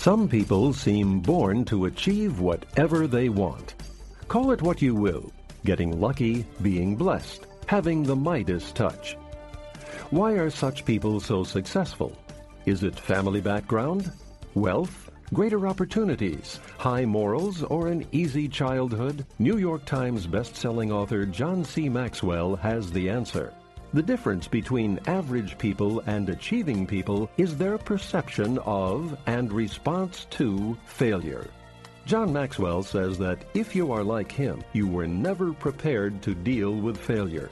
Some people seem born to achieve whatever they want. Call it what you will: getting lucky, being blessed, having the Midas touch. Why are such people so successful? Is it family background, wealth, greater opportunities, high morals, or an easy childhood? New York Times best-selling author John C. Maxwell has the answer. The difference between average people and achieving people is their perception of and response to failure. John Maxwell says that if you are like him, you were never prepared to deal with failure.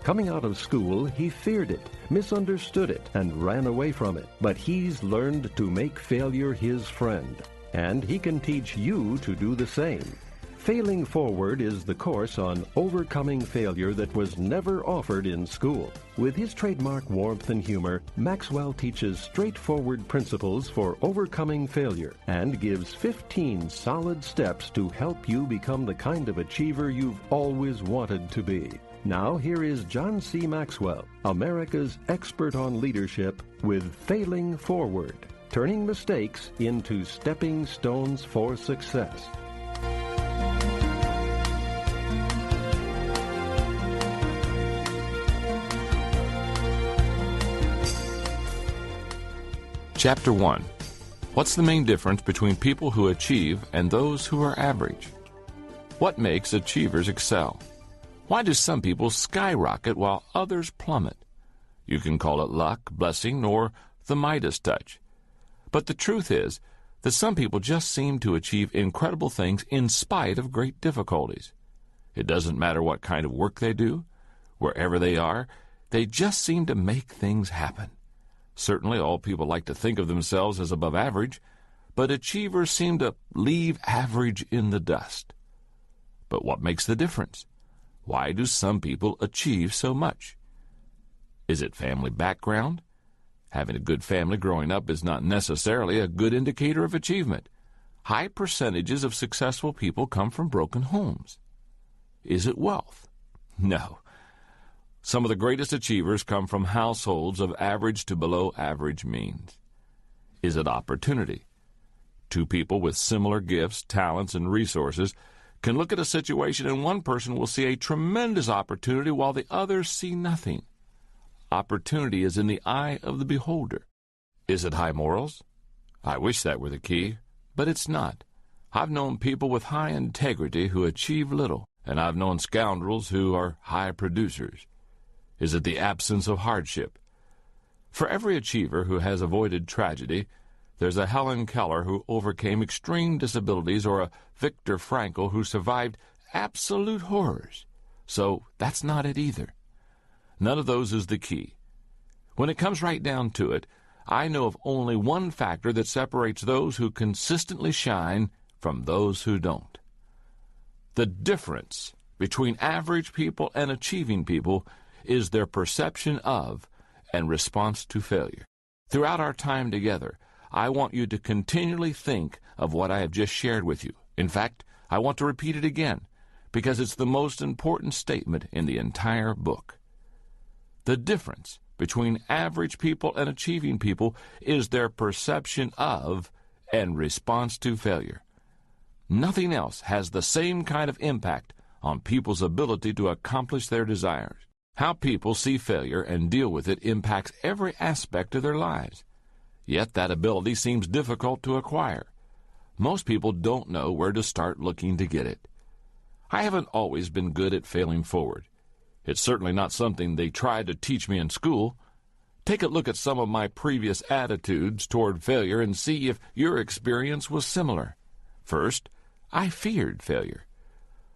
Coming out of school, he feared it, misunderstood it, and ran away from it. But he's learned to make failure his friend, and he can teach you to do the same. Failing Forward is the course on overcoming failure that was never offered in school. With his trademark warmth and humor, Maxwell teaches straightforward principles for overcoming failure and gives 15 solid steps to help you become the kind of achiever you've always wanted to be. Now here is John C. Maxwell, America's expert on leadership, with Failing Forward, turning mistakes into stepping stones for success. Chapter 1. What's the main difference between people who achieve and those who are average? What makes achievers excel? Why do some people skyrocket while others plummet? You can call it luck, blessing, or the Midas touch. But the truth is that some people just seem to achieve incredible things in spite of great difficulties. It doesn't matter what kind of work they do. Wherever they are, they just seem to make things happen. Certainly all people like to think of themselves as above average, but achievers seem to leave average in the dust. But what makes the difference? Why do some people achieve so much? Is it family background? Having a good family growing up is not necessarily a good indicator of achievement. High percentages of successful people come from broken homes. Is it wealth? No. Some of the greatest achievers come from households of average to below average means. Is it opportunity? Two people with similar gifts, talents, and resources can look at a situation and one person will see a tremendous opportunity while the others see nothing. Opportunity is in the eye of the beholder. Is it high morals? I wish that were the key, but it's not. I've known people with high integrity who achieve little, and I've known scoundrels who are high producers. Is it the absence of hardship? For every achiever who has avoided tragedy, there's a Helen Keller who overcame extreme disabilities or a Viktor Frankl who survived absolute horrors. So that's not it either. None of those is the key. When it comes right down to it, I know of only one factor that separates those who consistently shine from those who don't. The difference between average people and achieving people is their perception of and response to failure. Throughout our time together, I want you to continually think of what I have just shared with you. In fact, I want to repeat it again, because it's the most important statement in the entire book. The difference between average people and achieving people is their perception of and response to failure. Nothing else has the same kind of impact on people's ability to accomplish their desires. How people see failure and deal with it impacts every aspect of their lives. Yet that ability seems difficult to acquire. Most people don't know where to start looking to get it. I haven't always been good at failing forward. It's certainly not something they tried to teach me in school. Take a look at some of my previous attitudes toward failure and see if your experience was similar. First, I feared failure.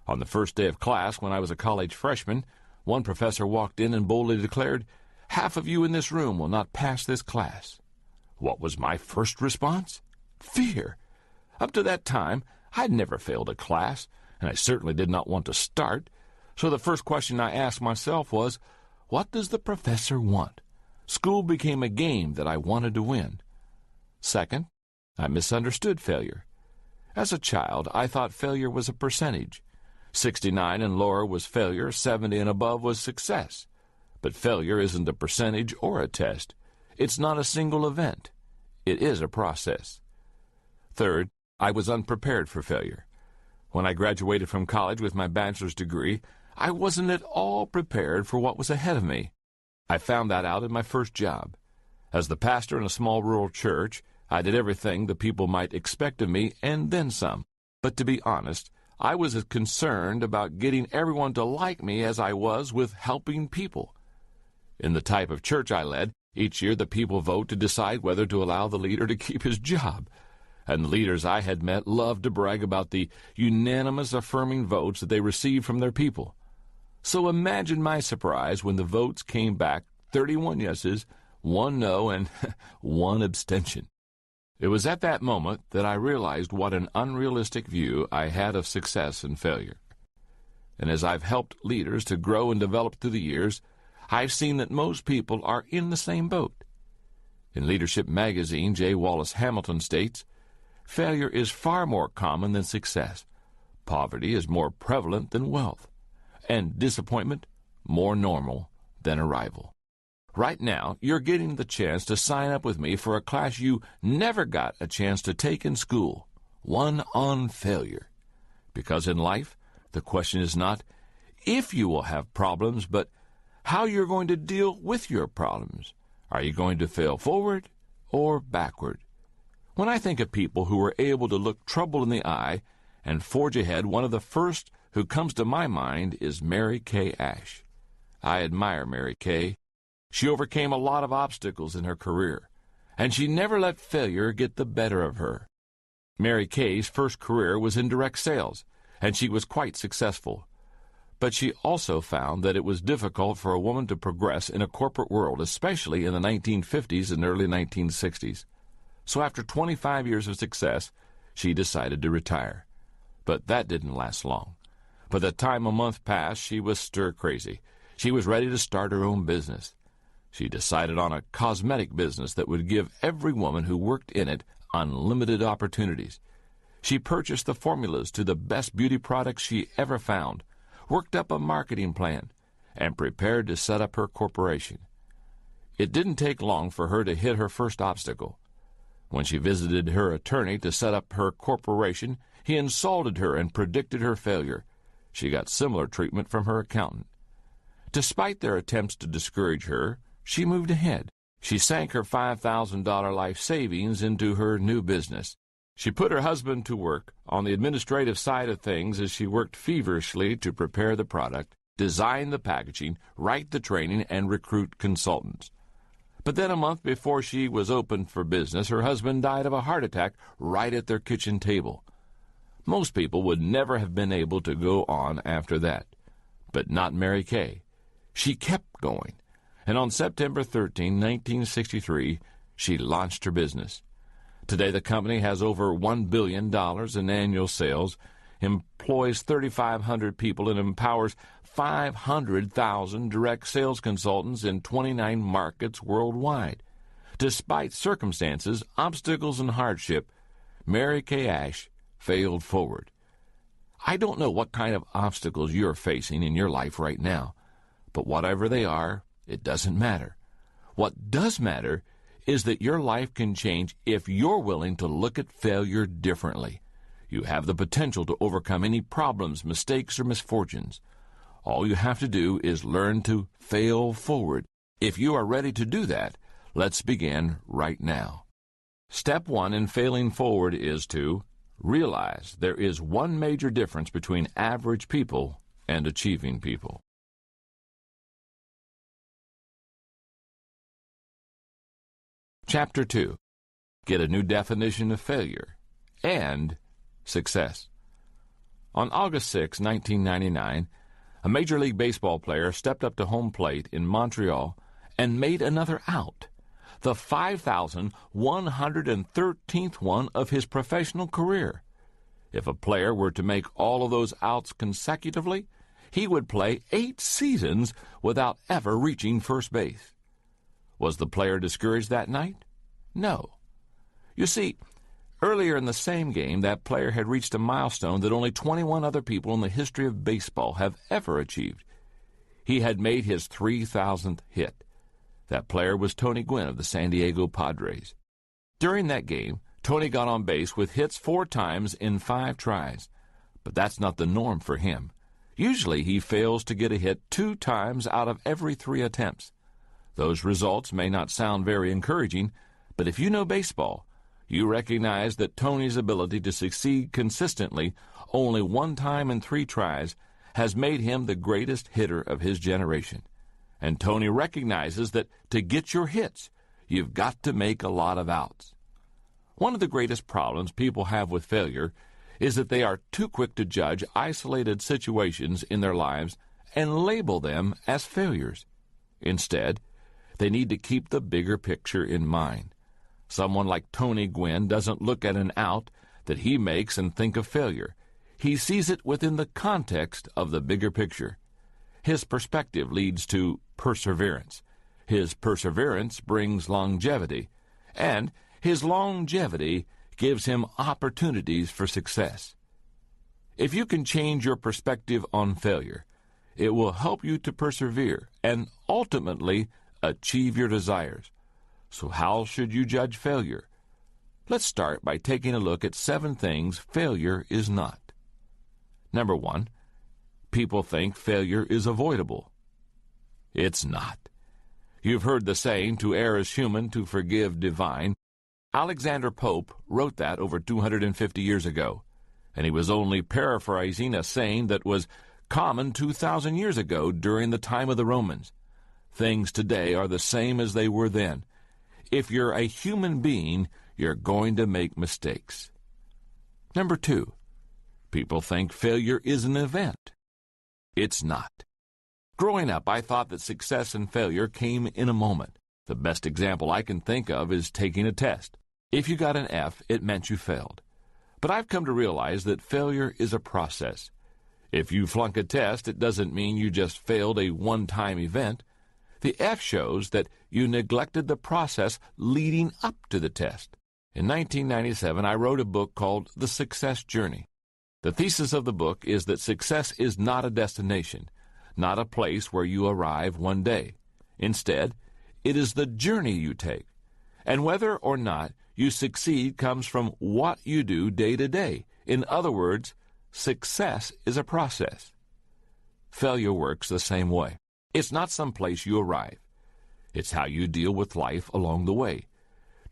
On the first day of class, when I was a college freshman, one professor walked in and boldly declared, "Half of you in this room will not pass this class." What was my first response? Fear. Up to that time, I'd never failed a class, and I certainly did not want to start. So the first question I asked myself was, what does the professor want? School became a game that I wanted to win. Second, I misunderstood failure. As a child, I thought failure was a percentage. 69 and lower was failure, 70 and above was success. But failure isn't a percentage or a test. It's not a single event. It is a process. Third, I was unprepared for failure. When I graduated from college with my bachelor's degree, I wasn't at all prepared for what was ahead of me. I found that out in my first job. As the pastor in a small rural church, I did everything the people might expect of me and then some. But to be honest, I was as concerned about getting everyone to like me as I was with helping people. In the type of church I led, each year the people vote to decide whether to allow the leader to keep his job. And the leaders I had met loved to brag about the unanimous affirming votes that they received from their people. So imagine my surprise when the votes came back 31 yeses, 1 no, and 1 abstention. It was at that moment that I realized what an unrealistic view I had of success and failure. And as I've helped leaders to grow and develop through the years, I've seen that most people are in the same boat. In Leadership magazine, J. Wallace Hamilton states, "Failure is far more common than success. Poverty is more prevalent than wealth. And disappointment more normal than arrival." Right now, you're getting the chance to sign up with me for a class you never got a chance to take in school, one on failure. Because in life, the question is not if you will have problems, but how you're going to deal with your problems. Are you going to fail forward or backward? When I think of people who are able to look trouble in the eye and forge ahead, one of the first who comes to my mind is Mary Kay Ash. I admire Mary Kay. She overcame a lot of obstacles in her career, and she never let failure get the better of her. Mary Kay's first career was in direct sales, and she was quite successful. But she also found that it was difficult for a woman to progress in a corporate world, especially in the 1950s and early 1960s. So after 25 years of success, she decided to retire. But that didn't last long. By the time a month passed, she was stir-crazy. She was ready to start her own business. She decided on a cosmetic business that would give every woman who worked in it unlimited opportunities. She purchased the formulas to the best beauty products she ever found, worked up a marketing plan, and prepared to set up her corporation. It didn't take long for her to hit her first obstacle. When she visited her attorney to set up her corporation, he insulted her and predicted her failure. She got similar treatment from her accountant. Despite their attempts to discourage her, she moved ahead. She sank her $5,000 life savings into her new business. She put her husband to work on the administrative side of things as she worked feverishly to prepare the product, design the packaging, write the training, and recruit consultants. But then a month before she was open for business, her husband died of a heart attack right at their kitchen table. Most people would never have been able to go on after that. But not Mary Kay. She kept going. And on September 13, 1963, she launched her business. Today, the company has over $1 billion in annual sales, employs 3,500 people, and empowers 500,000 direct sales consultants in 29 markets worldwide. Despite circumstances, obstacles, and hardship, Mary Kay Ash failed forward. I don't know what kind of obstacles you're facing in your life right now, but whatever they are, it doesn't matter. What does matter is that your life can change if you're willing to look at failure differently. You have the potential to overcome any problems, mistakes, or misfortunes. All you have to do is learn to fail forward. If you are ready to do that, let's begin right now. Step 1 in failing forward is to realize there is one major difference between average people and achieving people. Chapter 2. Get a new definition of failure and success. On August 6, 1999, a Major League Baseball player stepped up to home plate in Montreal and made another out, the 5,113th one of his professional career. If a player were to make all of those outs consecutively, he would play 8 seasons without ever reaching first base. Was the player discouraged that night? No. You see, earlier in the same game, that player had reached a milestone that only 21 other people in the history of baseball have ever achieved. He had made his 3,000th hit. That player was Tony Gwynn of the San Diego Padres. During that game, Tony got on base with hits 4 times in 5 tries, but that's not the norm for him. Usually he fails to get a hit 2 times out of every 3 attempts. Those results may not sound very encouraging, but if you know baseball, you recognize that Tony's ability to succeed consistently only 1 time in 3 tries has made him the greatest hitter of his generation. And Tony recognizes that to get your hits, you've got to make a lot of outs. One of the greatest problems people have with failure is that they are too quick to judge isolated situations in their lives and label them as failures. Instead, they need to keep the bigger picture in mind. Someone like Tony Gwynn doesn't look at an out that he makes and think of failure. He sees it within the context of the bigger picture. His perspective leads to perseverance. His perseverance brings longevity, and his longevity gives him opportunities for success. If you can change your perspective on failure, it will help you to persevere and ultimately achieve your desires. So how should you judge failure? Let's start by taking a look at 7 things failure is not. Number 1, people think failure is avoidable. It's not. You've heard the saying, to err is human, to forgive divine. Alexander Pope wrote that over 250 years ago, and he was only paraphrasing a saying that was common 2,000 years ago during the time of the Romans. Things today are the same as they were then. If you're a human being, you're going to make mistakes. Number 2, people think failure is an event. It's not. Growing up, I thought that success and failure came in a moment. The best example I can think of is taking a test. If you got an F, it meant you failed. But I've come to realize that failure is a process. If you flunk a test, it doesn't mean you just failed a one-time event. The F shows that you neglected the process leading up to the test. In 1997, I wrote a book called The Success Journey. The thesis of the book is that success is not a destination, not a place where you arrive one day. Instead, it is the journey you take. And whether or not you succeed comes from what you do day to day. In other words, success is a process. Failure works the same way. It's not some place you arrive. It's how you deal with life along the way.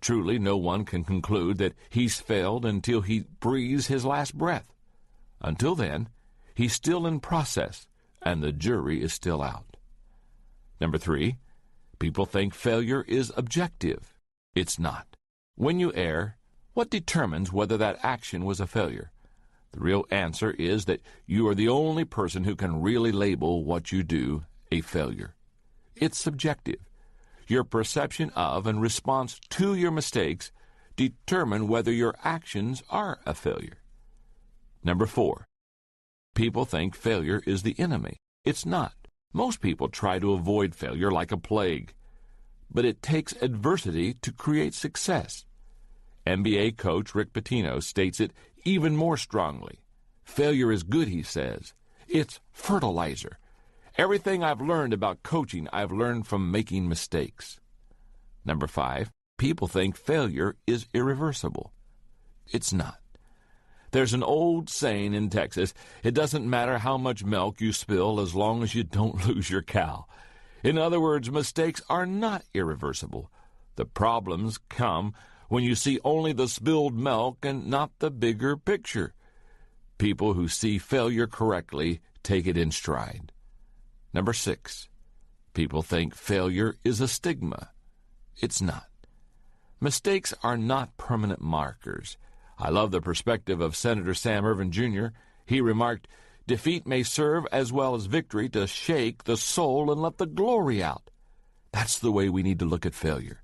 Truly, no one can conclude that he's failed until he breathes his last breath. Until then, he's still in process, and the jury is still out. Number 3, people think failure is objective. It's not. When you err, what determines whether that action was a failure? The real answer is that you are the only person who can really label what you do a failure. It's subjective. Your perception of and response to your mistakes determine whether your actions are a failure. Number 4, people think failure is the enemy. It's not. Most people try to avoid failure like a plague, but it takes adversity to create success. NBA coach Rick Pitino states it even more strongly. Failure is good, he says. It's fertilizer. Everything I've learned about coaching, I've learned from making mistakes. Number 5, people think failure is irreversible. It's not. There's an old saying in Texas, it doesn't matter how much milk you spill as long as you don't lose your cow. In other words, mistakes are not irreversible. The problems come when you see only the spilled milk and not the bigger picture. People who see failure correctly take it in stride. Number 6, people think failure is a stigma. It's not. Mistakes are not permanent markers. I love the perspective of Senator Sam Ervin Jr. He remarked, "Defeat may serve as well as victory to shake the soul and let the glory out." That's the way we need to look at failure.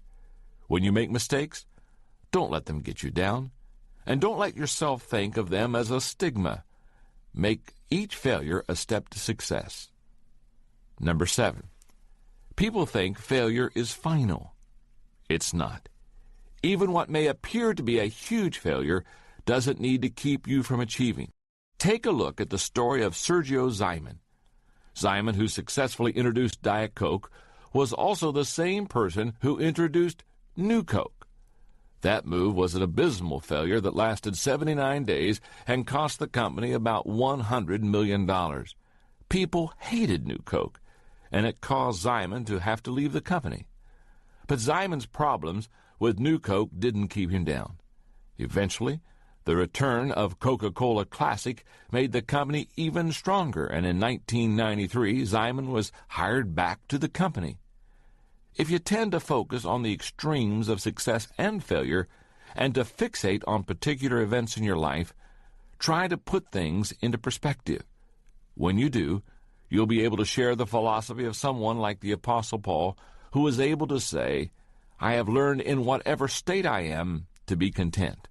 When you make mistakes, don't let them get you down, and don't let yourself think of them as a stigma. Make each failure a step to success. Number 7, people think failure is final. It's not. Even what may appear to be a huge failure doesn't need to keep you from achieving. Take a look at the story of Sergio Zyman. Zyman, who successfully introduced Diet Coke, was also the same person who introduced New Coke. That move was an abysmal failure that lasted 79 days and cost the company about $100 million. People hated New Coke, and it caused Simon to have to leave the company. But Simon's problems with New Coke didn't keep him down. Eventually, the return of Coca-Cola Classic made the company even stronger, and in 1993, Simon was hired back to the company. If you tend to focus on the extremes of success and failure, and to fixate on particular events in your life, try to put things into perspective. When you do, you'll be able to share the philosophy of someone like the Apostle Paul, who was able to say, "I have learned in whatever state I am to be content."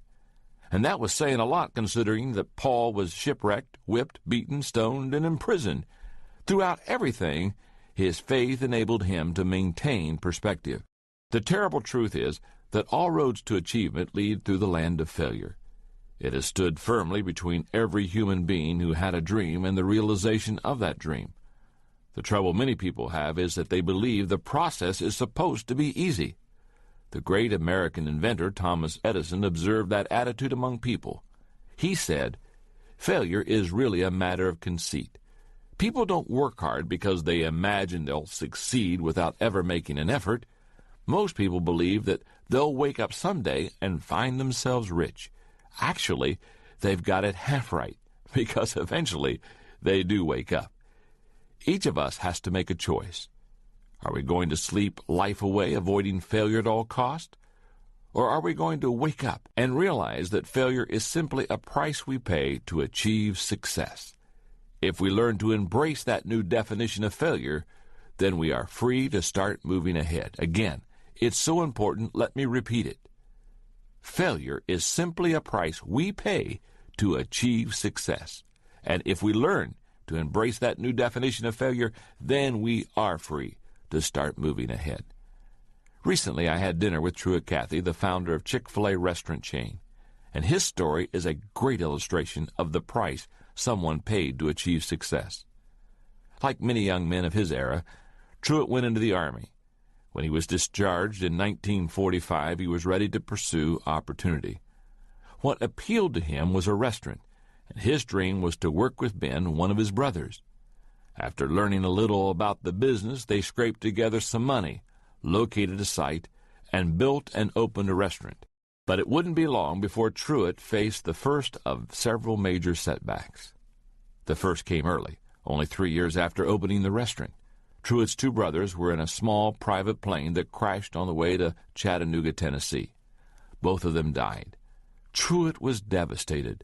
And that was saying a lot, considering that Paul was shipwrecked, whipped, beaten, stoned, and imprisoned. Throughout everything, his faith enabled him to maintain perspective. The terrible truth is that all roads to achievement lead through the land of failure. It has stood firmly between every human being who had a dream and the realization of that dream. The trouble many people have is that they believe the process is supposed to be easy. The great American inventor Thomas Edison observed that attitude among people. He said, "Failure is really a matter of conceit. People don't work hard because they imagine they'll succeed without ever making an effort. Most people believe that they'll wake up someday and find themselves rich. Actually, they've got it half right, because eventually they do wake up." Each of us has to make a choice. Are we going to sleep life away, avoiding failure at all cost? Or are we going to wake up and realize that failure is simply a price we pay to achieve success? If we learn to embrace that new definition of failure, then we are free to start moving ahead. Again, it's so important, let me repeat it. Failure is simply a price we pay to achieve success. And if we learn to embrace that new definition of failure, then we are free to start moving ahead. Recently, I had dinner with Truett Cathy, the founder of Chick-fil-A restaurant chain, and his story is a great illustration of the price someone paid to achieve success. Like many young men of his era, Truett went into the Army. When he was discharged in 1945, he was ready to pursue opportunity. What appealed to him was a restaurant, and his dream was to work with Ben, one of his brothers. After learning a little about the business, they scraped together some money, located a site, and built and opened a restaurant. But it wouldn't be long before Truett faced the first of several major setbacks. The first came early, only 3 years after opening the restaurant. Truett's two brothers were in a small private plane that crashed on the way to Chattanooga, Tennessee. Both of them died. Truett was devastated.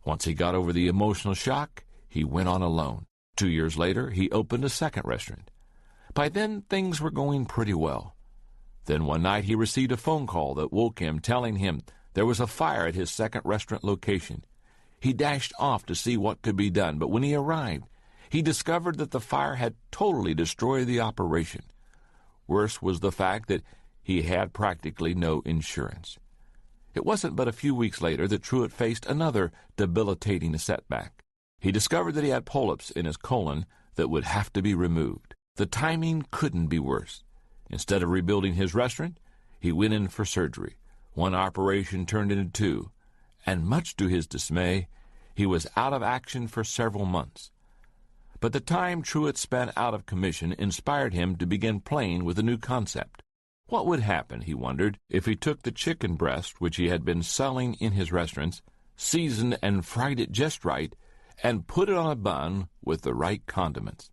Once he got over the emotional shock, he went on alone. 2 years later, he opened a second restaurant. By then, things were going pretty well. Then one night he received a phone call that woke him, telling him there was a fire at his second restaurant location. He dashed off to see what could be done, but when he arrived, he discovered that the fire had totally destroyed the operation. Worse was the fact that he had practically no insurance. It wasn't but a few weeks later that Truett faced another debilitating setback. He discovered that he had polyps in his colon that would have to be removed. The timing couldn't be worse. Instead of rebuilding his restaurant, he went in for surgery. One operation turned into two, and much to his dismay, he was out of action for several months. But the time Truett spent out of commission inspired him to begin playing with a new concept. What would happen, he wondered, if he took the chicken breast which he had been selling in his restaurants, seasoned and fried it just right, and put it on a bun with the right condiments?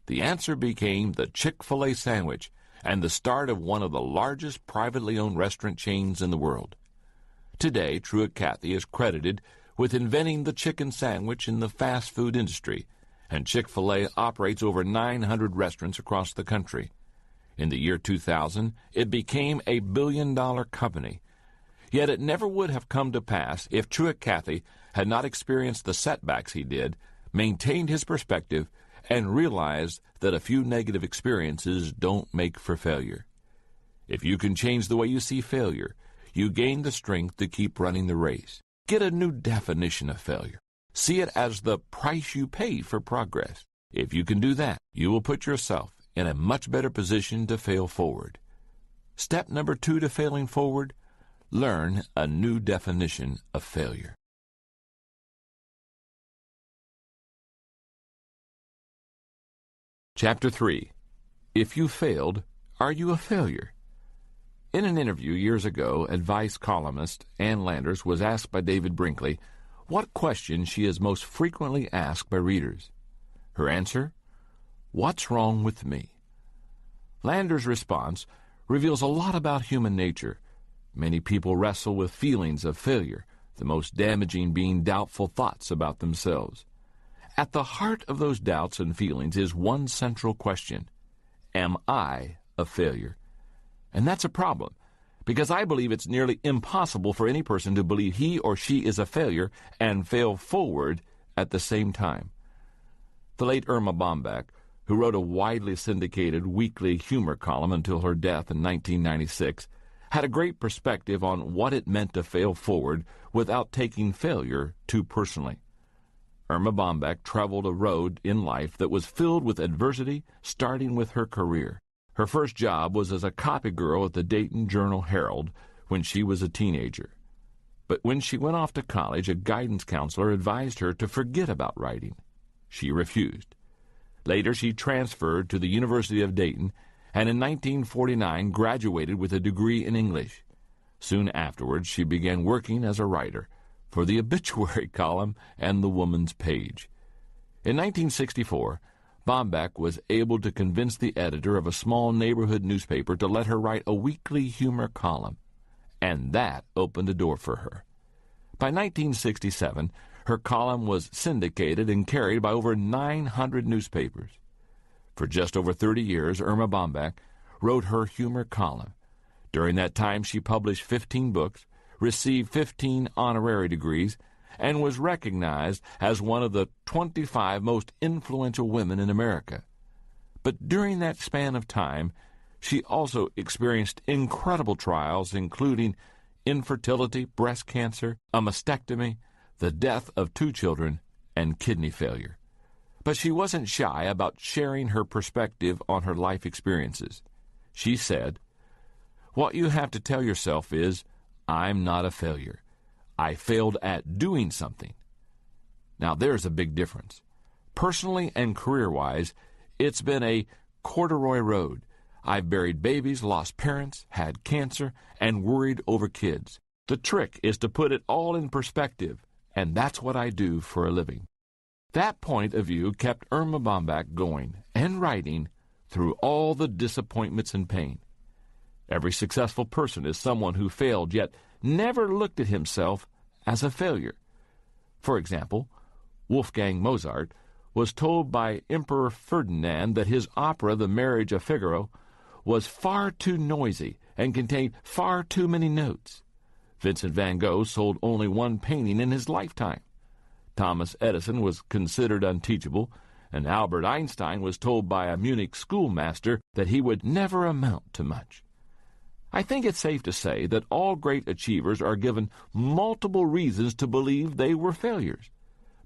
The answer became the Chick-fil-A sandwich, and the start of one of the largest privately owned restaurant chains in the world. Today, Truett Cathy is credited with inventing the chicken sandwich in the fast food industry, and Chick-fil-A operates over 900 restaurants across the country. In the year 2000, it became a billion-dollar company. Yet it never would have come to pass if Truett Cathy had not experienced the setbacks he did, maintained his perspective, and realized that a few negative experiences don't make for failure. If you can change the way you see failure, you gain the strength to keep running the race. Get a new definition of failure. See it as the price you pay for progress. If you can do that, you will put yourself in a much better position to fail forward. Step number 2 to failing forward: learn a new definition of failure. Chapter 3. If you failed, are you a failure? In an interview years ago, advice columnist Ann Landers was asked by David Brinkley what question she is most frequently asked by readers. Her answer? What's wrong with me? Landers' response reveals a lot about human nature. Many people wrestle with feelings of failure, the most damaging being doubtful thoughts about themselves. At the heart of those doubts and feelings is one central question: am I a failure? And that's a problem, because I believe it's nearly impossible for any person to believe he or she is a failure and fail forward at the same time. The late Irma Bombeck, who wrote a widely syndicated weekly humor column until her death in 1996, had a great perspective on what it meant to fail forward without taking failure too personally. Irma Bombeck traveled a road in life that was filled with adversity, starting with her career. Her first job was as a copy girl at the Dayton Journal-Herald when she was a teenager. But when she went off to college, a guidance counselor advised her to forget about writing. She refused. Later, she transferred to the University of Dayton and in 1949 graduated with a degree in English. Soon afterwards, she began working as a writer for the obituary column and the Woman's Page. In 1964, Bombeck was able to convince the editor of a small neighborhood newspaper to let her write a weekly humor column, and that opened a door for her. By 1967, her column was syndicated and carried by over 900 newspapers. For just over 30 years, Irma Bombeck wrote her humor column. During that time, she published 15 books, received 15 honorary degrees, and was recognized as one of the 25 most influential women in America. But during that span of time, she also experienced incredible trials, including infertility, breast cancer, a mastectomy, the death of 2 children, and kidney failure. But she wasn't shy about sharing her perspective on her life experiences. She said, "What you have to tell yourself is, I'm not a failure. I failed at doing something." Now, there's a big difference. Personally and career-wise, it's been a corduroy road. I've buried babies, lost parents, had cancer, and worried over kids. The trick is to put it all in perspective, and that's what I do for a living. That point of view kept Irma Bombeck going and writing through all the disappointments and pain. Every successful person is someone who failed yet never looked at himself as a failure. For example, Wolfgang Mozart was told by Emperor Ferdinand that his opera, The Marriage of Figaro, was far too noisy and contained far too many notes. Vincent van Gogh sold only 1 painting in his lifetime. Thomas Edison was considered unteachable, and Albert Einstein was told by a Munich schoolmaster that he would never amount to much. I think it's safe to say that all great achievers are given multiple reasons to believe they were failures.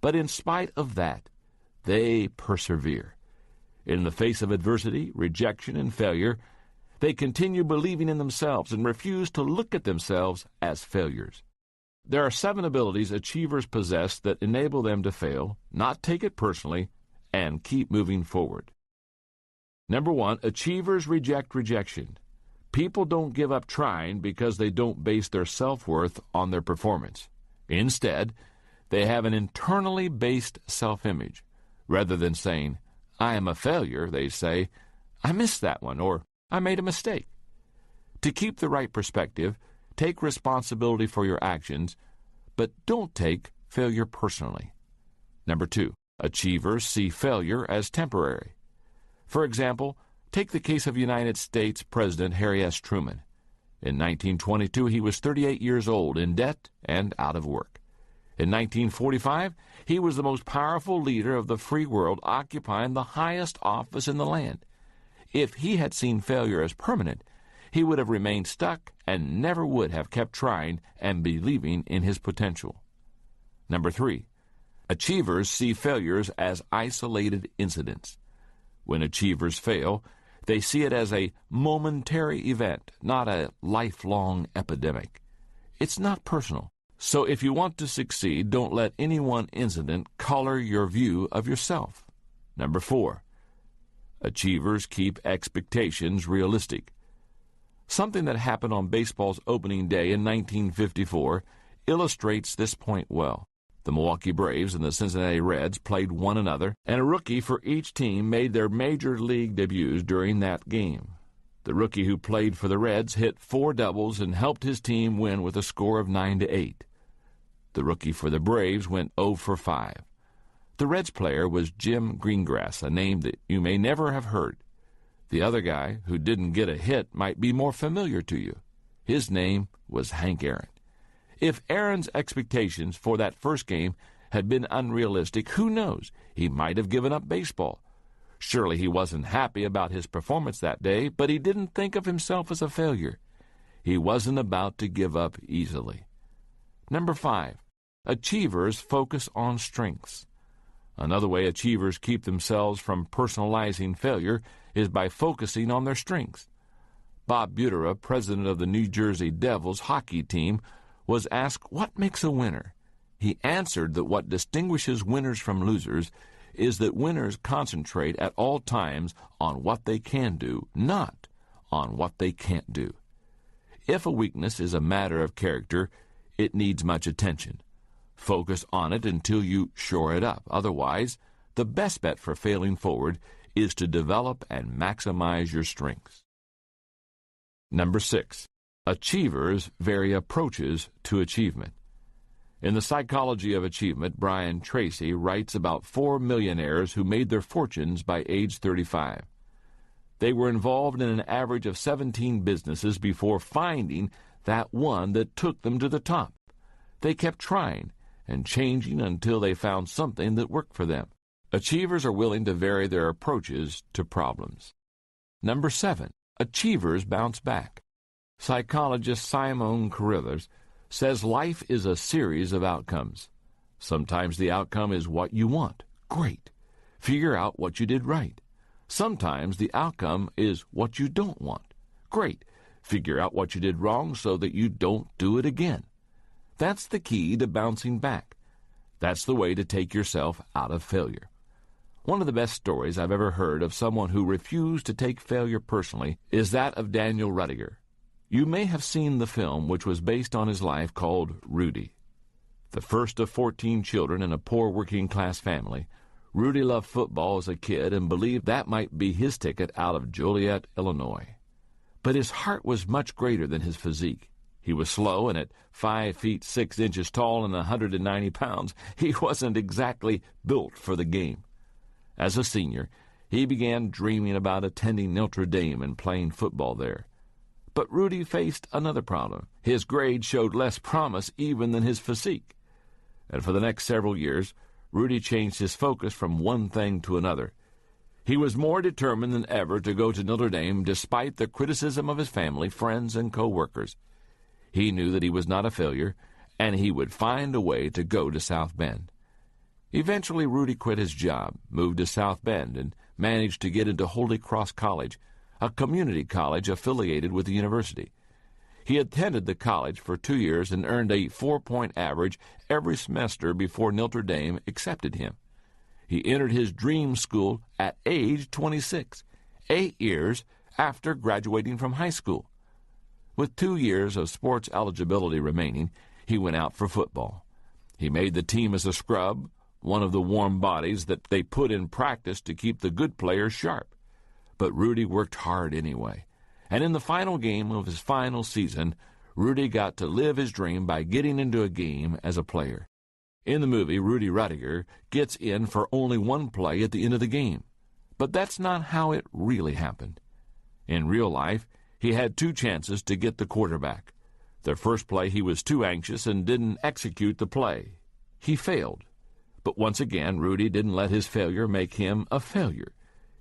But in spite of that, they persevere. In the face of adversity, rejection, and failure, they continue believing in themselves and refuse to look at themselves as failures. There are 7 abilities achievers possess that enable them to fail, not take it personally, and keep moving forward. Number 1, achievers reject rejection. People don't give up trying because they don't base their self-worth on their performance. Instead, they have an internally based self-image. Rather than saying, "I am a failure," they say, "I missed that one," or "I made a mistake." To keep the right perspective, take responsibility for your actions, but don't take failure personally. Number 2, achievers see failure as temporary. For example, take the case of United States President Harry S. Truman. In 1922, he was 38 years old, in debt, and out of work. In 1945, he was the most powerful leader of the free world, occupying the highest office in the land. If he had seen failure as permanent, he would have remained stuck and never would have kept trying and believing in his potential. Number 3, achievers see failures as isolated incidents. When achievers fail, they see it as a momentary event, not a lifelong epidemic. It's not personal. So if you want to succeed, don't let any one incident color your view of yourself. Number 4, achievers keep expectations realistic. Something that happened on baseball's opening day in 1954 illustrates this point well. The Milwaukee Braves and the Cincinnati Reds played one another, and a rookie for each team made their major league debuts during that game. The rookie who played for the Reds hit 4 doubles and helped his team win with a score of 9-8. The rookie for the Braves went 0 for 5. The Reds player was Jim Greengrass, a name that you may never have heard. The other guy, who didn't get a hit, might be more familiar to you. His name was Hank Aaron. If Aaron's expectations for that first game had been unrealistic, who knows? He might have given up baseball. Surely he wasn't happy about his performance that day, but he didn't think of himself as a failure. He wasn't about to give up easily. Number 5, achievers focus on strengths. Another way achievers keep themselves from personalizing failure is by focusing on their strengths. Bob Butera, president of the New Jersey Devils hockey team, was asked what makes a winner. He answered that what distinguishes winners from losers is that winners concentrate at all times on what they can do, not on what they can't do. If a weakness is a matter of character, it needs much attention. Focus on it until you shore it up. Otherwise, the best bet for failing forward is to develop and maximize your strengths. Number 6, achievers vary approaches to achievement. In The Psychology of Achievement, Brian Tracy writes about 4 millionaires who made their fortunes by age 35. They were involved in an average of 17 businesses before finding that one that took them to the top. They kept trying and changing until they found something that worked for them. Achievers are willing to vary their approaches to problems. Number 7, achievers bounce back. Psychologist Simone Carruthers says life is a series of outcomes. Sometimes the outcome is what you want. Great. Figure out what you did right. Sometimes the outcome is what you don't want. Great. Figure out what you did wrong so that you don't do it again. That's the key to bouncing back. That's the way to take yourself out of failure. One of the best stories I've ever heard of someone who refused to take failure personally is that of Daniel Rudiger. You may have seen the film, which was based on his life, called Rudy. The first of 14 children in a poor working-class family, Rudy loved football as a kid and believed that might be his ticket out of Joliet, Illinois. But his heart was much greater than his physique. He was slow, and at 5 feet 6 inches tall and 190 pounds, he wasn't exactly built for the game. As a senior, he began dreaming about attending Notre Dame and playing football there. But Rudy faced another problem. His grades showed less promise even than his physique. And for the next several years, Rudy changed his focus from one thing to another. He was more determined than ever to go to Notre Dame despite the criticism of his family, friends, and co-workers. He knew that he was not a failure, and he would find a way to go to South Bend. Eventually, Rudy quit his job, moved to South Bend, and managed to get into Holy Cross College, a community college affiliated with the university. He attended the college for 2 years and earned a 4-point average every semester before Notre Dame accepted him. He entered his dream school at age 26, 8 years after graduating from high school. With 2 years of sports eligibility remaining, he went out for football. He made the team as a scrub, one of the warm bodies that they put in practice to keep the good players sharp. But Rudy worked hard anyway. And in the final game of his final season, Rudy got to live his dream by getting into a game as a player. In the movie, Rudy Rudiger gets in for only one play at the end of the game. But that's not how it really happened. In real life, he had 2 chances to get the quarterback. The first play, he was too anxious and didn't execute the play. He failed. But once again, Rudy didn't let his failure make him a failure.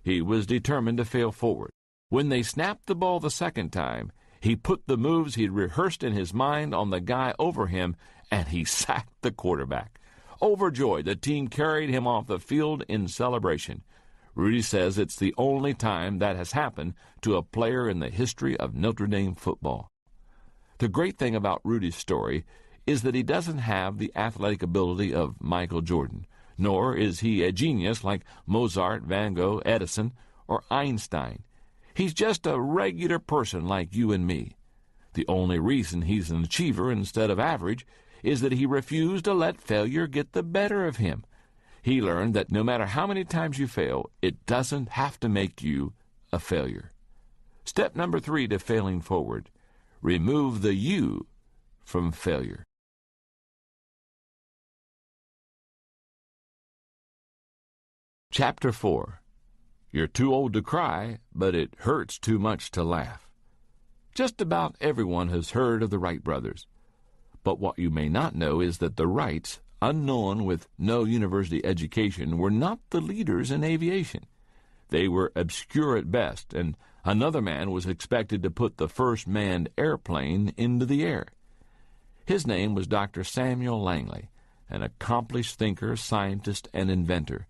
He was determined to fail forward. When they snapped the ball the second time, he put the moves he'd rehearsed in his mind on the guy over him, and he sacked the quarterback. Overjoyed, the team carried him off the field in celebration. Rudy says it's the only time that has happened to a player in the history of Notre Dame football. The great thing about Rudy's story is that he doesn't have the athletic ability of Michael Jordan, nor is he a genius like Mozart, Van Gogh, Edison, or Einstein. He's just a regular person like you and me. The only reason he's an achiever instead of average is that he refused to let failure get the better of him. He learned that no matter how many times you fail, it doesn't have to make you a failure. Step number 3 to failing forward: remove the you from failure. Chapter 4. You're too old to cry, but it hurts too much to laugh. Just about everyone has heard of the Wright brothers. But what you may not know is that the Wrights, unknown with no university education, were not the leaders in aviation. They were obscure at best, and another man was expected to put the first manned airplane into the air. His name was Dr. Samuel Langley, an accomplished thinker, scientist, and inventor.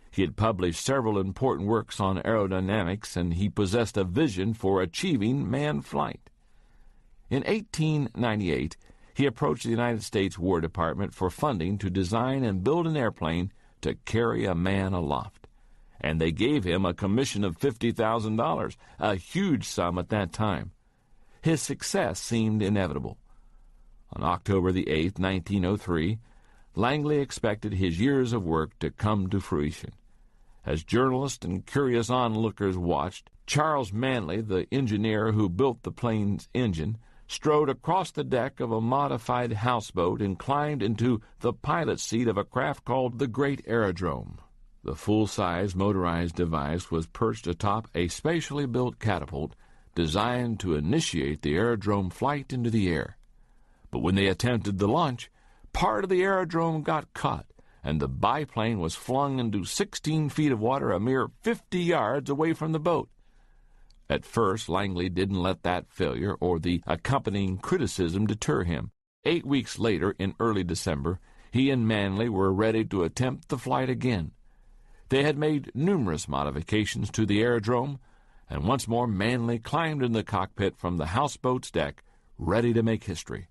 He had published several important works on aerodynamics, and he possessed a vision for achieving manned flight. In 1898, he approached the United States War Department for funding to design and build an airplane to carry a man aloft, and they gave him a commission of $50,000, a huge sum at that time. His success seemed inevitable. On October the 8th, 1903, Langley expected his years of work to come to fruition. As journalists and curious onlookers watched, Charles Manley, the engineer who built the plane's engine, strode across the deck of a modified houseboat and climbed into the pilot's seat of a craft called the Great Aerodrome. The full-size motorized device was perched atop a specially built catapult designed to initiate the aerodrome flight into the air. But when they attempted the launch, part of the aerodrome got caught, and the biplane was flung into 16 feet of water a mere 50 yards away from the boat. At first, Langley didn't let that failure or the accompanying criticism deter him. 8 weeks later, in early December, he and Manley were ready to attempt the flight again. They had made numerous modifications to the aerodrome, and once more Manley climbed in the cockpit from the houseboat's deck, ready to make history.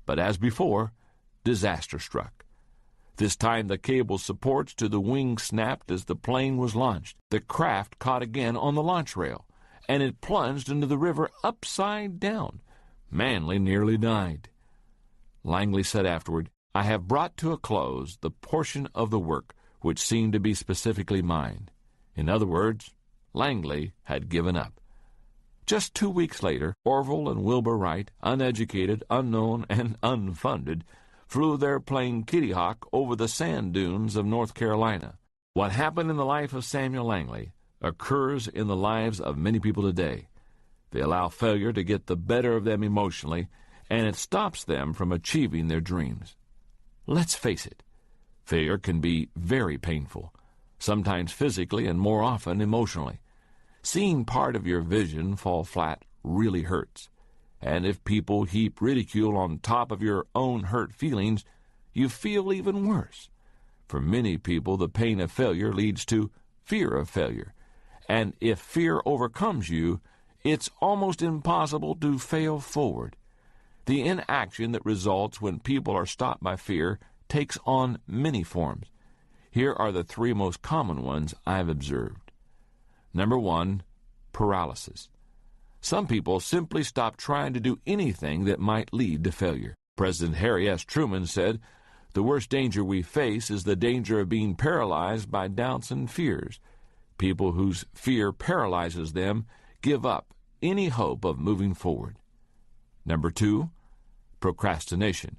But as before, disaster struck. This time the cable supports to the wing snapped as the plane was launched. The craft caught again on the launch rail, and it plunged into the river upside down. Manley nearly died. Langley said afterward, "I have brought to a close the portion of the work which seemed to be specifically mine." In other words, Langley had given up. Just 2 weeks later, Orville and Wilbur Wright, uneducated, unknown, and unfunded, flew their plane Kitty Hawk over the sand dunes of North Carolina. What happened in the life of Samuel Langley occurs in the lives of many people today. They allow failure to get the better of them emotionally, and it stops them from achieving their dreams. Let's face it, failure can be very painful, sometimes physically and more often emotionally. Seeing part of your vision fall flat really hurts. And if people heap ridicule on top of your own hurt feelings, you feel even worse. For many people, the pain of failure leads to fear of failure. And if fear overcomes you, it's almost impossible to fail forward. The inaction that results when people are stopped by fear takes on many forms. Here are the 3 most common ones I've observed. Number 1, paralysis. Some people simply stop trying to do anything that might lead to failure. President Harry S. Truman said, "The worst danger we face is the danger of being paralyzed by doubts and fears. People whose fear paralyzes them give up any hope of moving forward." Number 2, procrastination.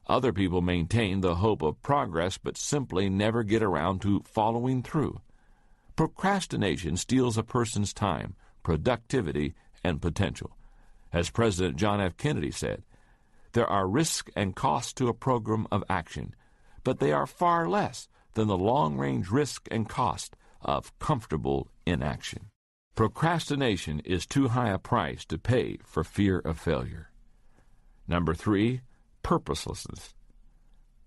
Other people maintain the hope of progress but simply never get around to following through. Procrastination steals a person's time, productivity, and potential. As President John F. Kennedy said, "There are risks and costs to a program of action, but they are far less than the long-range risk and cost of comfortable inaction." Procrastination is too high a price to pay for fear of failure. Number 3, purposelessness.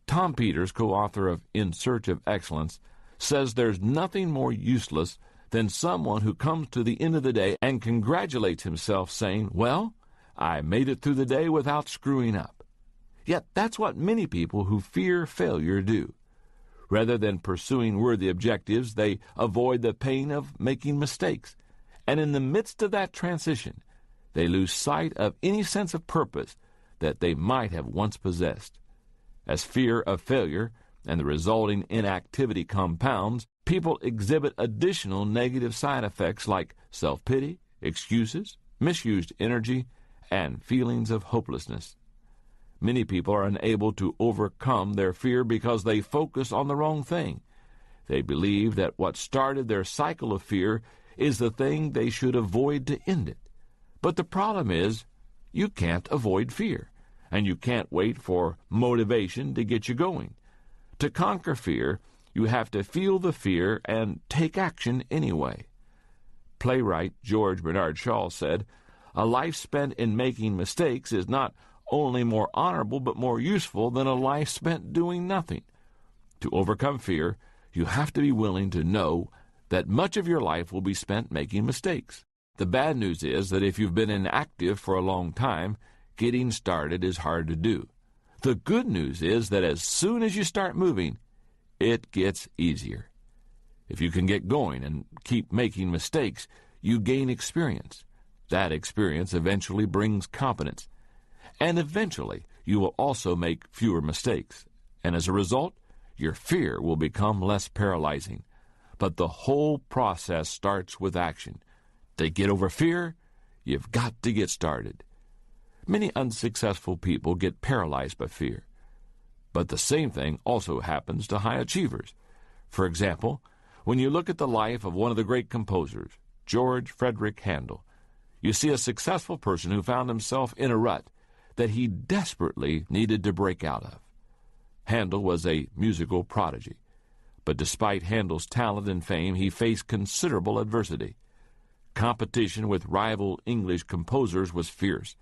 Tom Peters, co-author of In Search of Excellence, says there's nothing more useless than someone who comes to the end of the day and congratulates himself saying, "Well, I made it through the day without screwing up. Yet that's what many people who fear failure do. Rather than pursuing worthy objectives, they avoid the pain of making mistakes. And in the midst of that transition, they lose sight of any sense of purpose that they might have once possessed. As fear of failure and the resulting inactivity compounds, people exhibit additional negative side effects like self-pity, excuses, misused energy, and feelings of hopelessness. Many people are unable to overcome their fear because they focus on the wrong thing. They believe that what started their cycle of fear is the thing they should avoid to end it. But the problem is, you can't avoid fear, and you can't wait for motivation to get you going. To conquer fear, you have to feel the fear and take action anyway. Playwright George Bernard Shaw said, "A life spent in making mistakes is not only more honorable but more useful than a life spent doing nothing." To overcome fear, you have to be willing to know that much of your life will be spent making mistakes. The bad news is that if you've been inactive for a long time, getting started is hard to do. The good news is that as soon as you start moving, it gets easier. If you can get going and keep making mistakes, you gain experience. That experience eventually brings competence. And eventually, you will also make fewer mistakes. And as a result, your fear will become less paralyzing. But the whole process starts with action. To get over fear, you've got to get started. Many unsuccessful people get paralyzed by fear. But the same thing also happens to high achievers. For example, when you look at the life of one of the great composers, George Frederick Handel, you see a successful person who found himself in a rut that he desperately needed to break out of. Handel was a musical prodigy, but despite Handel's talent and fame, he faced considerable adversity. Competition with rival English composers was fierce.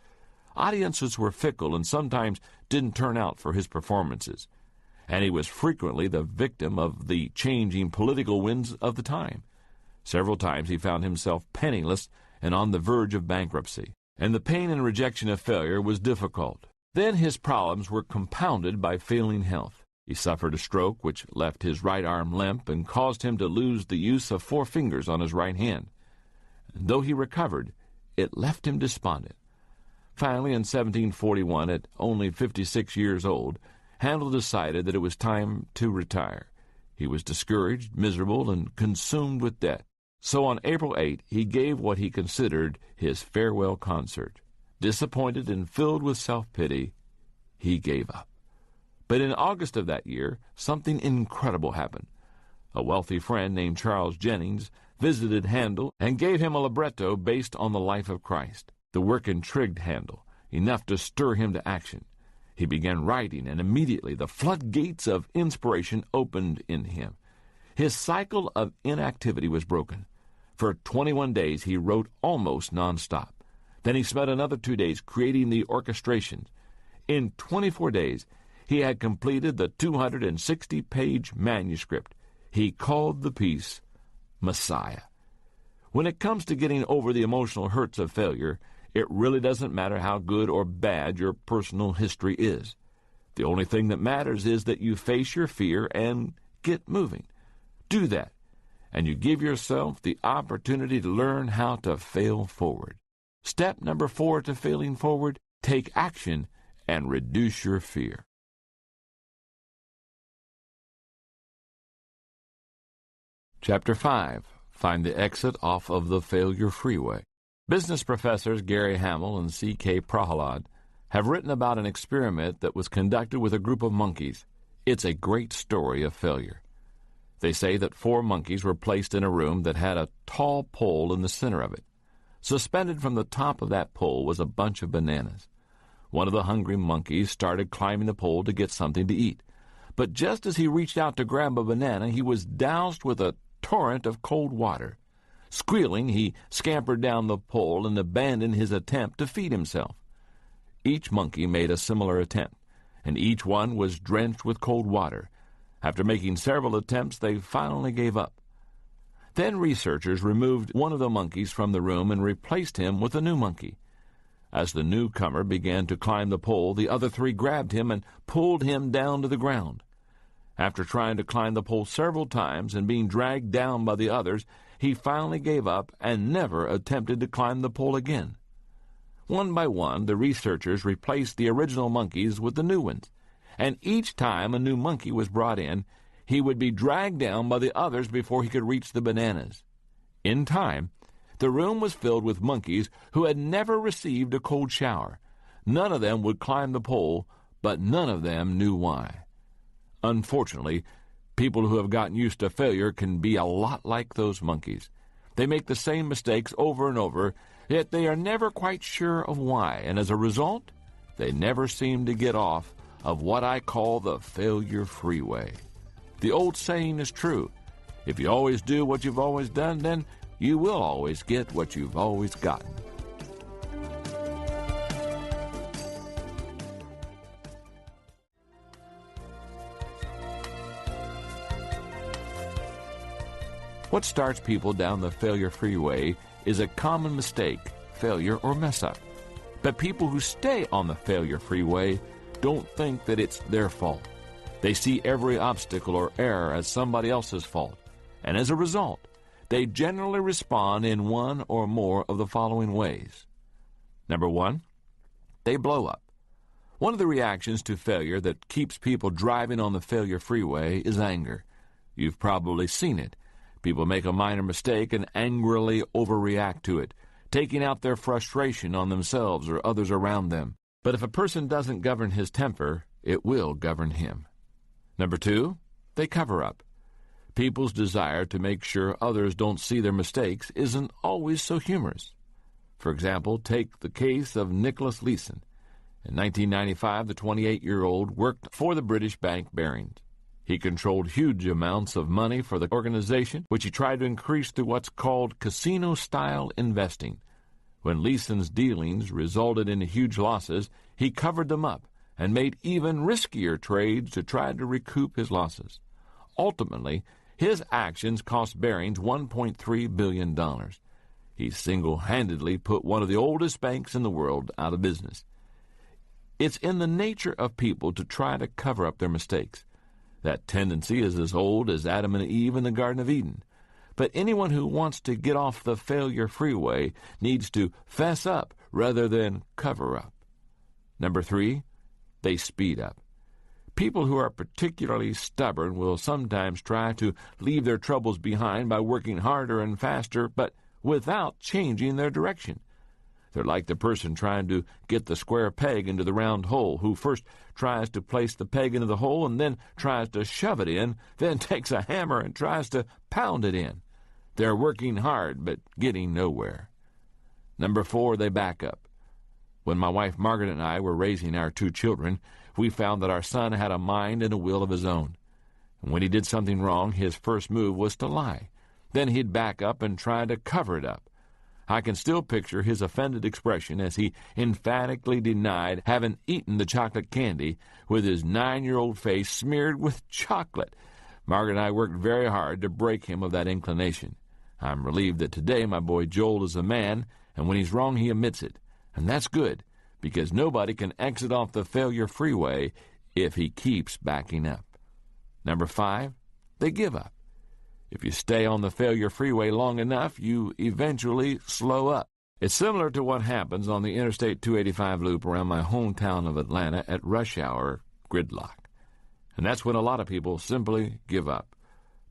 Audiences were fickle and sometimes didn't turn out for his performances, and he was frequently the victim of the changing political winds of the time. Several times he found himself penniless and on the verge of bankruptcy, and the pain and rejection of failure was difficult. Then his problems were compounded by failing health. He suffered a stroke which left his right arm limp and caused him to lose the use of 4 fingers on his right hand. And though he recovered, it left him despondent. Finally, in 1741, at only 56 years old, Handel decided that it was time to retire. He was discouraged, miserable, and consumed with debt. So on April 8, he gave what he considered his farewell concert. Disappointed and filled with self-pity, he gave up. But in August of that year, something incredible happened. A wealthy friend named Charles Jennings visited Handel and gave him a libretto based on the life of Christ. The work intrigued Handel, enough to stir him to action. He began writing, and immediately the floodgates of inspiration opened in him. His cycle of inactivity was broken. For 21 days he wrote almost nonstop. Then he spent another 2 days creating the orchestrations. In 24 days, he had completed the 260-page manuscript. He called the piece Messiah. When it comes to getting over the emotional hurts of failure, it really doesn't matter how good or bad your personal history is. The only thing that matters is that you face your fear and get moving. Do that, and you give yourself the opportunity to learn how to fail forward. Step number 4 to failing forward: take action and reduce your fear. Chapter 5. Find the exit off of the failure freeway. Business professors Gary Hamel and C.K. Prahalad have written about an experiment that was conducted with a group of monkeys. It's a great story of failure. They say that 4 monkeys were placed in a room that had a tall pole in the center of it. Suspended from the top of that pole was a bunch of bananas. One of the hungry monkeys started climbing the pole to get something to eat. But just as he reached out to grab a banana, he was doused with a torrent of cold water. Squealing, he scampered down the pole and abandoned his attempt to feed himself. Each monkey made a similar attempt, and each one was drenched with cold water. After making several attempts, they finally gave up. Then researchers removed one of the monkeys from the room and replaced him with a new monkey. As the newcomer began to climb the pole, the other three grabbed him and pulled him down to the ground. After trying to climb the pole several times and being dragged down by the others, he finally gave up and never attempted to climb the pole again. One by one, the researchers replaced the original monkeys with the new ones, and each time a new monkey was brought in, he would be dragged down by the others before he could reach the bananas. In time, the room was filled with monkeys who had never received a cold shower. None of them would climb the pole, but none of them knew why. Unfortunately, people who have gotten used to failure can be a lot like those monkeys. They make the same mistakes over and over, yet they are never quite sure of why, and as a result, they never seem to get off of what I call the failure freeway. The old saying is true. If you always do what you've always done, then you will always get what you've always gotten. What starts people down the failure freeway is a common mistake, failure, or mess-up. But people who stay on the failure freeway don't think that it's their fault. They see every obstacle or error as somebody else's fault, and as a result, they generally respond in one or more of the following ways. Number one, they blow up. One of the reactions to failure that keeps people driving on the failure freeway is anger. You've probably seen it. People make a minor mistake and angrily overreact to it, taking out their frustration on themselves or others around them. But if a person doesn't govern his temper, it will govern him. Number two, they cover up. People's desire to make sure others don't see their mistakes isn't always so humorous. For example, take the case of Nicholas Leeson. In 1995, the 28-year-old worked for the British bank Barings. He controlled huge amounts of money for the organization, which he tried to increase through what's called casino-style investing. When Leeson's dealings resulted in huge losses, he covered them up and made even riskier trades to try to recoup his losses. Ultimately, his actions cost Barings $1.3 billion. He single-handedly put one of the oldest banks in the world out of business. It's in the nature of people to try to cover up their mistakes. That tendency is as old as Adam and Eve in the Garden of Eden. But anyone who wants to get off the failure freeway needs to fess up rather than cover up. Number three, they speed up. People who are particularly stubborn will sometimes try to leave their troubles behind by working harder and faster, but without changing their direction. They're like the person trying to get the square peg into the round hole, who first tries to place the peg into the hole and then tries to shove it in, then takes a hammer and tries to pound it in. They're working hard, but getting nowhere. Number four, they back up. When my wife Margaret and I were raising our two children, we found that our son had a mind and a will of his own. And when he did something wrong, his first move was to lie. Then he'd back up and try to cover it up. I can still picture his offended expression as he emphatically denied having eaten the chocolate candy, with his 9-year-old face smeared with chocolate. Margaret and I worked very hard to break him of that inclination. I'm relieved that today my boy Joel is a man, and when he's wrong he admits it. And that's good, because nobody can exit off the failure freeway if he keeps backing up. Number five, they give up. If you stay on the failure freeway long enough, you eventually slow up. It's similar to what happens on the Interstate 285 loop around my hometown of Atlanta at rush hour gridlock. And that's when a lot of people simply give up.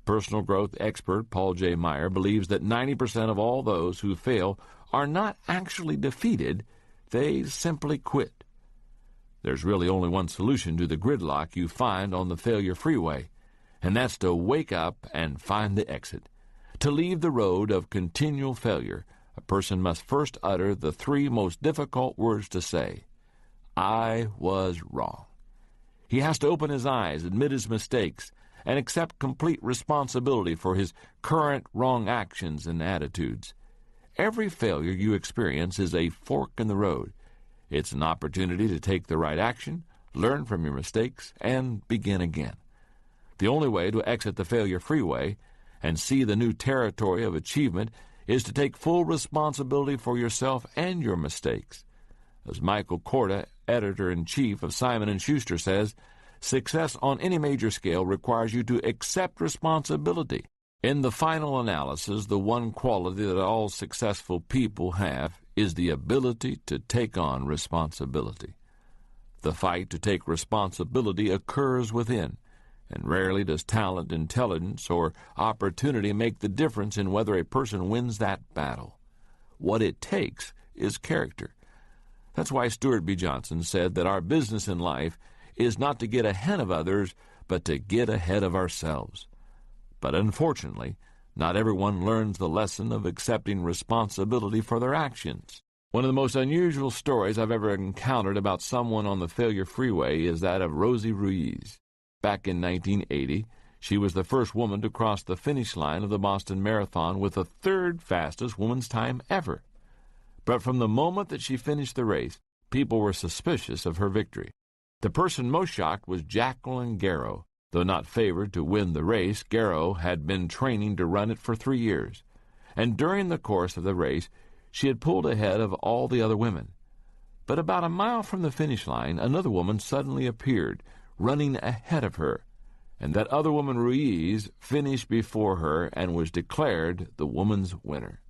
Personal growth expert Paul J. Meyer believes that 90% of all those who fail are not actually defeated, they simply quit. There's really only one solution to the gridlock you find on the failure freeway, and that's to wake up and find the exit. To leave the road of continual failure, a person must first utter the three most difficult words to say: I was wrong. He has to open his eyes, admit his mistakes, and accept complete responsibility for his current wrong actions and attitudes. Every failure you experience is a fork in the road. It's an opportunity to take the right action, learn from your mistakes, and begin again. The only way to exit the failure freeway and see the new territory of achievement is to take full responsibility for yourself and your mistakes. As Michael Korda, editor-in-chief of Simon & Schuster, says, success on any major scale requires you to accept responsibility. In the final analysis, the one quality that all successful people have is the ability to take on responsibility. The fight to take responsibility occurs within, and rarely does talent, intelligence, or opportunity make the difference in whether a person wins that battle. What it takes is character. That's why Stuart B. Johnson said that our business in life is not to get ahead of others, but to get ahead of ourselves. But unfortunately, not everyone learns the lesson of accepting responsibility for their actions. One of the most unusual stories I've ever encountered about someone on the failure freeway is that of Rosie Ruiz. Back in 1980, she was the first woman to cross the finish line of the Boston Marathon with the third fastest woman's time ever. But from the moment that she finished the race, people were suspicious of her victory. The person most shocked was Jacqueline Garrow. Though not favored to win the race, Garrow had been training to run it for 3 years. And during the course of the race, she had pulled ahead of all the other women. But about a mile from the finish line, another woman suddenly appeared, running ahead of her. And that other woman, Ruiz, finished before her and was declared the woman's winner.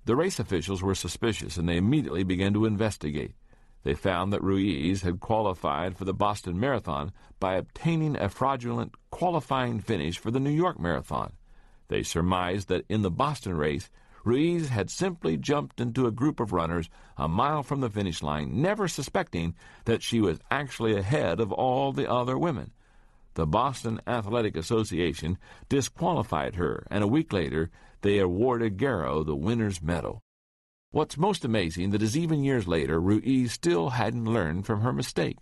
The race officials were suspicious, and they immediately began to investigate. They found that Ruiz had qualified for the Boston Marathon by obtaining a fraudulent qualifying finish for the New York Marathon. They surmised that in the Boston race, Ruiz had simply jumped into a group of runners a mile from the finish line, never suspecting that she was actually ahead of all the other women. The Boston Athletic Association disqualified her, and a week later, they awarded Garrow the winner's medal. What's most amazing that is even years later, Ruiz still hadn't learned from her mistake.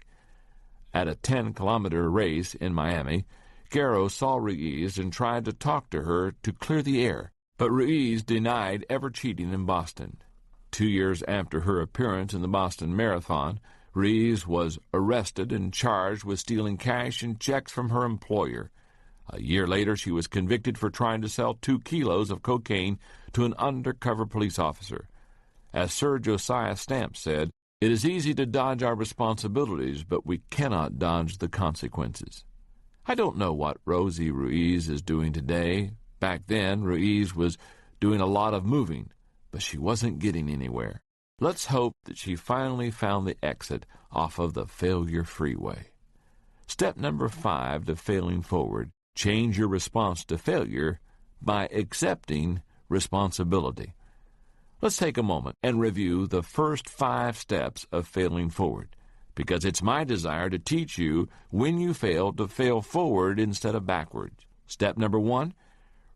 At a 10-kilometer race in Miami, Garrow saw Ruiz and tried to talk to her to clear the air, but Ruiz denied ever cheating in Boston. 2 years after her appearance in the Boston Marathon, Ruiz was arrested and charged with stealing cash and checks from her employer. A year later, she was convicted for trying to sell 2 kilos of cocaine to an undercover police officer. As Sir Josiah Stamp said, "It is easy to dodge our responsibilities, but we cannot dodge the consequences." I don't know what Rosie Ruiz is doing today. Back then, Ruiz was doing a lot of moving, but she wasn't getting anywhere. Let's hope that she finally found the exit off of the failure freeway. Step number 5 to failing forward: change your response to failure by accepting responsibility. Let's take a moment and review the first 5 steps of failing forward, because it's my desire to teach you when you fail to fail forward instead of backwards. Step number 1,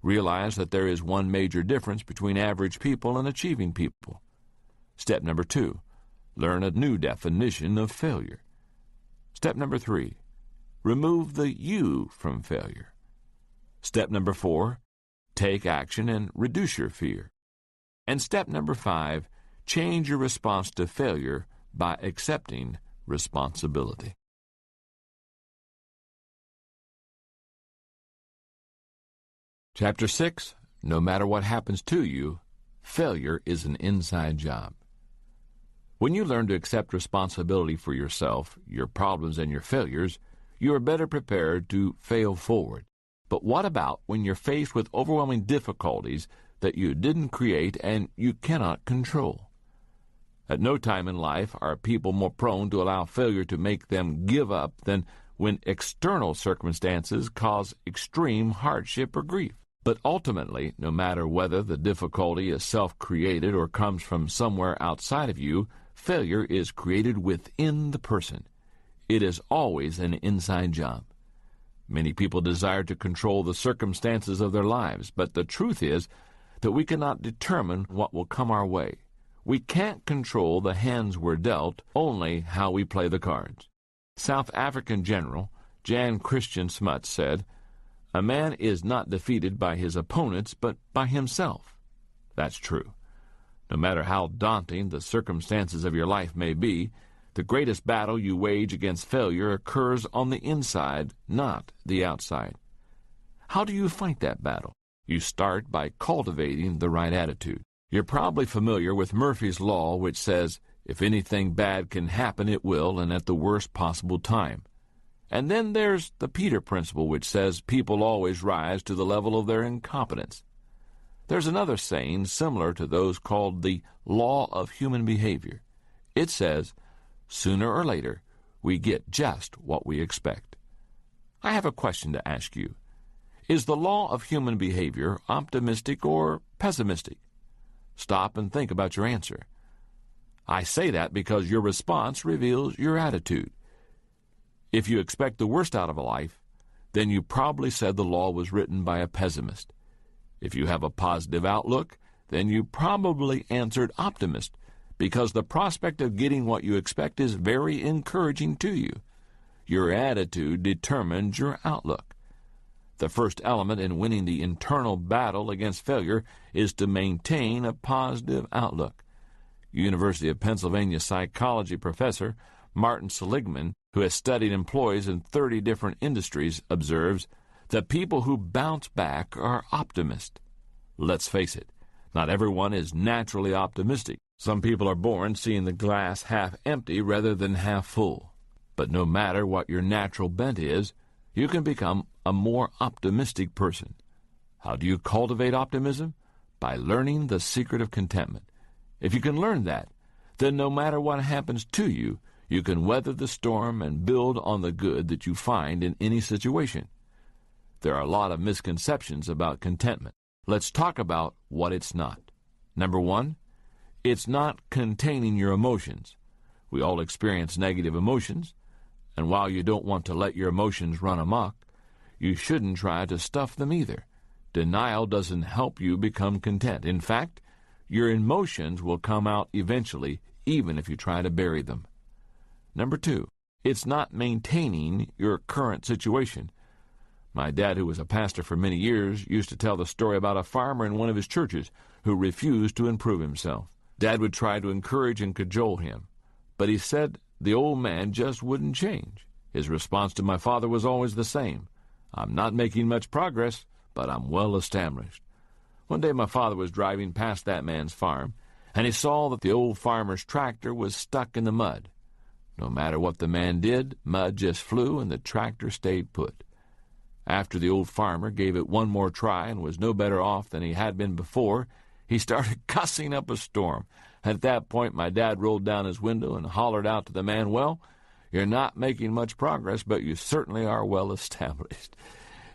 realize that there is one major difference between average people and achieving people. Step number 2, learn a new definition of failure. Step number 3, remove the you from failure. Step number 4, take action and reduce your fear. And step number 5, change your response to failure by accepting responsibility. Chapter 6, no matter what happens to you, failure is an inside job. When you learn to accept responsibility for yourself, your problems, and your failures, you are better prepared to fail forward. But what about when you're faced with overwhelming difficulties that you didn't create and you cannot control? At no time in life are people more prone to allow failure to make them give up than when external circumstances cause extreme hardship or grief. But ultimately, no matter whether the difficulty is self-created or comes from somewhere outside of you, failure is created within the person. It is always an inside job. Many people desire to control the circumstances of their lives, but the truth is that we cannot determine what will come our way. We can't control the hands we're dealt, only how we play the cards. South African General Jan Christian Smuts said, "A man is not defeated by his opponents, but by himself." That's true. No matter how daunting the circumstances of your life may be, the greatest battle you wage against failure occurs on the inside, not the outside. How do you fight that battle? You start by cultivating the right attitude. You're probably familiar with Murphy's Law, which says, If anything bad can happen, it will, and at the worst possible time. And then there's the Peter principle, which says people always rise to the level of their incompetence. There's another saying similar to those called the law of human behavior. It says, sooner or later, we get just what we expect. I have a question to ask you. Is the law of human behavior optimistic or pessimistic? Stop and think about your answer. I say that because your response reveals your attitude. If you expect the worst out of a life, then you probably said the law was written by a pessimist. If you have a positive outlook, then you probably answered optimist, because the prospect of getting what you expect is very encouraging to you. Your attitude determines your outlook. The first element in winning the internal battle against failure is to maintain a positive outlook. University of Pennsylvania psychology professor Martin Seligman, who has studied employees in 30 different industries, observes that people who bounce back are optimists. Let's face it, not everyone is naturally optimistic. Some people are born seeing the glass half empty rather than half full. But no matter what your natural bent is, you can become a more optimistic person. How do you cultivate optimism? By learning the secret of contentment. If you can learn that, then no matter what happens to you, you can weather the storm and build on the good that you find in any situation. There are a lot of misconceptions about contentment. Let's talk about what it's not. Number one, it's not containing your emotions. We all experience negative emotions, and while you don't want to let your emotions run amok, you shouldn't try to stuff them either. Denial doesn't help you become content. In fact, your emotions will come out eventually, even if you try to bury them. Number two, it's not maintaining your current situation. My dad, who was a pastor for many years, used to tell the story about a farmer in one of his churches who refused to improve himself. Dad would try to encourage and cajole him, but he said the old man just wouldn't change. His response to my father was always the same. I'm not making much progress, but I'm well established. One day my father was driving past that man's farm, and he saw that the old farmer's tractor was stuck in the mud. No matter what the man did, mud just flew and the tractor stayed put. After the old farmer gave it one more try and was no better off than he had been before, he started cussing up a storm. At that point, my dad rolled down his window and hollered out to the man, "Well, you're not making much progress, but you certainly are well established."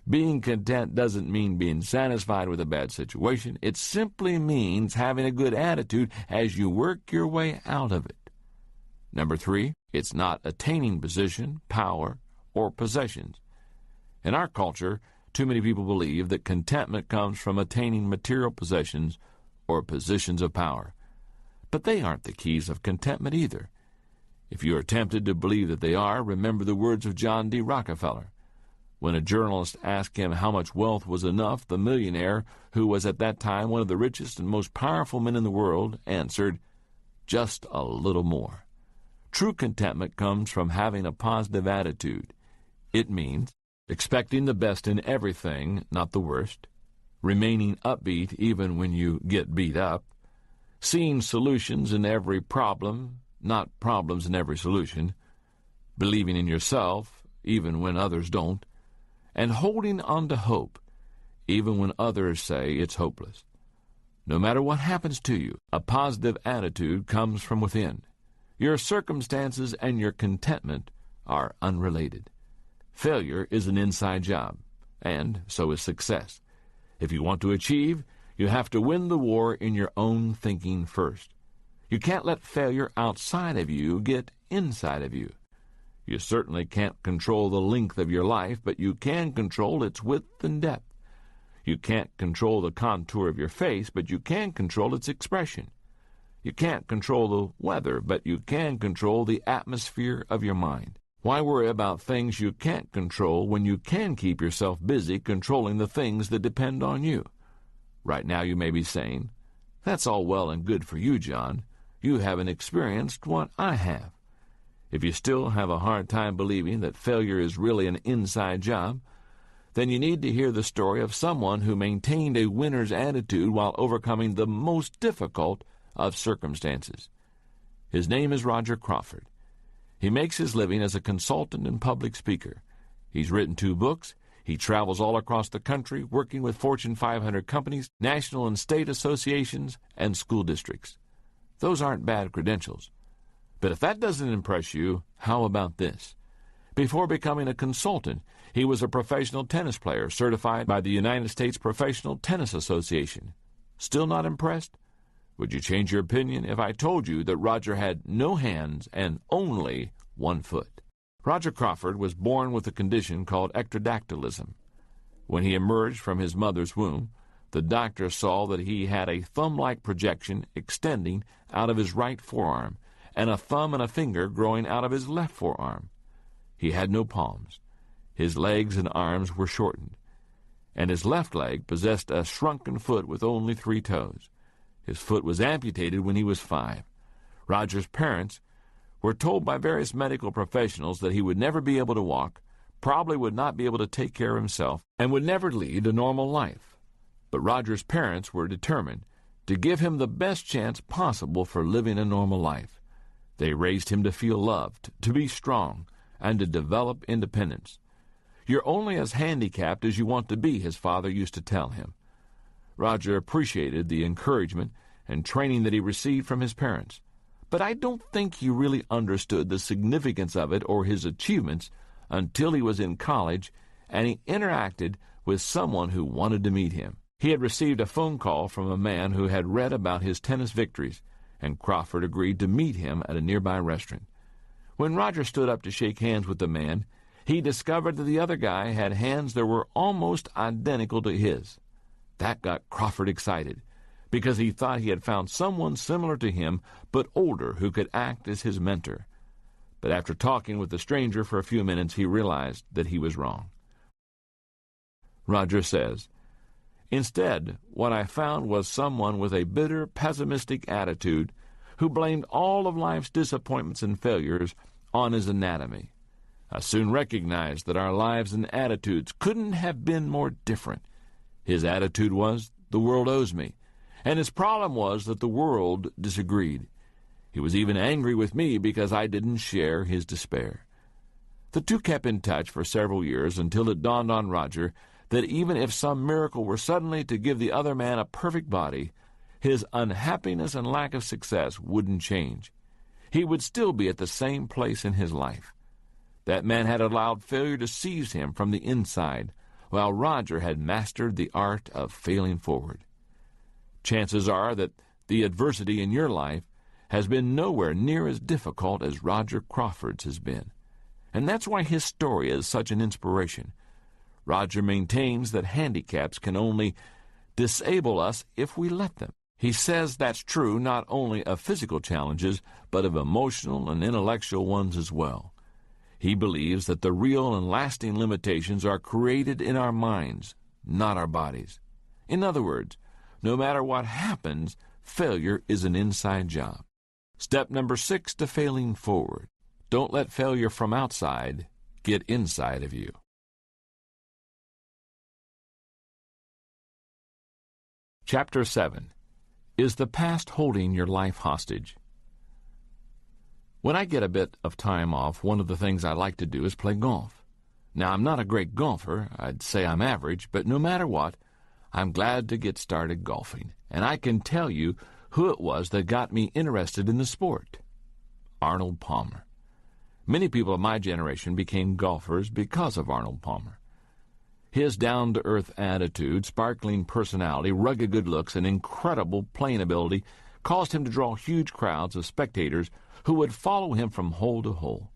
Being content doesn't mean being satisfied with a bad situation. It simply means having a good attitude as you work your way out of it. Number three, it's not attaining position, power, or possessions. In our culture, too many people believe that contentment comes from attaining material possessions or positions of power. But they aren't the keys of contentment either. If you are tempted to believe that they are, remember the words of John D. Rockefeller. When a journalist asked him how much wealth was enough, the millionaire, who was at that time one of the richest and most powerful men in the world, answered, "Just a little more." True contentment comes from having a positive attitude. It means expecting the best in everything, not the worst, remaining upbeat even when you get beat up, seeing solutions in every problem, not problems in every solution, believing in yourself even when others don't, and holding on to hope even when others say it's hopeless. No matter what happens to you, a positive attitude comes from within. Your circumstances and your contentment are unrelated. Failure is an inside job, and so is success. If you want to achieve, you have to win the war in your own thinking first. You can't let failure outside of you get inside of you. You certainly can't control the length of your life, but you can control its width and depth. You can't control the contour of your face, but you can control its expression. You can't control the weather, but you can control the atmosphere of your mind. Why worry about things you can't control when you can keep yourself busy controlling the things that depend on you? Right now you may be saying, "That's all well and good for you, John. You haven't experienced what I have." If you still have a hard time believing that failure is really an inside job, then you need to hear the story of someone who maintained a winner's attitude while overcoming the most difficult of circumstances. His name is Roger Crawford. He makes his living as a consultant and public speaker. He's written 2 books. He travels all across the country working with Fortune 500 companies, national and state associations, and school districts. Those aren't bad credentials. But if that doesn't impress you, how about this? Before becoming a consultant, he was a professional tennis player certified by the United States Professional Tennis Association. Still not impressed? Would you change your opinion if I told you that Roger had no hands and only 1 foot? Roger Crawford was born with a condition called ectrodactylism. When he emerged from his mother's womb, the doctor saw that he had a thumb-like projection extending out of his right forearm and a thumb and a finger growing out of his left forearm. He had no palms. His legs and arms were shortened, and his left leg possessed a shrunken foot with only 3 toes. His foot was amputated when he was 5. Roger's parents were told by various medical professionals that he would never be able to walk, probably would not be able to take care of himself, and would never lead a normal life. But Roger's parents were determined to give him the best chance possible for living a normal life. They raised him to feel loved, to be strong, and to develop independence. You're only as handicapped as you want to be, his father used to tell him. Roger appreciated the encouragement and training that he received from his parents, but I don't think he really understood the significance of it or his achievements until he was in college and he interacted with someone who wanted to meet him. He had received a phone call from a man who had read about his tennis victories, and Crawford agreed to meet him at a nearby restaurant. When Roger stood up to shake hands with the man, he discovered that the other guy had hands that were almost identical to his. That got Crawford excited, because he thought he had found someone similar to him, but older, who could act as his mentor. But after talking with the stranger for a few minutes, he realized that he was wrong. Roger says, "Instead, what I found was someone with a bitter, pessimistic attitude who blamed all of life's disappointments and failures on his anatomy. I soon recognized that our lives and attitudes couldn't have been more different. His attitude was, the world owes me, and his problem was that the world disagreed. He was even angry with me because I didn't share his despair." The two kept in touch for several years until it dawned on Roger that even if some miracle were suddenly to give the other man a perfect body, his unhappiness and lack of success wouldn't change. He would still be at the same place in his life. That man had allowed failure to seize him from the inside, while Roger had mastered the art of failing forward. Chances are that the adversity in your life has been nowhere near as difficult as Roger Crawford's has been. And that's why his story is such an inspiration. Roger maintains that handicaps can only disable us if we let them. He says that's true not only of physical challenges, but of emotional and intellectual ones as well. He believes that the real and lasting limitations are created in our minds, not our bodies. In other words, no matter what happens, failure is an inside job. Step number 6 to failing forward. Don't let failure from outside get inside of you. Chapter 7. Is the past holding your life hostage? When I get a bit of time off, one of the things I like to do is play golf. Now, I'm not a great golfer. I'd say I'm average, but no matter what, I'm glad to get started golfing. And I can tell you who it was that got me interested in the sport. Arnold Palmer. Many people of my generation became golfers because of Arnold Palmer. His down-to-earth attitude, sparkling personality, rugged good looks, and incredible playing ability caused him to draw huge crowds of spectators who would follow him from hole to hole.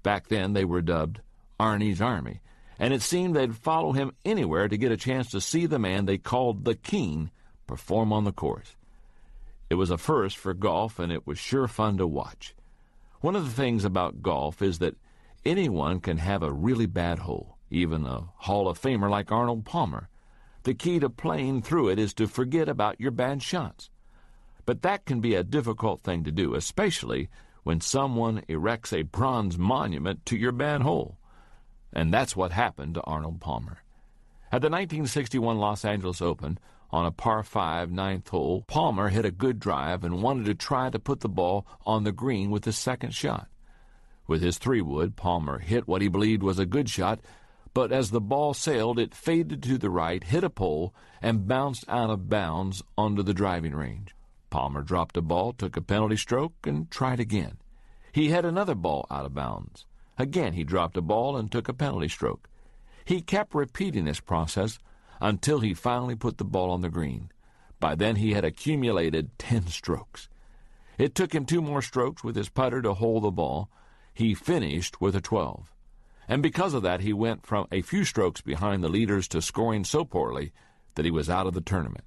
Back then they were dubbed Arnie's Army, and it seemed they'd follow him anywhere to get a chance to see the man they called the King perform on the course. It was a first for golf, and it was sure fun to watch. One of the things about golf is that anyone can have a really bad hole, even a Hall of Famer like Arnold Palmer. The key to playing through it is to forget about your bad shots. But that can be a difficult thing to do, especially when someone erects a bronze monument to your bad hole. And that's what happened to Arnold Palmer. At the 1961 Los Angeles Open, On a par 5 ninth hole, Palmer hit a good drive and wanted to try to put the ball on the green with his second shot. With his 3-wood, Palmer hit what he believed was a good shot, but as the ball sailed, it faded to the right, hit a pole, and bounced out of bounds onto the driving range. Palmer dropped the ball, took a penalty stroke, and tried again. He had another ball out of bounds. Again, he dropped a ball and took a penalty stroke. He kept repeating this process until he finally put the ball on the green. By then, he had accumulated 10 strokes. It took him 2 more strokes with his putter to hold the ball. He finished with a 12. And because of that, he went from a few strokes behind the leaders to scoring so poorly that he was out of the tournament.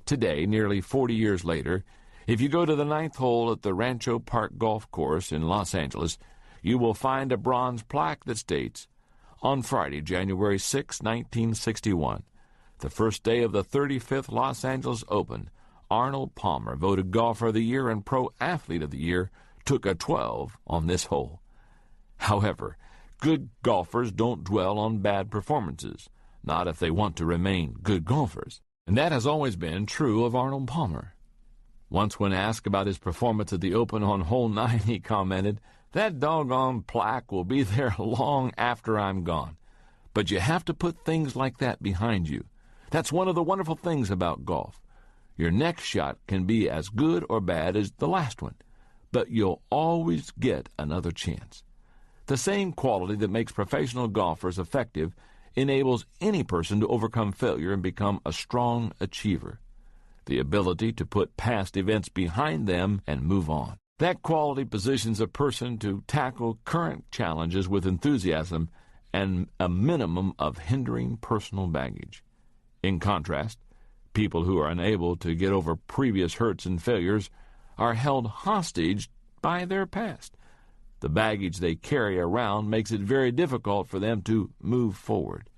Today, nearly 40 years later, if you go to the 9th hole at the Rancho Park Golf Course in Los Angeles, you will find a bronze plaque that states, "On Friday, January 6, 1961, the first day of the 35th Los Angeles Open, Arnold Palmer, voted Golfer of the Year and Pro Athlete of the Year, took a 12 on this hole." However, good golfers don't dwell on bad performances, not if they want to remain good golfers. And that has always been true of Arnold Palmer. Once when asked about his performance at the Open on hole 9, he commented, "That doggone plaque will be there long after I'm gone." But you have to put things like that behind you. That's one of the wonderful things about golf. Your next shot can be as good or bad as the last one, but you'll always get another chance. The same quality that makes professional golfers effective enables any person to overcome failure and become a strong achiever. The ability to put past events behind them and move on. That quality positions a person to tackle current challenges with enthusiasm and a minimum of hindering personal baggage. In contrast, people who are unable to get over previous hurts and failures are held hostage by their past. The baggage they carry around makes it very difficult for them to move forward.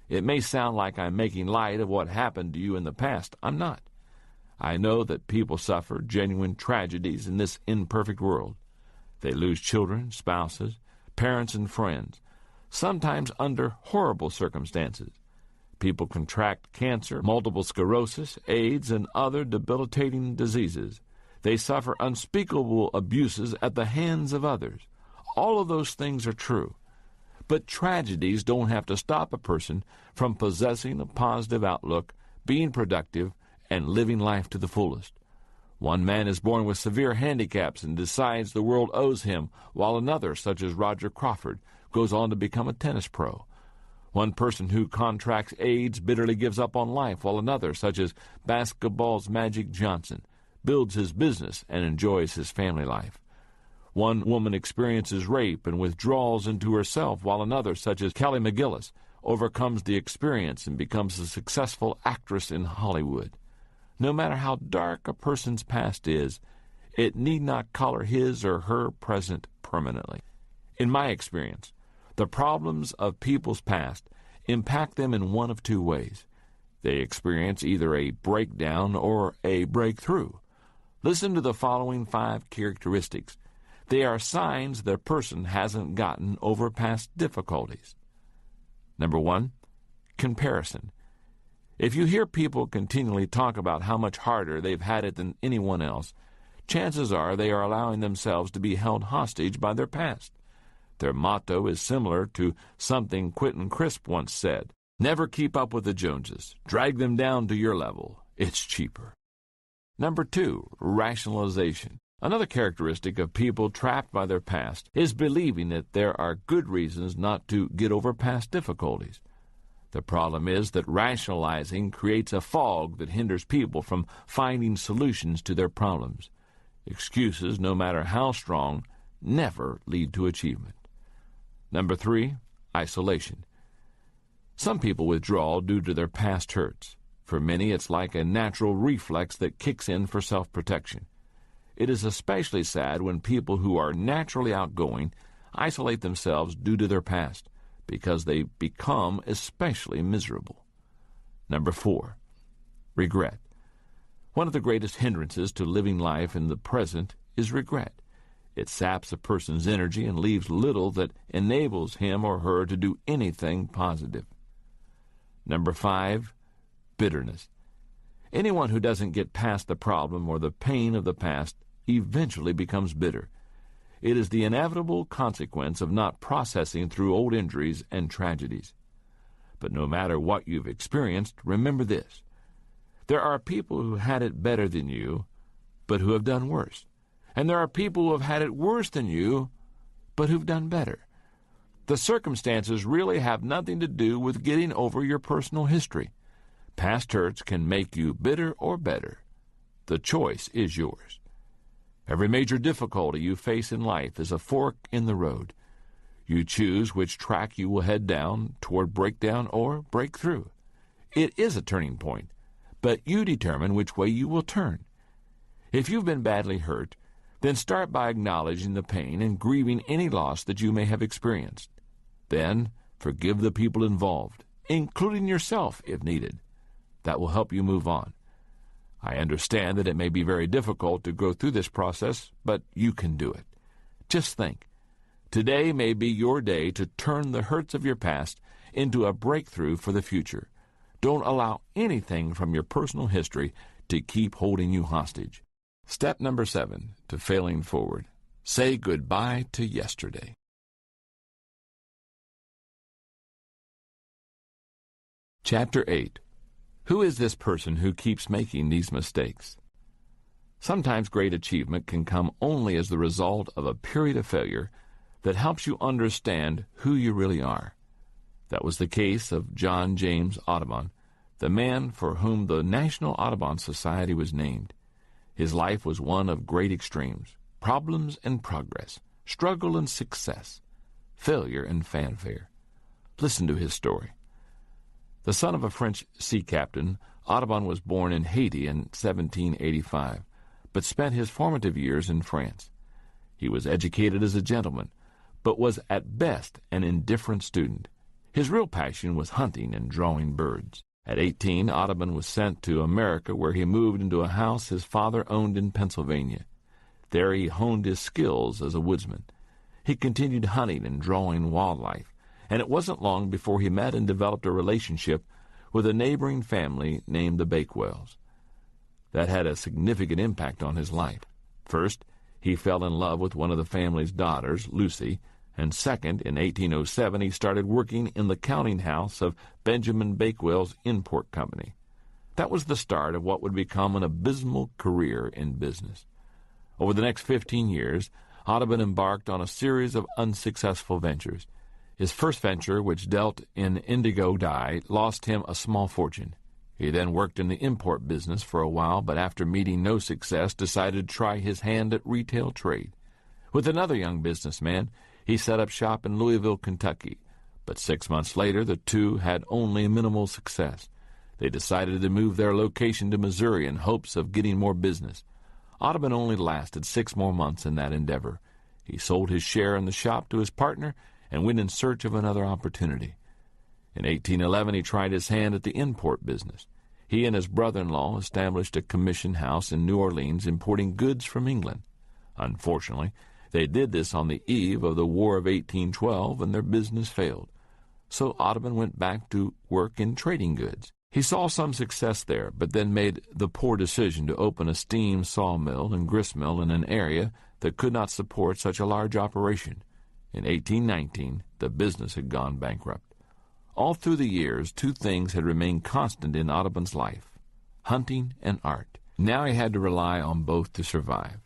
It may sound like I'm making light of what happened to you in the past. I'm not. I know that people suffer genuine tragedies in this imperfect world. They lose children, spouses, parents, and friends, sometimes under horrible circumstances. People contract cancer, multiple sclerosis, AIDS, and other debilitating diseases. They suffer unspeakable abuses at the hands of others. All of those things are true. But tragedies don't have to stop a person from possessing a positive outlook, being productive, and living life to the fullest. One man is born with severe handicaps and decides the world owes him, while another, such as Roger Crawford, goes on to become a tennis pro. One person who contracts AIDS bitterly gives up on life, while another, such as basketball's Magic Johnson, builds his business and enjoys his family life. One woman experiences rape and withdraws into herself, while another, such as Kelly McGillis, overcomes the experience and becomes a successful actress in Hollywood. No matter how dark a person's past is, it need not color his or her present permanently. In my experience, the problems of people's past impact them in one of 2 ways. They experience either a breakdown or a breakthrough. Listen to the following 5 characteristics. They are signs that a person hasn't gotten over past difficulties. Number 1, comparison. If you hear people continually talk about how much harder they've had it than anyone else, chances are they are allowing themselves to be held hostage by their past. Their motto is similar to something Quentin Crisp once said, "Never keep up with the Joneses. Drag them down to your level. It's cheaper." Number 2, rationalization. Another characteristic of people trapped by their past is believing that there are good reasons not to get over past difficulties. The problem is that rationalizing creates a fog that hinders people from finding solutions to their problems. Excuses, no matter how strong, never lead to achievement. Number 3, isolation. Some people withdraw due to their past hurts. For many, it's like a natural reflex that kicks in for self-protection. It is especially sad when people who are naturally outgoing isolate themselves due to their past, because they become especially miserable. Number 4, regret. One of the greatest hindrances to living life in the present is regret. It saps a person's energy and leaves little that enables him or her to do anything positive. Number 5, bitterness. Anyone who doesn't get past the problem or the pain of the past eventually becomes bitter. It is the inevitable consequence of not processing through old injuries and tragedies. But no matter what you've experienced, remember this. There are people who had it better than you, but who have done worse. And there are people who have had it worse than you, but who've done better. The circumstances really have nothing to do with getting over your personal history. Past hurts can make you bitter or better. The choice is yours. Every major difficulty you face in life is a fork in the road. You choose which track you will head down toward breakdown or breakthrough. It is a turning point, but you determine which way you will turn. If you've been badly hurt, then start by acknowledging the pain and grieving any loss that you may have experienced. Then forgive the people involved, including yourself if needed. That will help you move on. I understand that it may be very difficult to go through this process, but you can do it. Just think, today may be your day to turn the hurts of your past into a breakthrough for the future. Don't allow anything from your personal history to keep holding you hostage. Step number 7 to failing forward. Say goodbye to yesterday. Chapter 8. Who is this person who keeps making these mistakes? Sometimes great achievement can come only as the result of a period of failure that helps you understand who you really are. That was the case of John James Audubon, the man for whom the National Audubon Society was named. His life was one of great extremes, problems and progress, struggle and success, failure and fanfare. Listen to his story. The son of a French sea captain, Audubon was born in Haiti in 1785, but spent his formative years in France. He was educated as a gentleman, but was at best an indifferent student. His real passion was hunting and drawing birds. At 18, Audubon was sent to America, where he moved into a house his father owned in Pennsylvania. There he honed his skills as a woodsman. He continued hunting and drawing wildlife, and it wasn't long before he met and developed a relationship with a neighboring family named the Bakewells. That had a significant impact on his life. First, he fell in love with one of the family's daughters, Lucy, and second, in 1807, he started working in the counting house of Benjamin Bakewell's import company. That was the start of what would become an abysmal career in business. Over the next 15 years, Audubon embarked on a series of unsuccessful ventures. His first venture, which dealt in indigo dye, lost him a small fortune. He then worked in the import business for a while, but after meeting no success, decided to try his hand at retail trade. With another young businessman, he set up shop in Louisville, Kentucky, but 6 months later the two had only minimal success. They decided to move their location to Missouri in hopes of getting more business. Audubon only lasted 6 more months in that endeavor. He sold his share in the shop to his partner and went in search of another opportunity. In 1811 he tried his hand at the import business. He and his brother-in-law established a commission house in New Orleans importing goods from England. Unfortunately, they did this on the eve of the War of 1812, and their business failed. So Audubon went back to work in trading goods. He saw some success there, but then made the poor decision to open a steam sawmill and gristmill in an area that could not support such a large operation. In 1819, the business had gone bankrupt. All through the years, two things had remained constant in Audubon's life: hunting and art. Now he had to rely on both to survive.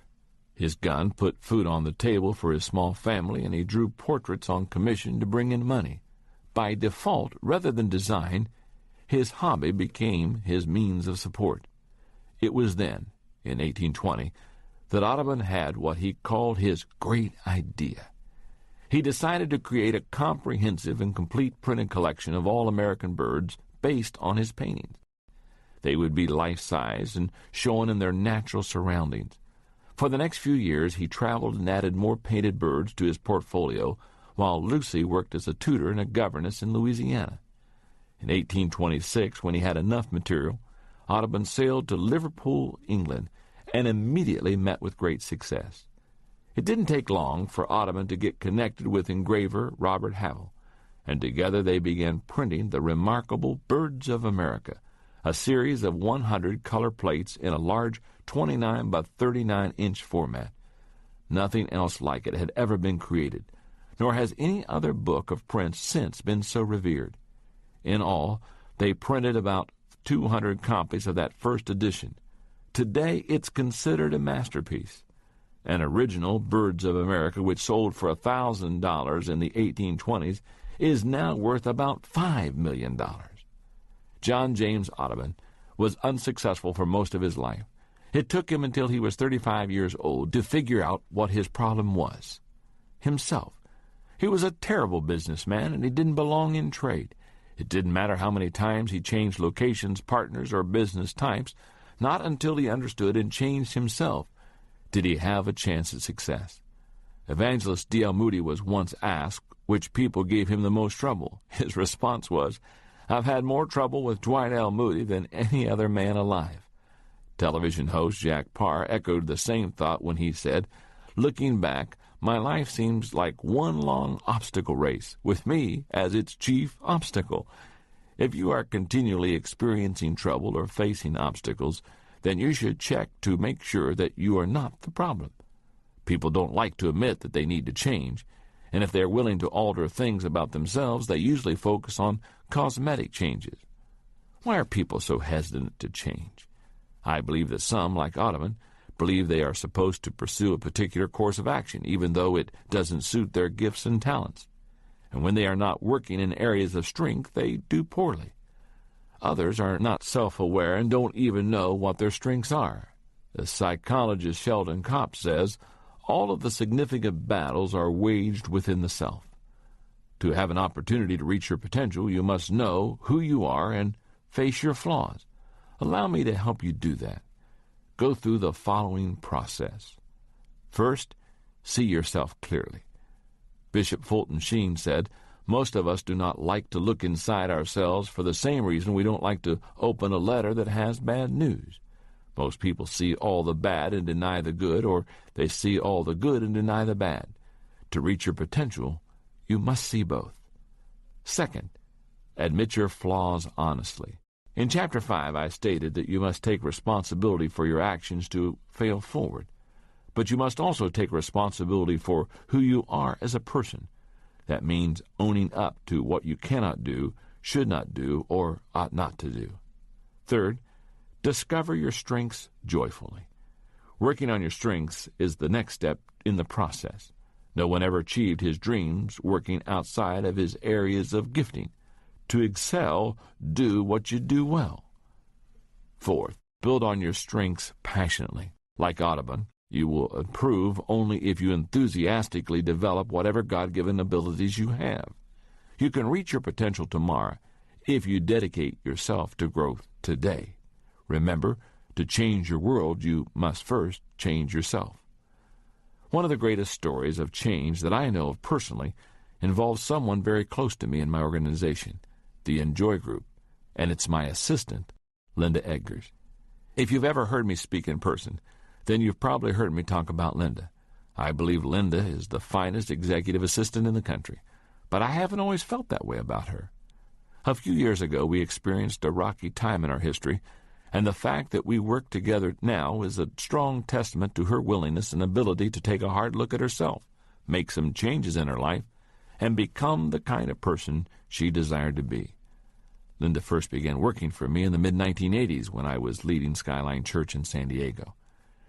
His gun put food on the table for his small family, and he drew portraits on commission to bring in money. By default, rather than design, his hobby became his means of support. It was then, in 1820, that Audubon had what he called his great idea. He decided to create a comprehensive and complete printed collection of all American birds based on his paintings. They would be life-size and shown in their natural surroundings. For the next few years, he traveled and added more painted birds to his portfolio, while Lucy worked as a tutor and a governess in Louisiana. In 1826, when he had enough material, Audubon sailed to Liverpool, England, and immediately met with great success. It didn't take long for Audubon to get connected with engraver Robert Havell, and together they began printing the remarkable Birds of America, a series of 100 color plates in a large 29 by 39-inch format. Nothing else like it had ever been created, nor has any other book of prints since been so revered. In all, they printed about 200 copies of that first edition. Today, it's considered a masterpiece. An original, Birds of America, which sold for $1,000 in the 1820s, is now worth about $5 million. John James Audubon was unsuccessful for most of his life. It took him until he was 35 years old to figure out what his problem was. Himself. He was a terrible businessman, and he didn't belong in trade. It didn't matter how many times he changed locations, partners, or business types. Not until he understood and changed himself did he have a chance at success. Evangelist D.L. Moody was once asked which people gave him the most trouble. His response was, "I've had more trouble with Dwight L. Moody than any other man alive." Television host Jack Parr echoed the same thought when he said, "Looking back, my life seems like one long obstacle race, with me as its chief obstacle." If you are continually experiencing trouble or facing obstacles, then you should check to make sure that you are not the problem. People don't like to admit that they need to change, and if they're willing to alter things about themselves, they usually focus on cosmetic changes. Why are people so hesitant to change? I believe that some, like Audubon, believe they are supposed to pursue a particular course of action, even though it doesn't suit their gifts and talents. And when they are not working in areas of strength, they do poorly. Others are not self-aware and don't even know what their strengths are. The psychologist Sheldon Kopp says, all of the significant battles are waged within the self. To have an opportunity to reach your potential, you must know who you are and face your flaws. Allow me to help you do that. Go through the following process. First, see yourself clearly. Bishop Fulton Sheen said, "Most of us do not like to look inside ourselves for the same reason we don't like to open a letter that has bad news. Most people see all the bad and deny the good, or they see all the good and deny the bad. To reach your potential, you must see both." Second, admit your flaws honestly. In Chapter 5, I stated that you must take responsibility for your actions to fail forward. But you must also take responsibility for who you are as a person. That means owning up to what you cannot do, should not do, or ought not to do. Third, discover your strengths joyfully. Working on your strengths is the next step in the process. No one ever achieved his dreams working outside of his areas of gifting. To excel, do what you do well. Fourth, build on your strengths passionately. Like Audubon, you will improve only if you enthusiastically develop whatever God-given abilities you have. You can reach your potential tomorrow if you dedicate yourself to growth today. Remember, to change your world, you must first change yourself. One of the greatest stories of change that I know of personally involves someone very close to me in my organization, the Enjoy Group, and it's my assistant, Linda Eggers. If you've ever heard me speak in person, then you've probably heard me talk about Linda. I believe Linda is the finest executive assistant in the country, but I haven't always felt that way about her. A few years ago, we experienced a rocky time in our history, and the fact that we work together now is a strong testament to her willingness and ability to take a hard look at herself, make some changes in her life, and become the kind of person she desired to be. Linda first began working for me in the mid-1980s when I was leading Skyline Church in San Diego.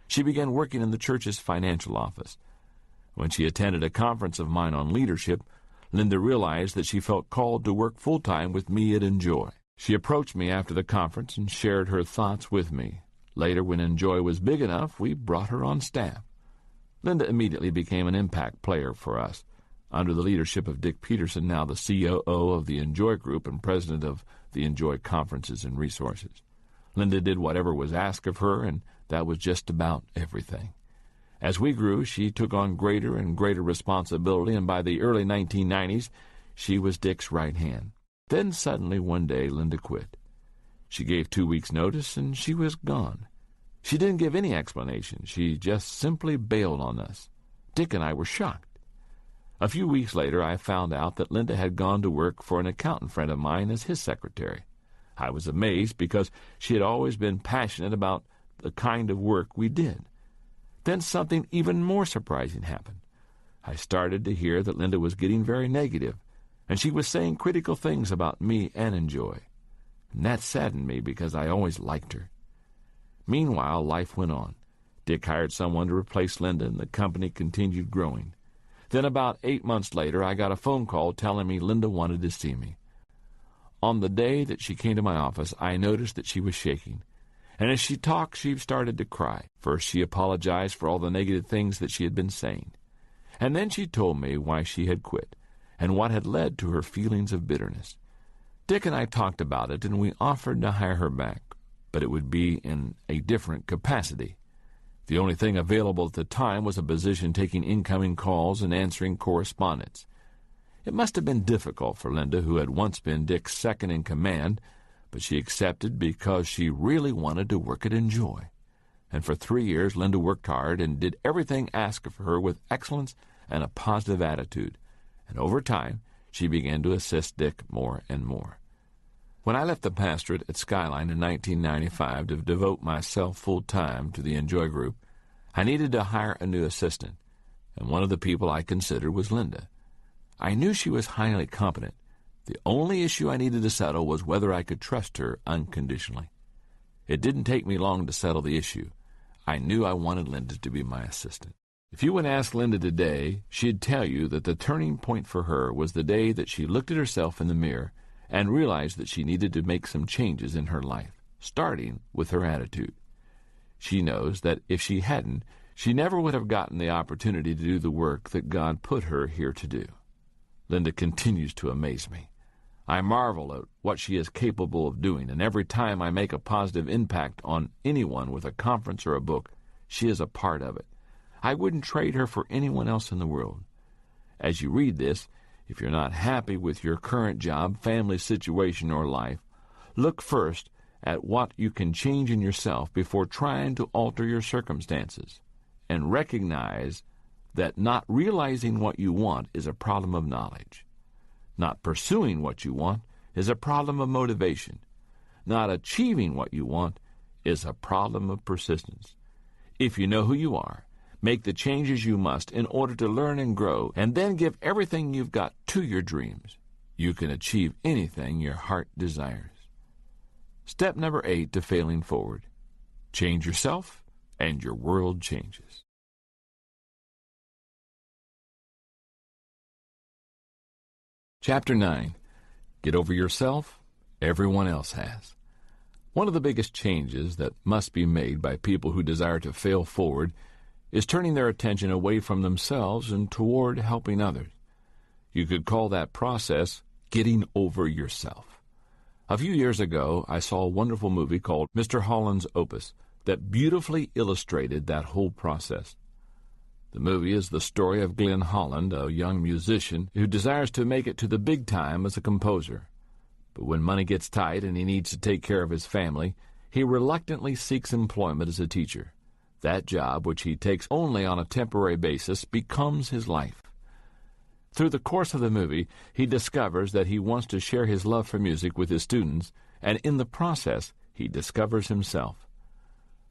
She began working in the church's financial office. When she attended a conference of mine on leadership, Linda realized that she felt called to work full-time with me at Enjoy. She approached me after the conference and shared her thoughts with me. Later, when Enjoy was big enough, we brought her on staff. Linda immediately became an impact player for us. Under the leadership of Dick Peterson, now the COO of the Enjoy Group and president of the Enjoy Conferences and Resources. Linda did whatever was asked of her, and that was just about everything. As we grew, she took on greater and greater responsibility, and by the early 1990s, she was Dick's right hand. Then suddenly one day, Linda quit. She gave 2 weeks' notice, and she was gone. She didn't give any explanation. She just simply bailed on us. Dick and I were shocked. A few weeks later, I found out that Linda had gone to work for an accountant friend of mine as his secretary. I was amazed because she had always been passionate about the kind of work we did. Then something even more surprising happened. I started to hear that Linda was getting very negative, and she was saying critical things about me and Enjoy. And that saddened me because I always liked her. Meanwhile, life went on. Dick hired someone to replace Linda, and the company continued growing. Then about 8 months later, I got a phone call telling me Linda wanted to see me. On the day that she came to my office, I noticed that she was shaking. And as she talked, she started to cry. First, she apologized for all the negative things that she had been saying. And then she told me why she had quit and what had led to her feelings of bitterness. Dick and I talked about it, and we offered to hire her back, but it would be in a different capacity. The only thing available at the time was a position taking incoming calls and answering correspondence. It must have been difficult for Linda, who had once been Dick's second in command, but she accepted because she really wanted to work at Enjoy. And for 3 years, Linda worked hard and did everything asked of her with excellence and a positive attitude. And over time, she began to assist Dick more and more. When I left the pastorate at Skyline in 1995 to devote myself full-time to the Enjoy group, I needed to hire a new assistant, and one of the people I considered was Linda. I knew she was highly competent. The only issue I needed to settle was whether I could trust her unconditionally. It didn't take me long to settle the issue. I knew I wanted Linda to be my assistant. If you would ask Linda today, she'd tell you that the turning point for her was the day that she looked at herself in the mirror and realized that she needed to make some changes in her life, starting with her attitude. She knows that if she hadn't, she never would have gotten the opportunity to do the work that God put her here to do. Linda continues to amaze me. I marvel at what she is capable of doing, and every time I make a positive impact on anyone with a conference or a book, she is a part of it. I wouldn't trade her for anyone else in the world. As you read this, if you're not happy with your current job, family situation, or life, look first at what you can change in yourself before trying to alter your circumstances, and recognize that not realizing what you want is a problem of knowledge. Not pursuing what you want is a problem of motivation. Not achieving what you want is a problem of persistence. If you know who you are, make the changes you must in order to learn and grow, and then give everything you've got to your dreams. You can achieve anything your heart desires. Step number 8 to failing forward. Change yourself, and your world changes. Chapter 9. Get over yourself. Everyone else has. One of the biggest changes that must be made by people who desire to fail forward is turning their attention away from themselves and toward helping others. You could call that process getting over yourself. A few years ago, I saw a wonderful movie called Mr. Holland's Opus that beautifully illustrated that whole process. The movie is the story of Glenn Holland, a young musician who desires to make it to the big time as a composer. But when money gets tight and he needs to take care of his family, he reluctantly seeks employment as a teacher. That job, which he takes only on a temporary basis, becomes his life. Through the course of the movie, he discovers that he wants to share his love for music with his students, and in the process, he discovers himself.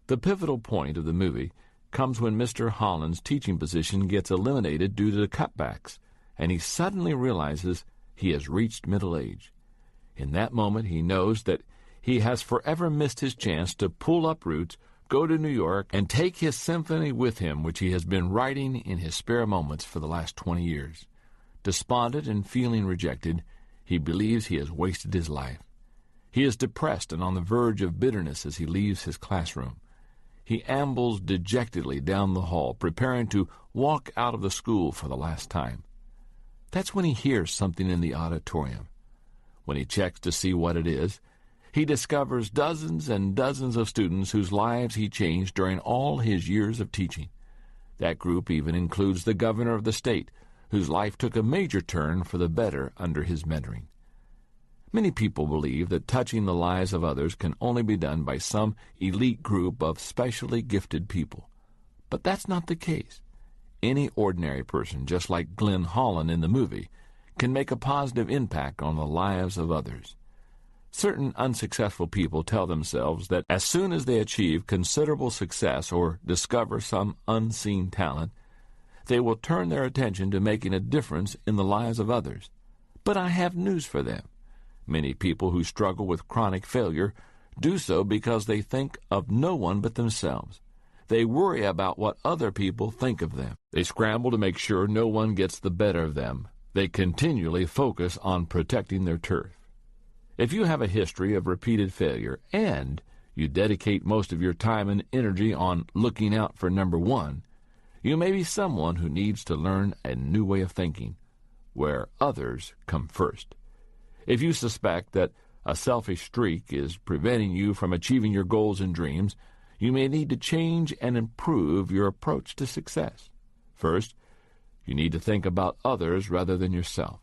The pivotal point of the movie comes when Mr. Holland's teaching position gets eliminated due to cutbacks, and he suddenly realizes he has reached middle age. In that moment, he knows that he has forever missed his chance to pull up roots, go to New York, and take his symphony with him, which he has been writing in his spare moments for the last 20 years. Despondent and feeling rejected, he believes he has wasted his life. He is depressed and on the verge of bitterness as he leaves his classroom. He ambles dejectedly down the hall, preparing to walk out of the school for the last time. That's when he hears something in the auditorium. When he checks to see what it is, he discovers dozens and dozens of students whose lives he changed during all his years of teaching. That group even includes the governor of the state, whose life took a major turn for the better under his mentoring. Many people believe that touching the lives of others can only be done by some elite group of specially gifted people. But that's not the case. Any ordinary person, just like Glenn Holland in the movie, can make a positive impact on the lives of others. Certain unsuccessful people tell themselves that as soon as they achieve considerable success or discover some unseen talent, they will turn their attention to making a difference in the lives of others. But I have news for them. Many people who struggle with chronic failure do so because they think of no one but themselves. They worry about what other people think of them. They scramble to make sure no one gets the better of them. They continually focus on protecting their turf. If you have a history of repeated failure and you dedicate most of your time and energy on looking out for number one, you may be someone who needs to learn a new way of thinking, where others come first. If you suspect that a selfish streak is preventing you from achieving your goals and dreams, you may need to change and improve your approach to success. First, you need to think about others rather than yourself.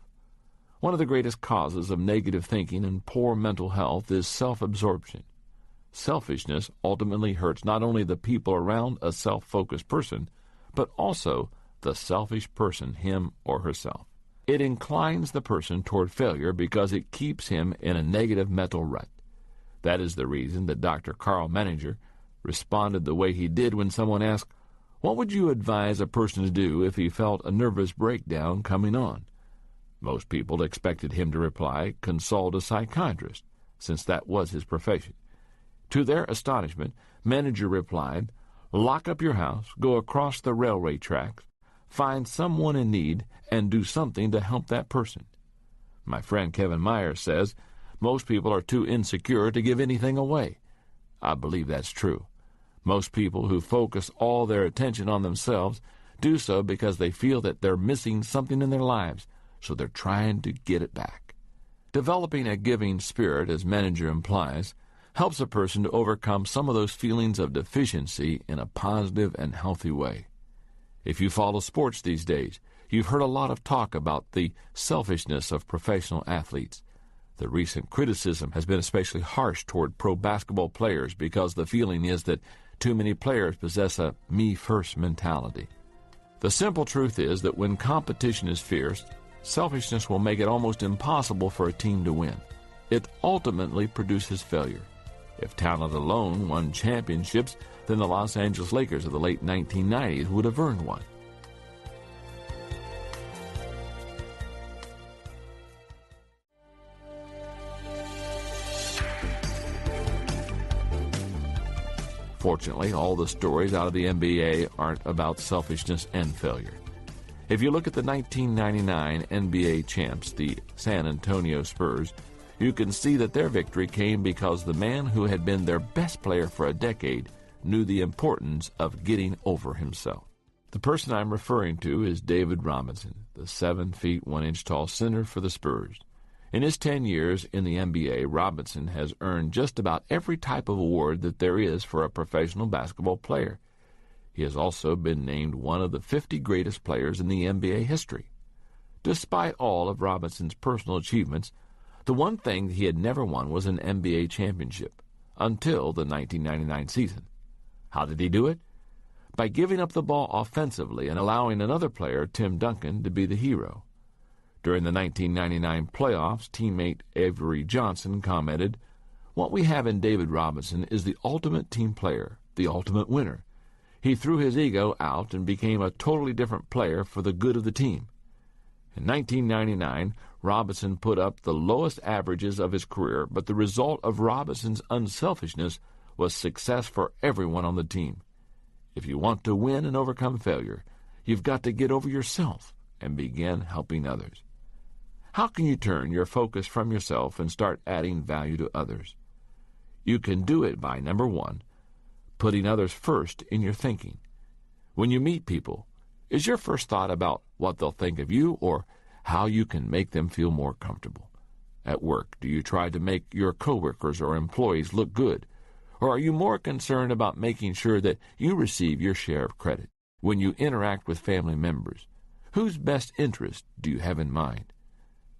One of the greatest causes of negative thinking and poor mental health is self-absorption. Selfishness ultimately hurts not only the people around a self-focused person, but also the selfish person, him or herself. It inclines the person toward failure because it keeps him in a negative mental rut. That is the reason that Dr. Carl Menninger responded the way he did when someone asked, "What would you advise a person to do if he felt a nervous breakdown coming on?" Most people expected him to reply, "Consult a psychiatrist," since that was his profession. To their astonishment, Menninger replied, "Lock up your house, go across the railway tracks, find someone in need, and do something to help that person." My friend Kevin Myers says, "Most people are too insecure to give anything away." I believe that's true. Most people who focus all their attention on themselves do so because they feel that they're missing something in their lives, so they're trying to get it back. Developing a giving spirit, as Menninger implies, helps a person to overcome some of those feelings of deficiency in a positive and healthy way. If you follow sports these days, you've heard a lot of talk about the selfishness of professional athletes. The recent criticism has been especially harsh toward pro basketball players because the feeling is that too many players possess a me-first mentality. The simple truth is that when competition is fierce, selfishness will make it almost impossible for a team to win. It ultimately produces failure. If talent alone won championships, then the Los Angeles Lakers of the late 1990s would have earned one. Fortunately, all the stories out of the NBA aren't about selfishness and failure. If you look at the 1999 NBA champs, the San Antonio Spurs, you can see that their victory came because the man who had been their best player for a decade knew the importance of getting over himself. The person I'm referring to is David Robinson, the 7 feet 1 inch tall center for the Spurs. In his 10 years in the NBA, Robinson has earned just about every type of award that there is for a professional basketball player. He has also been named one of the 50 greatest players in the NBA history. Despite all of Robinson's personal achievements, the one thing he had never won was an NBA championship until the 1999 season. How did he do it? By giving up the ball offensively and allowing another player, Tim Duncan, to be the hero. During the 1999 playoffs, teammate Avery Johnson commented, "What we have in David Robinson is the ultimate team player, the ultimate winner. He threw his ego out and became a totally different player for the good of the team." In 1999, Robinson put up the lowest averages of his career, but the result of Robinson's unselfishness was success for everyone on the team. If you want to win and overcome failure, you've got to get over yourself and begin helping others. How can you turn your focus from yourself and start adding value to others? You can do it by, number one, putting others first in your thinking. When you meet people, is your first thought about what they'll think of you or how you can make them feel more comfortable? At work, do you try to make your coworkers or employees look good? Or are you more concerned about making sure that you receive your share of credit? When you interact with family members, whose best interest do you have in mind?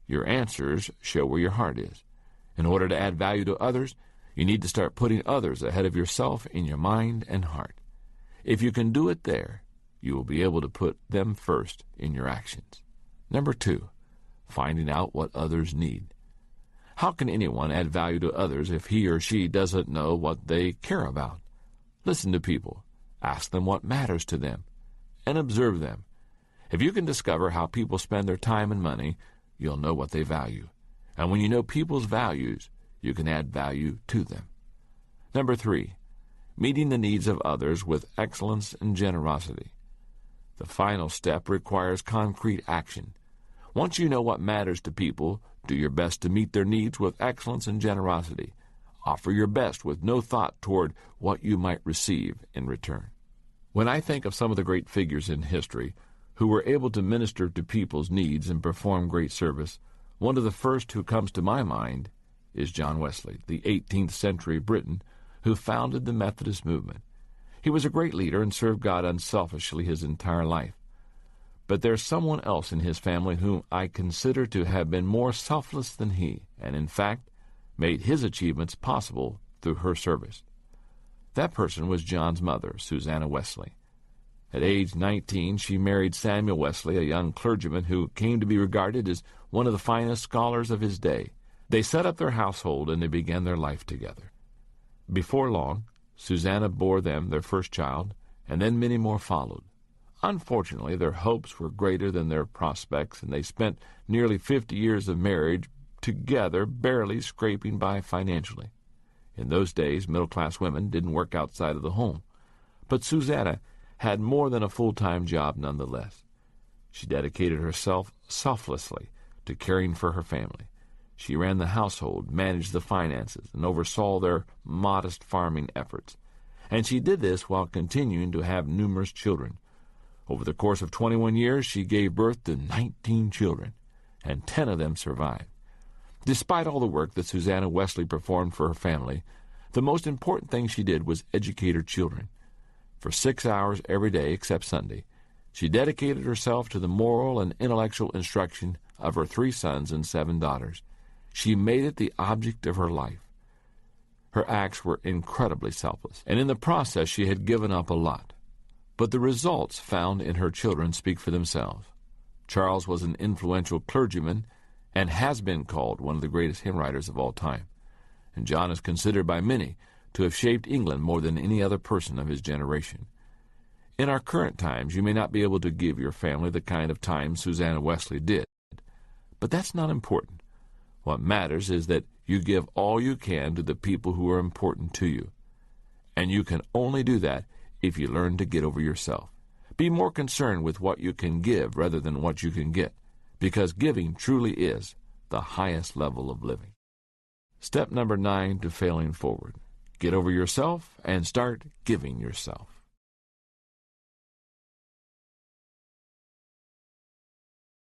Your answers show where your heart is. In order to add value to others, you need to start putting others ahead of yourself in your mind and heart. If you can do it there, you will be able to put them first in your actions. Number two, finding out what others need. How can anyone add value to others if he or she doesn't know what they care about? Listen to people. Ask them what matters to them, and observe them. If you can discover how people spend their time and money, you'll know what they value. And when you know people's values, you can add value to them. Number 3, meeting the needs of others with excellence and generosity. The final step requires concrete action. Once you know what matters to people, do your best to meet their needs with excellence and generosity. Offer your best with no thought toward what you might receive in return. When I think of some of the great figures in history who were able to minister to people's needs and perform great service, one of the first who comes to my mind is John Wesley, the 18th century Briton who founded the Methodist movement. He was a great leader and served God unselfishly his entire life. But there's someone else in his family whom I consider to have been more selfless than he, and in fact made his achievements possible through her service. That person was John's mother, Susanna Wesley. At age 19, she married Samuel Wesley, a young clergyman who came to be regarded as one of the finest scholars of his day. They set up their household and they began their life together. Before long, Susanna bore them their first child, and then many more followed. Unfortunately, their hopes were greater than their prospects, and they spent nearly 50 years of marriage together, barely scraping by financially. In those days, middle-class women didn't work outside of the home. But Susanna had more than a full-time job nonetheless. She dedicated herself selflessly to caring for her family. She ran the household, managed the finances, and oversaw their modest farming efforts. And she did this while continuing to have numerous children. Over the course of 21 years, she gave birth to 19 children, and 10 of them survived. Despite all the work that Susanna Wesley performed for her family, the most important thing she did was educate her children. For 6 hours every day except Sunday, she dedicated herself to the moral and intellectual instruction of her 3 sons and 7 daughters. She made it the object of her life. Her acts were incredibly selfless, and in the process she had given up a lot. But the results found in her children speak for themselves. Charles was an influential clergyman and has been called one of the greatest hymn writers of all time. And John is considered by many to have shaped England more than any other person of his generation. In our current times, you may not be able to give your family the kind of time Susanna Wesley did, but that's not important. What matters is that you give all you can to the people who are important to you. And you can only do that if you learn to get over yourself. Be more concerned with what you can give rather than what you can get, because giving truly is the highest level of living. Step number 9 to failing forward. Get over yourself and start giving yourself.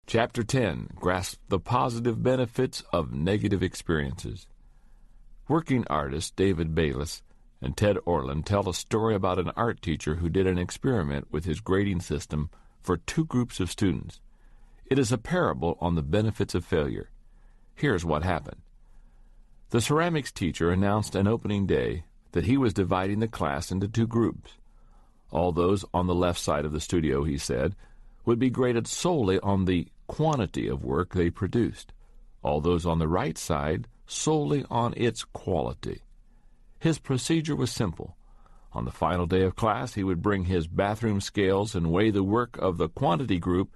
Chapter 10. Grasp the positive benefits of negative experiences. Working artists David Bayless and Ted Orland tell a story about an art teacher who did an experiment with his grading system for 2 groups of students. It is a parable on the benefits of failure. Here's what happened. The ceramics teacher announced on opening day that he was dividing the class into 2 groups. All those on the left side of the studio, he said, would be graded solely on the quantity of work they produced. All those on the right side solely on its quality. His procedure was simple. On the final day of class, he would bring his bathroom scales and weigh the work of the quantity group.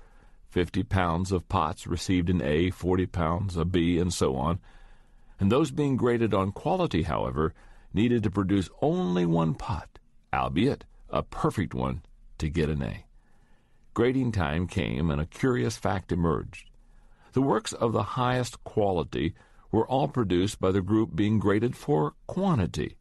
50 pounds of pots received an A, 40 pounds a B, and so on. And those being graded on quality, however, needed to produce only 1 pot, albeit a perfect one, to get an A. Grading time came, and a curious fact emerged. The works of the highest quality were all produced by the group being graded for quantity.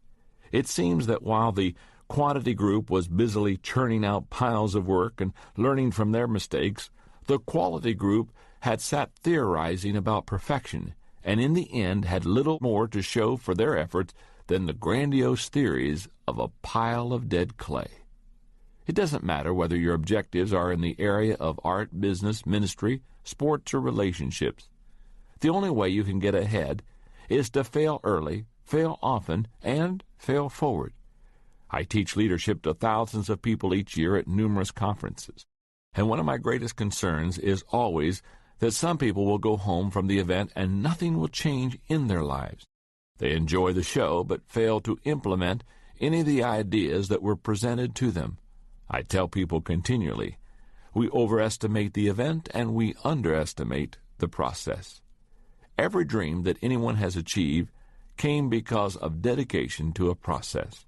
It seems that while the quantity group was busily churning out piles of work and learning from their mistakes, the quality group had sat theorizing about perfection, and in the end had little more to show for their efforts than the grandiose theories of a pile of dead clay. It doesn't matter whether your objectives are in the area of art, business, ministry, sports, or relationships. The only way you can get ahead is to fail early, fail often, and fail forward. I teach leadership to thousands of people each year at numerous conferences, and one of my greatest concerns is always that some people will go home from the event and nothing will change in their lives. They enjoy the show but fail to implement any of the ideas that were presented to them. I tell people continually, we overestimate the event and we underestimate the process. Every dream that anyone has achieved came because of dedication to a process.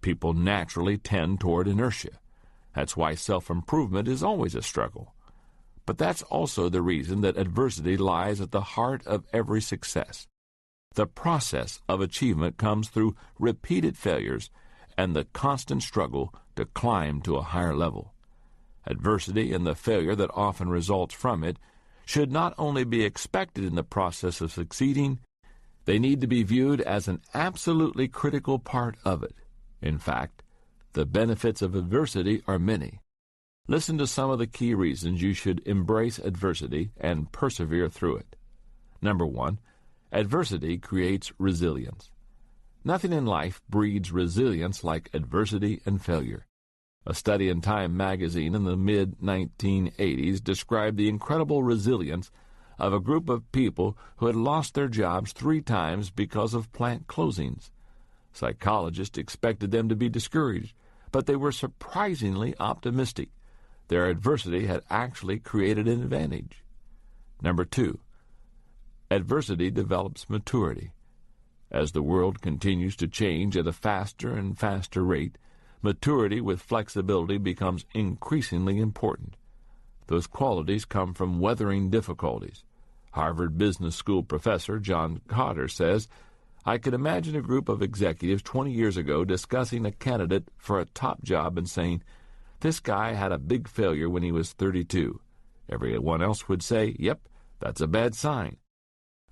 People naturally tend toward inertia. That's why self-improvement is always a struggle. But that's also the reason that adversity lies at the heart of every success. The process of achievement comes through repeated failures and the constant struggle to climb to a higher level. Adversity and the failure that often results from it should not only be expected in the process of succeeding, they need to be viewed as an absolutely critical part of it. In fact, the benefits of adversity are many. Listen to some of the key reasons you should embrace adversity and persevere through it. Number 1, adversity creates resilience. Nothing in life breeds resilience like adversity and failure. A study in Time magazine in the mid-1980s described the incredible resilience of a group of people who had lost their jobs 3 times because of plant closings. Psychologists expected them to be discouraged, but they were surprisingly optimistic. Their adversity had actually created an advantage. Number 2, adversity develops maturity. As the world continues to change at a faster and faster rate, maturity with flexibility becomes increasingly important. Those qualities come from weathering difficulties. Harvard Business School professor John Cotter says, I could imagine a group of executives 20 years ago discussing a candidate for a top job and saying, this guy had a big failure when he was 32. Everyone else would say, yep, that's a bad sign.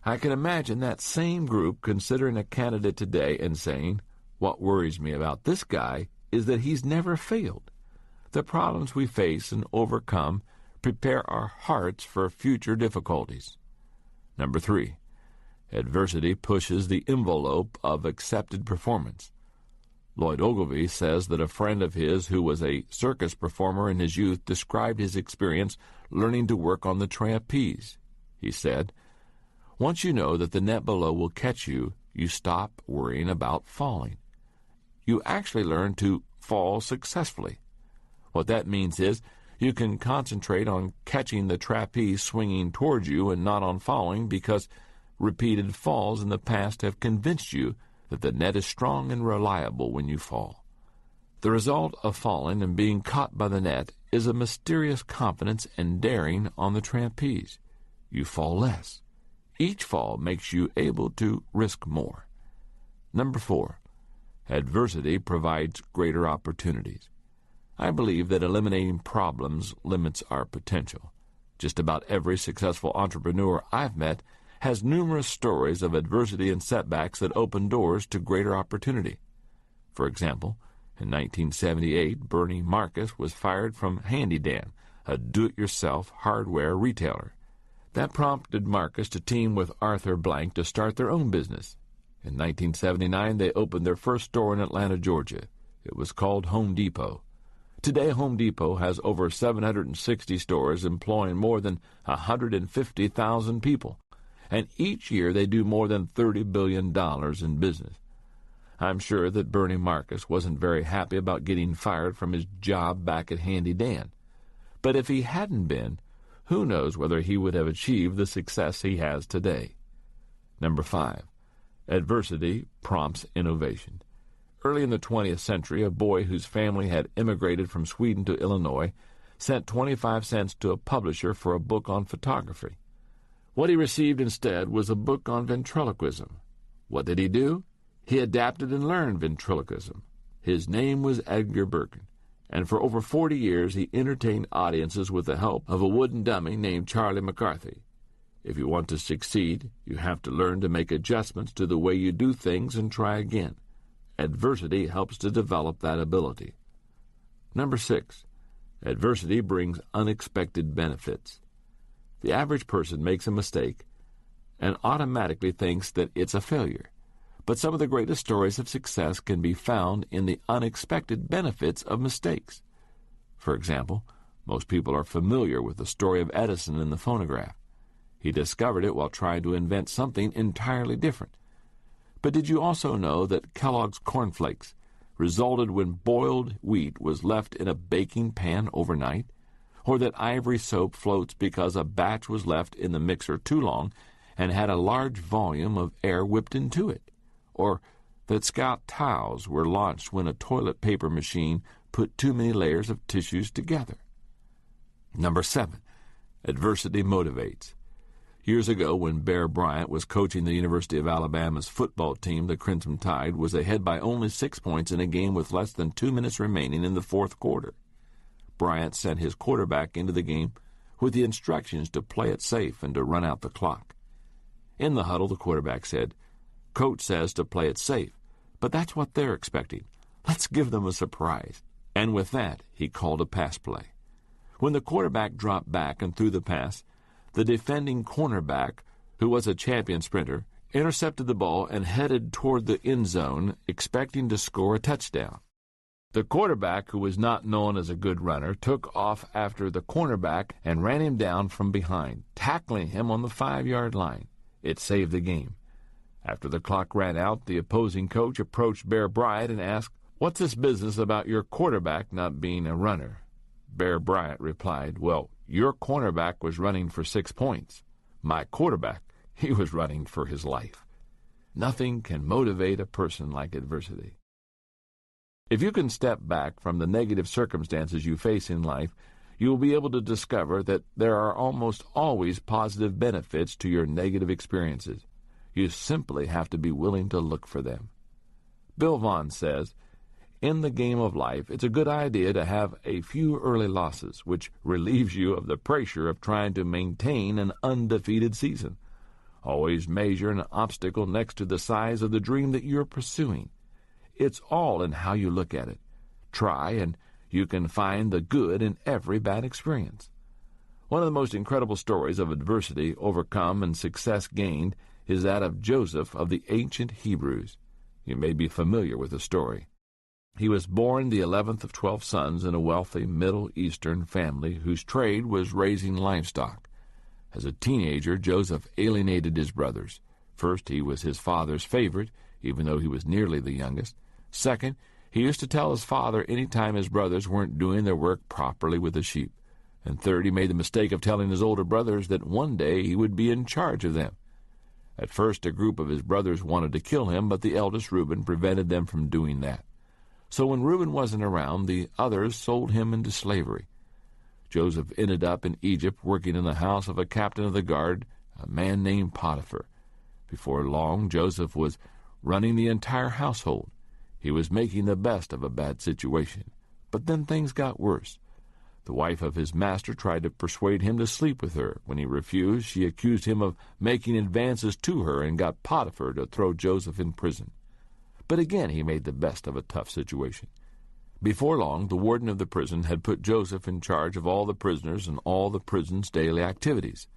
I can imagine that same group considering a candidate today and saying, what worries me about this guy is that he's never failed. The problems we face and overcome prepare our hearts for future difficulties. Number 3, adversity pushes the envelope of accepted performance. Lloyd Ogilvy says that a friend of his who was a circus performer in his youth described his experience learning to work on the trapeze. He said, once you know that the net below will catch you, you stop worrying about falling. You actually learn to fall successfully. What that means is you can concentrate on catching the trapeze swinging towards you and not on falling because repeated falls in the past have convinced you that the net is strong and reliable when you fall. The result of falling and being caught by the net is a mysterious confidence and daring on the trapeze. You fall less. Each fall makes you able to risk more. Number 4, adversity provides greater opportunities. I believe that eliminating problems limits our potential. Just about every successful entrepreneur I've met has numerous stories of adversity and setbacks that open doors to greater opportunity. For example, in 1978, Bernie Marcus was fired from Handy Dan, a do-it-yourself hardware retailer. That prompted Marcus to team with Arthur Blank to start their own business. In 1979, they opened their first store in Atlanta, Georgia. It was called Home Depot. Today, Home Depot has over 760 stores employing more than 150,000 people, and each year they do more than $30 billion in business. I'm sure that Bernie Marcus wasn't very happy about getting fired from his job back at Handy Dan. But if he hadn't been, who knows whether he would have achieved the success he has today. Number 5, adversity prompts innovation. Early in the 20th century, a boy whose family had immigrated from Sweden to Illinois sent 25 cents to a publisher for a book on photography. What he received instead was a book on ventriloquism. What did he do? He adapted and learned ventriloquism. His name was Edgar Birkin, and for over 40 years he entertained audiences with the help of a wooden dummy named Charlie McCarthy. If you want to succeed, you have to learn to make adjustments to the way you do things and try again. Adversity helps to develop that ability. Number 6, adversity brings unexpected benefits. The average person makes a mistake and automatically thinks that it's a failure. But some of the greatest stories of success can be found in the unexpected benefits of mistakes. For example, most people are familiar with the story of Edison and the phonograph. He discovered it while trying to invent something entirely different. But did you also know that Kellogg's cornflakes resulted when boiled wheat was left in a baking pan overnight? Or that ivory soap floats because a batch was left in the mixer too long and had a large volume of air whipped into it? Or that Scout towels were launched when a toilet paper machine put too many layers of tissues together? Number 7, adversity motivates. Years ago, when Bear Bryant was coaching the University of Alabama's football team, the Crimson Tide was ahead by only 6 points in a game with less than 2 minutes remaining in the fourth quarter. Bryant sent his quarterback into the game with the instructions to play it safe and to run out the clock. In the huddle, the quarterback said, "Coach says to play it safe, but that's what they're expecting. Let's give them a surprise." And with that, he called a pass play. When the quarterback dropped back and threw the pass, the defending cornerback, who was a champion sprinter, intercepted the ball and headed toward the end zone, expecting to score a touchdown. The quarterback, who was not known as a good runner, took off after the cornerback and ran him down from behind, tackling him on the 5-yard line. It saved the game. After the clock ran out, the opposing coach approached Bear Bryant and asked, "What's this business about your quarterback not being a runner?" Bear Bryant replied, "Well, your cornerback was running for 6 points. My quarterback, he was running for his life." Nothing can motivate a person like adversity. If you can step back from the negative circumstances you face in life, you will be able to discover that there are almost always positive benefits to your negative experiences. You simply have to be willing to look for them. Bill Vaughan says, "In the game of life, it's a good idea to have a few early losses, which relieves you of the pressure of trying to maintain an undefeated season. Always measure an obstacle next to the size of the dream that you're pursuing. It's all in how you look at it. Try, and you can find the good in every bad experience." One of the most incredible stories of adversity overcome and success gained is that of Joseph of the ancient Hebrews. You may be familiar with the story. He was born the 11th of 12 sons in a wealthy Middle Eastern family whose trade was raising livestock. As a teenager, Joseph alienated his brothers. First, he was his father's favorite, even though he was nearly the youngest. Second, he used to tell his father any time his brothers weren't doing their work properly with the sheep. And third, he made the mistake of telling his older brothers that one day he would be in charge of them. At first, a group of his brothers wanted to kill him, but the eldest Reuben prevented them from doing that. So when Reuben wasn't around, the others sold him into slavery. Joseph ended up in Egypt working in the house of a captain of the guard, a man named Potiphar. Before long, Joseph was running the entire household. He was making the best of a bad situation. But then things got worse. The wife of his master tried to persuade him to sleep with her. When he refused, she accused him of making advances to her and got Potiphar to throw Joseph in prison. But again he made the best of a tough situation. Before long, the warden of the prison had put Joseph in charge of all the prisoners and all the prison's daily activities.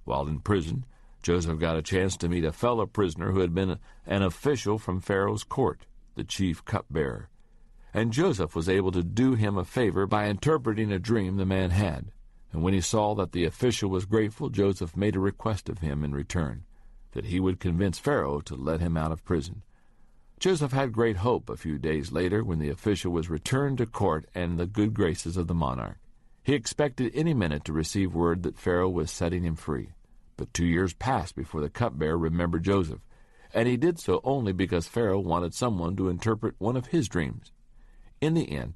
While in prison, Joseph got a chance to meet a fellow prisoner who had been an official from Pharaoh's court, the chief cupbearer. And Joseph was able to do him a favor by interpreting a dream the man had. And when he saw that the official was grateful, Joseph made a request of him in return, that he would convince Pharaoh to let him out of prison. Joseph had great hope a few days later when the official was returned to court and the good graces of the monarch. He expected any minute to receive word that Pharaoh was setting him free. But 2 years passed before the cupbearer remembered Joseph, and he did so only because Pharaoh wanted someone to interpret one of his dreams. In the end,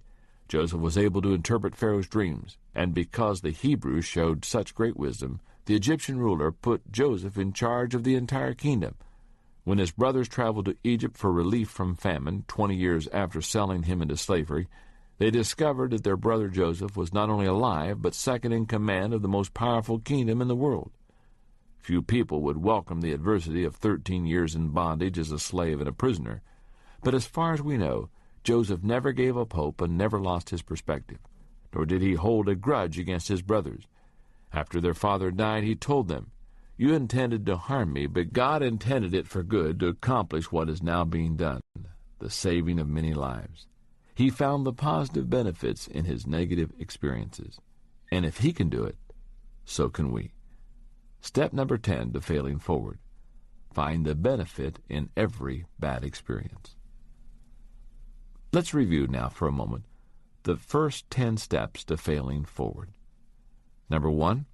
Joseph was able to interpret Pharaoh's dreams, and because the Hebrews showed such great wisdom, the Egyptian ruler put Joseph in charge of the entire kingdom. When his brothers traveled to Egypt for relief from famine 20 years after selling him into slavery, they discovered that their brother Joseph was not only alive, but second in command of the most powerful kingdom in the world. Few people would welcome the adversity of 13 years in bondage as a slave and a prisoner, but as far as we know, Joseph never gave up hope and never lost his perspective, nor did he hold a grudge against his brothers. After their father died, he told them, "You intended to harm me, but God intended it for good to accomplish what is now being done, the saving of many lives." He found the positive benefits in his negative experiences, and if he can do it, so can we. Step number 10 to failing forward. Find the benefit in every bad experience. Let's review now for a moment the first 10 steps to failing forward. Number 1,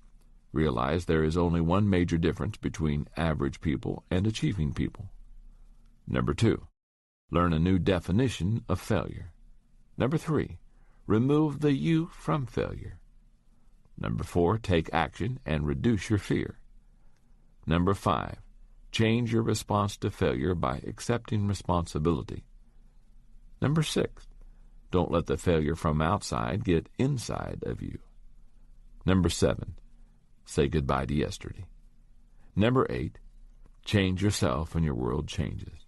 realize there is only one major difference between average people and achieving people. Number 2, learn a new definition of failure. Number 3, remove the you from failure. Number 4, take action and reduce your fear. Number 5, change your response to failure by accepting responsibility. Number 6, don't let the failure from outside get inside of you. Number 7, say goodbye to yesterday. Number 8, change yourself and your world changes.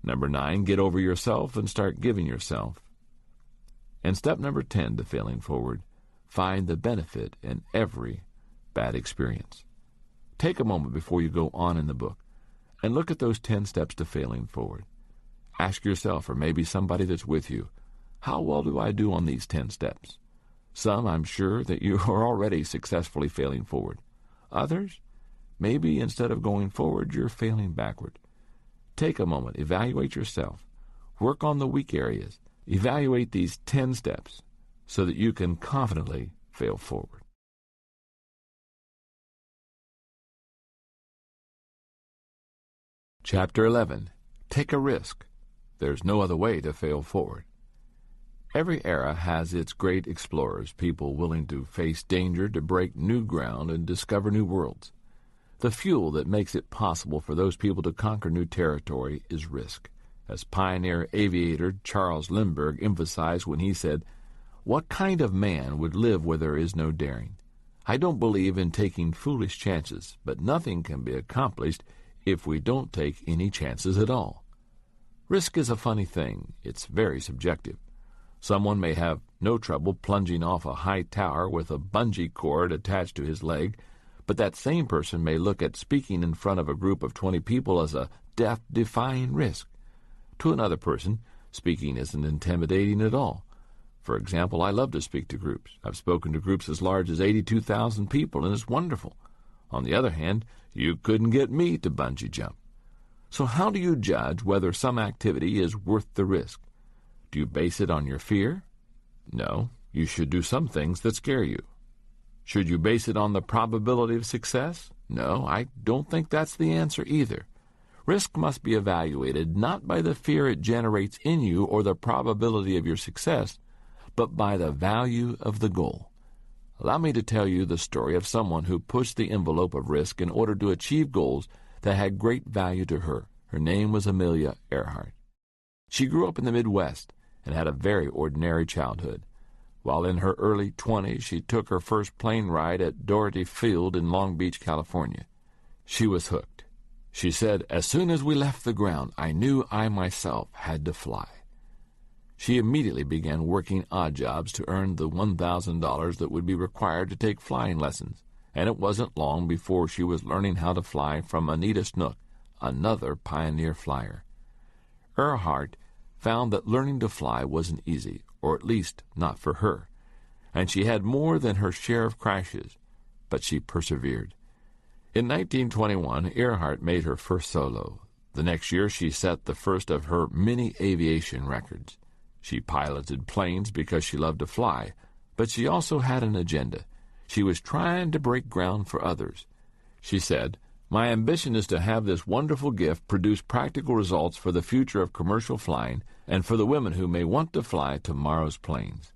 Number 9, get over yourself and start giving yourself. And step number 10 to failing forward, find the benefit in every bad experience. Take a moment before you go on in the book and look at those 10 steps to failing forward. Ask yourself, or maybe somebody that's with you, how well do I do on these 10 steps? Some, I'm sure that you are already successfully failing forward. Others, maybe instead of going forward, you're failing backward. Take a moment, evaluate yourself. Work on the weak areas. Evaluate these 10 steps so that you can confidently fail forward. Chapter 11. Take a risk. There's no other way to fail forward. Every era has its great explorers, people willing to face danger to break new ground and discover new worlds. The fuel that makes it possible for those people to conquer new territory is risk, as pioneer aviator Charles Lindbergh emphasized when he said, "What kind of man would live where there is no daring? I don't believe in taking foolish chances, but nothing can be accomplished if we don't take any chances at all." Risk is a funny thing. It's very subjective. Someone may have no trouble plunging off a high tower with a bungee cord attached to his leg, but that same person may look at speaking in front of a group of 20 people as a death-defying risk. To another person, speaking isn't intimidating at all. For example, I love to speak to groups. I've spoken to groups as large as 82,000 people, and it's wonderful. On the other hand, you couldn't get me to bungee jump. So how do you judge whether some activity is worth the risk? Do you base it on your fear? No, you should do some things that scare you. Should you base it on the probability of success? No, I don't think that's the answer either. Risk must be evaluated not by the fear it generates in you or the probability of your success, but by the value of the goal. Allow me to tell you the story of someone who pushed the envelope of risk in order to achieve goals that had great value to her. Her name was Amelia Earhart. She grew up in the Midwest and had a very ordinary childhood. While in her early 20s, she took her first plane ride at Doherty Field in Long Beach, California. She was hooked. She said, "As soon as we left the ground, I knew I myself had to fly." She immediately began working odd jobs to earn the $1,000 that would be required to take flying lessons, and it wasn't long before she was learning how to fly from Anita Snook, another pioneer flyer. Earhart found that learning to fly wasn't easy, or at least not for her, and she had more than her share of crashes, but she persevered. In 1921, Earhart made her first solo. The next year, she set the first of her many aviation records. She piloted planes because she loved to fly, but she also had an agenda. She was trying to break ground for others. She said, "My ambition is to have this wonderful gift produce practical results for the future of commercial flying and for the women who may want to fly tomorrow's planes."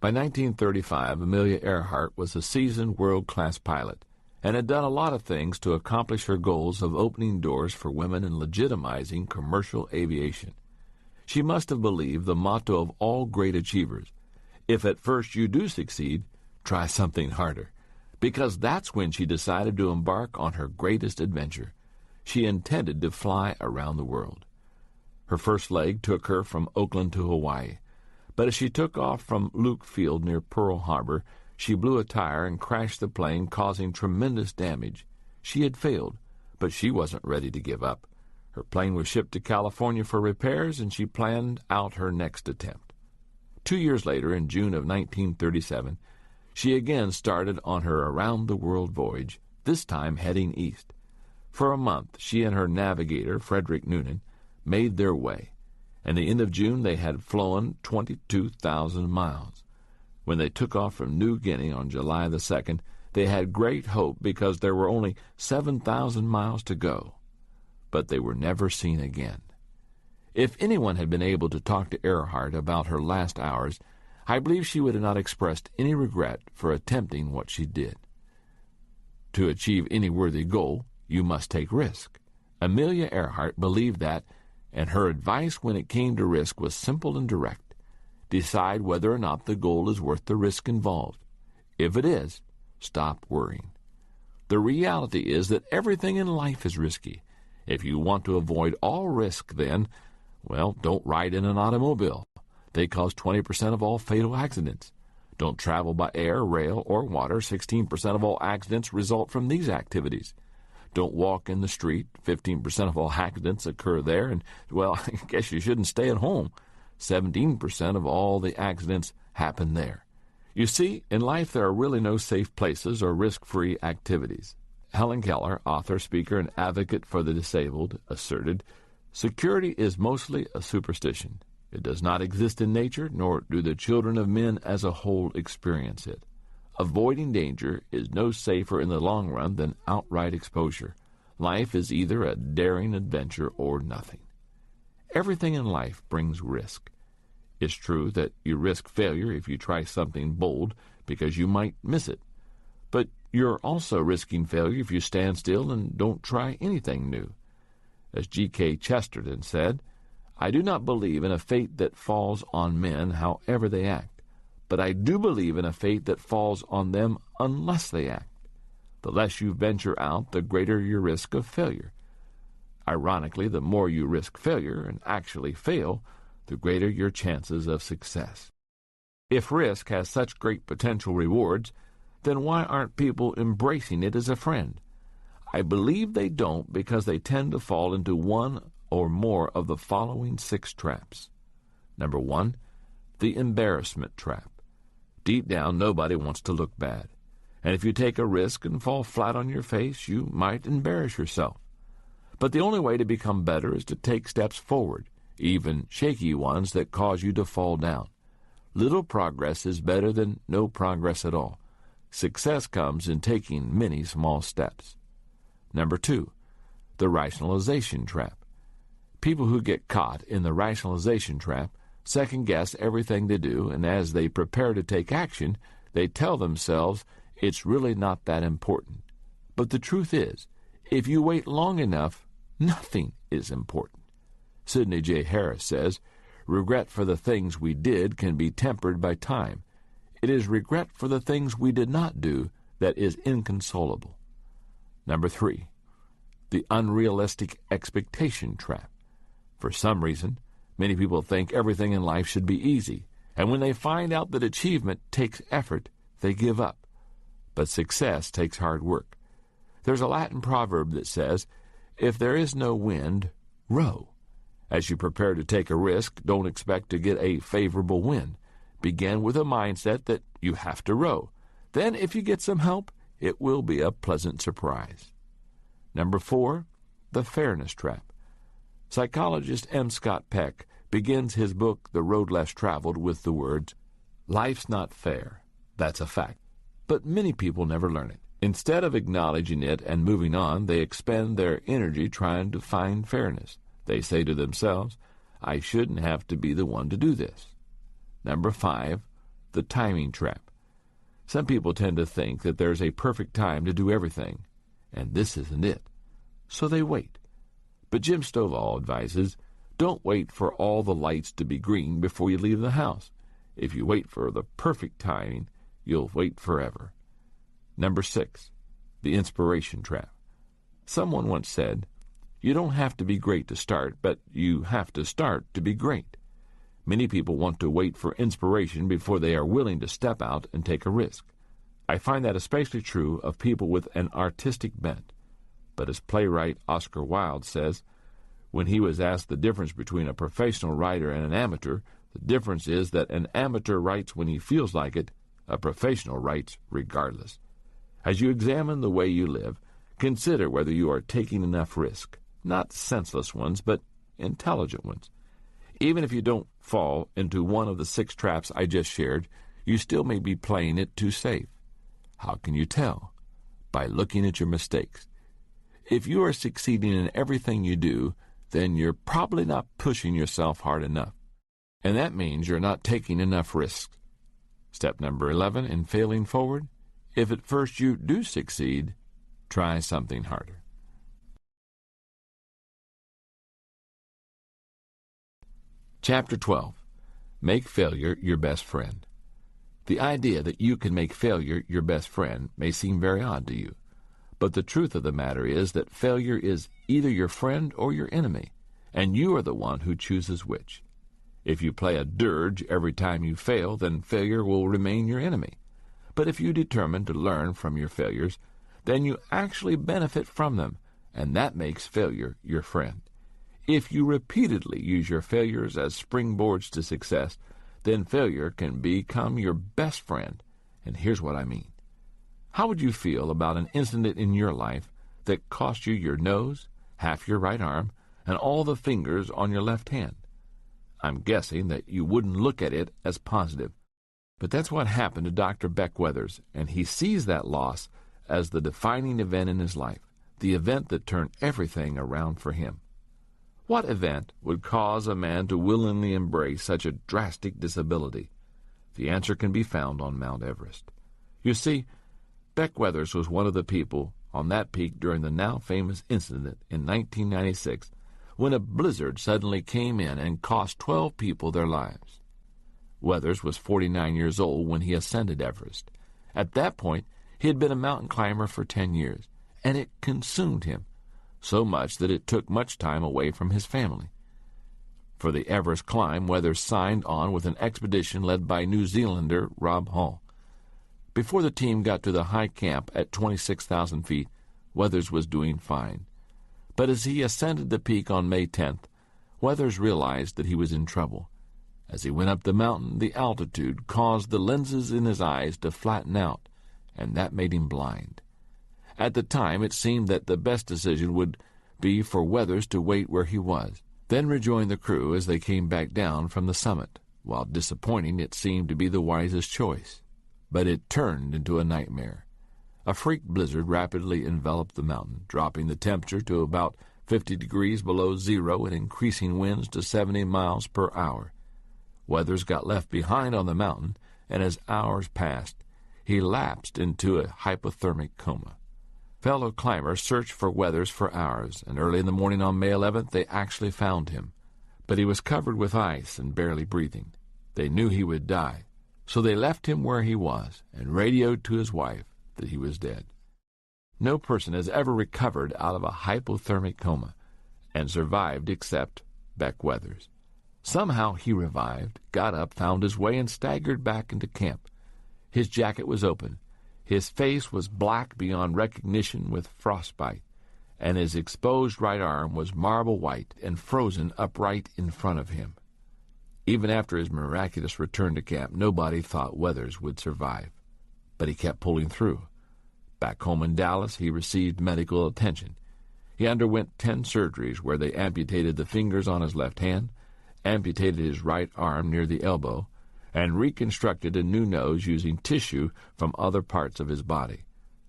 By 1935, Amelia Earhart was a seasoned world-class pilot and had done a lot of things to accomplish her goals of opening doors for women and legitimizing commercial aviation. She must have believed the motto of all great achievers: if at first you do succeed, try something harder. Because that's when she decided to embark on her greatest adventure. She intended to fly around the world. Her first leg took her from Oakland to Hawaii. But as she took off from Luke Field near Pearl Harbor, she blew a tire and crashed the plane, causing tremendous damage. She had failed, but she wasn't ready to give up. Her plane was shipped to California for repairs, and she planned out her next attempt. 2 years later, in June of 1937, she again started on her around-the-world voyage, this time heading east. For a month, she and her navigator, Frederick Noonan, made their way, and the end of June they had flown 22,000 miles. When they took off from New Guinea on July the 2nd, they had great hope because there were only 7,000 miles to go. But they were never seen again. If anyone had been able to talk to Earhart about her last hours, I believe she would have not expressed any regret for attempting what she did. To achieve any worthy goal, you must take risk. Amelia Earhart believed that, and her advice when it came to risk was simple and direct. Decide whether or not the goal is worth the risk involved. If it is, stop worrying. The reality is that everything in life is risky. If you want to avoid all risk, then, well, don't ride in an automobile. They cause 20% of all fatal accidents. Don't travel by air, rail, or water. 16% of all accidents result from these activities. Don't walk in the street. 15% of all accidents occur there. And, well, I guess you shouldn't stay at home. 17% of all the accidents happen there. You see, in life there are really no safe places or risk-free activities. Helen Keller, author, speaker, and advocate for the disabled, asserted, "Security is mostly a superstition. It does not exist in nature, nor do the children of men as a whole experience it. Avoiding danger is no safer in the long run than outright exposure. Life is either a daring adventure or nothing." Everything in life brings risk. It's true that you risk failure if you try something bold because you might miss it. But you're also risking failure if you stand still and don't try anything new. As G.K. Chesterton said, "I do not believe in a fate that falls on men however they act, but I do believe in a fate that falls on them unless they act. The less you venture out, the greater your risk of failure. Ironically, the more you risk failure and actually fail, the greater your chances of success." If risk has such great potential rewards, then why aren't people embracing it as a friend? I believe they don't because they tend to fall into one or more of the following 6 traps. Number 1, the embarrassment trap. Deep down, nobody wants to look bad. And if you take a risk and fall flat on your face, you might embarrass yourself. But the only way to become better is to take steps forward, even shaky ones that cause you to fall down. Little progress is better than no progress at all. Success comes in taking many small steps. Number 2, the rationalization trap. People who get caught in the rationalization trap second-guess everything they do, and as they prepare to take action, they tell themselves it's really not that important. But the truth is, if you wait long enough, nothing is important. Sidney J. Harris says, "Regret for the things we did can be tempered by time. It is regret for the things we did not do that is inconsolable." Number 3, the unrealistic expectation trap. For some reason, many people think everything in life should be easy, and when they find out that achievement takes effort, they give up. But success takes hard work. There's a Latin proverb that says, "If there is no wind, row." As you prepare to take a risk, don't expect to get a favorable wind. Begin with a mindset that you have to row. Then, if you get some help, it will be a pleasant surprise. Number 4, the fairness trap. Psychologist M. Scott Peck begins his book, The Road Less Traveled, with the words, "Life's not fair. That's a fact." But many people never learn it. Instead of acknowledging it and moving on, they expend their energy trying to find fairness. They say to themselves, "I shouldn't have to be the one to do this." Number 5, the timing trap. Some people tend to think that there's a perfect time to do everything, and this isn't it. So they wait. But Jim Stovall advises, don't wait for all the lights to be green before you leave the house. If you wait for the perfect timing, you'll wait forever. Number 6, the inspiration trap. Someone once said, "You don't have to be great to start, but you have to start to be great." Many people want to wait for inspiration before they are willing to step out and take a risk. I find that especially true of people with an artistic bent. But as playwright Oscar Wilde says, when he was asked the difference between a professional writer and an amateur, the difference is that an amateur writes when he feels like it, a professional writes regardless. As you examine the way you live, consider whether you are taking enough risk, not senseless ones, but intelligent ones. Even if you don't fall into one of the 6 traps I just shared, you still may be playing it too safe. How can you tell? By looking at your mistakes. If you are succeeding in everything you do, then you're probably not pushing yourself hard enough. And that means you're not taking enough risks. Step number 11 in failing forward: if at first you do succeed, try something harder. Chapter 12. Make failure your best friend. The idea that you can make failure your best friend may seem very odd to you, but the truth of the matter is that failure is either your friend or your enemy, and you are the one who chooses which. If you play a dirge every time you fail, then failure will remain your enemy. But if you determine to learn from your failures, then you actually benefit from them, and that makes failure your friend. If you repeatedly use your failures as springboards to success, then failure can become your best friend. And here's what I mean. How would you feel about an incident in your life that cost you your nose, half your right arm, and all the fingers on your left hand? I'm guessing that you wouldn't look at it as positive. But that's what happened to Dr. Beck Weathers, and he sees that loss as the defining event in his life, the event that turned everything around for him. What event would cause a man to willingly embrace such a drastic disability? The answer can be found on Mount Everest. You see, Beck Weathers was one of the people on that peak during the now famous incident in 1996 when a blizzard suddenly came in and cost 12 people their lives. Weathers was 49 years old when he ascended Everest. At that point, he had been a mountain climber for 10 years, and it consumed him, so much that it took much time away from his family. For the Everest climb, Weathers signed on with an expedition led by New Zealander Rob Hall. Before the team got to the high camp at 26,000 feet, Weathers was doing fine. But as he ascended the peak on May 10th, Weathers realized that he was in trouble. As he went up the mountain, the altitude caused the lenses in his eyes to flatten out, and that made him blind. At the time, it seemed that the best decision would be for Weathers to wait where he was, then rejoin the crew as they came back down from the summit. While disappointing, it seemed to be the wisest choice. But it turned into a nightmare. A freak blizzard rapidly enveloped the mountain, dropping the temperature to about 50 degrees below zero and increasing winds to 70 miles per hour. Weathers got left behind on the mountain, and as hours passed, he lapsed into a hypothermic coma. Fellow climbers searched for Weathers for hours, and early in the morning on May 11th, they actually found him. But he was covered with ice and barely breathing. They knew he would die, so they left him where he was and radioed to his wife that he was dead. No person has ever recovered out of a hypothermic coma and survived except Beck Weathers. Somehow he revived, got up, found his way, and staggered back into camp. His jacket was open. His face was black beyond recognition with frostbite, and his exposed right arm was marble white and frozen upright in front of him. Even after his miraculous return to camp, nobody thought Weathers would survive. But he kept pulling through. Back home in Dallas, he received medical attention. He underwent 10 surgeries where they amputated the fingers on his left hand, amputated his right arm near the elbow, and reconstructed a new nose using tissue from other parts of his body.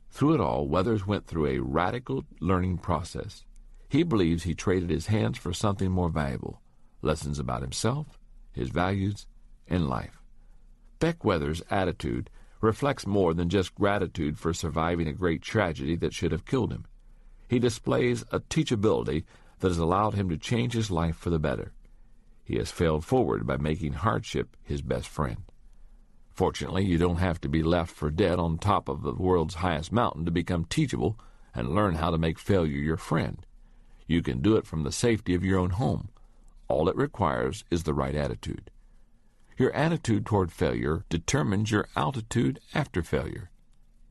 Through it all, Weathers went through a radical learning process. He believes he traded his hands for something more valuable, lessons about himself, his values, and life. Beck Weathers' attitude reflects more than just gratitude for surviving a great tragedy that should have killed him. He displays a teachability that has allowed him to change his life for the better. He has failed forward by making hardship his best friend. Fortunately, you don't have to be left for dead on top of the world's highest mountain to become teachable and learn how to make failure your friend. You can do it from the safety of your own home. All it requires is the right attitude. Your attitude toward failure determines your altitude after failure.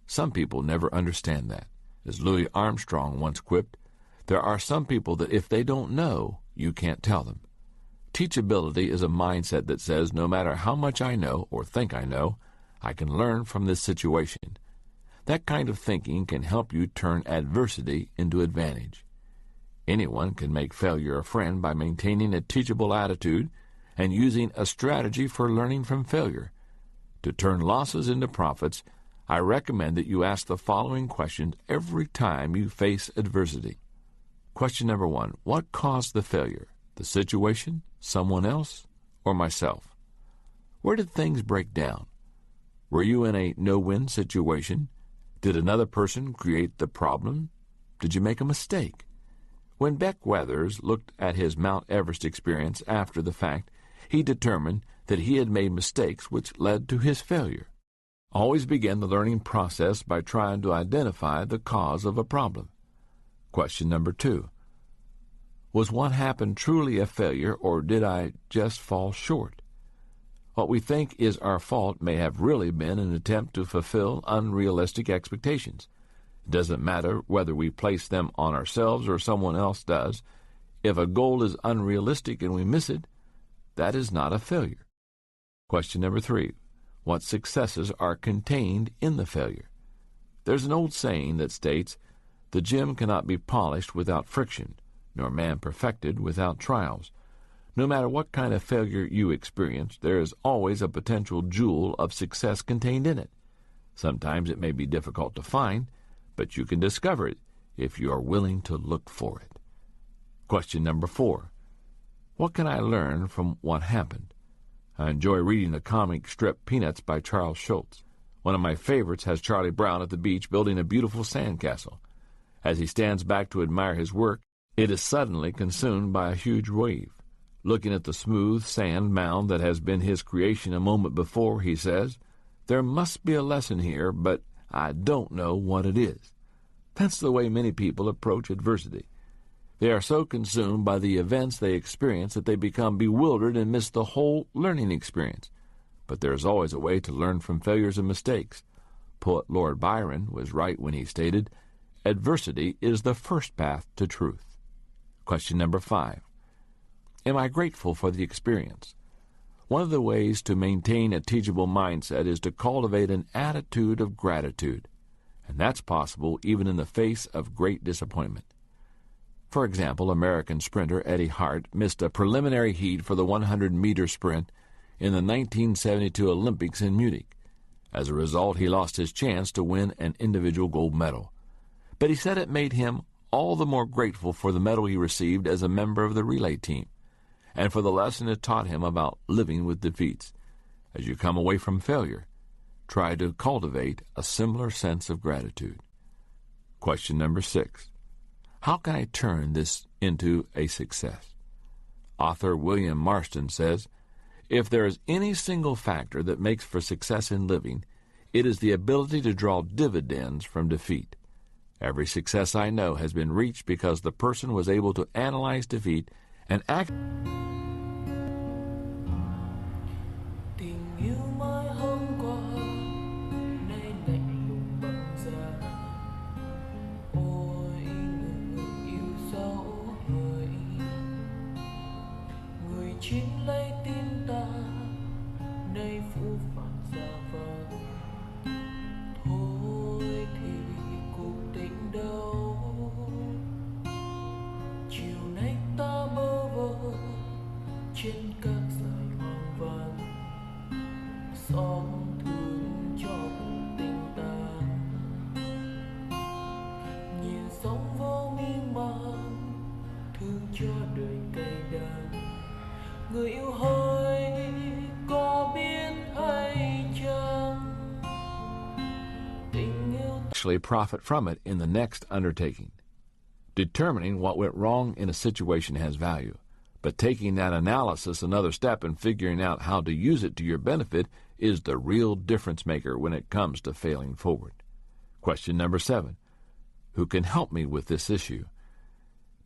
Some people never understand that. As Louis Armstrong once quipped, there are some people that if they don't know, you can't tell them. Teachability is a mindset that says no matter how much I know or think I know, I can learn from this situation. That kind of thinking can help you turn adversity into advantage. Anyone can make failure a friend by maintaining a teachable attitude and using a strategy for learning from failure. To turn losses into profits, I recommend that you ask the following questions every time you face adversity. Question number 1, what caused the failure? The situation, someone else, or myself? Where did things break down? Were you in a no-win situation? Did another person create the problem? Did you make a mistake? When Beck Weathers looked at his Mount Everest experience after the fact, he determined that he had made mistakes which led to his failure. Always begin the learning process by trying to identify the cause of a problem. Question number 2. Was what happened truly a failure, or did I just fall short? What we think is our fault may have really been an attempt to fulfill unrealistic expectations. It doesn't matter whether we place them on ourselves or someone else does. If a goal is unrealistic and we miss it, that is not a failure. Question number 3. What successes are contained in the failure? There's an old saying that states, "The gem cannot be polished without friction, nor man perfected without trials." No matter what kind of failure you experience, there is always a potential jewel of success contained in it. Sometimes it may be difficult to find, but you can discover it if you are willing to look for it. Question number 4. What can I learn from what happened? I enjoy reading the comic strip Peanuts by Charles Schulz. One of my favorites has Charlie Brown at the beach building a beautiful sandcastle. As he stands back to admire his work, it is suddenly consumed by a huge wave. Looking at the smooth sand mound that has been his creation a moment before, he says, "There must be a lesson here, but I don't know what it is." That's the way many people approach adversity. They are so consumed by the events they experience that they become bewildered and miss the whole learning experience. But there is always a way to learn from failures and mistakes. Poet Lord Byron was right when he stated, "Adversity is the first path to truth." Question number 5. Am I grateful for the experience? One of the ways to maintain a teachable mindset is to cultivate an attitude of gratitude, and that's possible even in the face of great disappointment. For example, American sprinter Eddie Hart missed a preliminary heat for the 100-meter sprint in the 1972 Olympics in Munich. As a result, he lost his chance to win an individual gold medal. But he said it made him all the more grateful for the medal he received as a member of the relay team, and for the lesson it taught him about living with defeats. As you come away from failure, try to cultivate a similar sense of gratitude. Question number 6. How can I turn this into a success? Author William Marston says, "If there is any single factor that makes for success in living, it is the ability to draw dividends from defeat. Every success I know has been reached because the person was able to analyze defeat and act." Chính lấy tim ta nay phủ phàng xa vời, thôi thì cuộc tình đâu. Chiều nay ta bơ vơ trên các dải hoang vàng, xót thương cho cuộc tình ta. Nhìn sóng vô miên man, thương cho đời cay đắng. Người yêu hỡi có biết hay chăng, tình yêu Actually profit from it in the next undertaking. Determining what went wrong in a situation has value, but taking that analysis another step and figuring out how to use it to your benefit is the real difference maker when it comes to failing forward. Question number 7. Who can help me with this issue?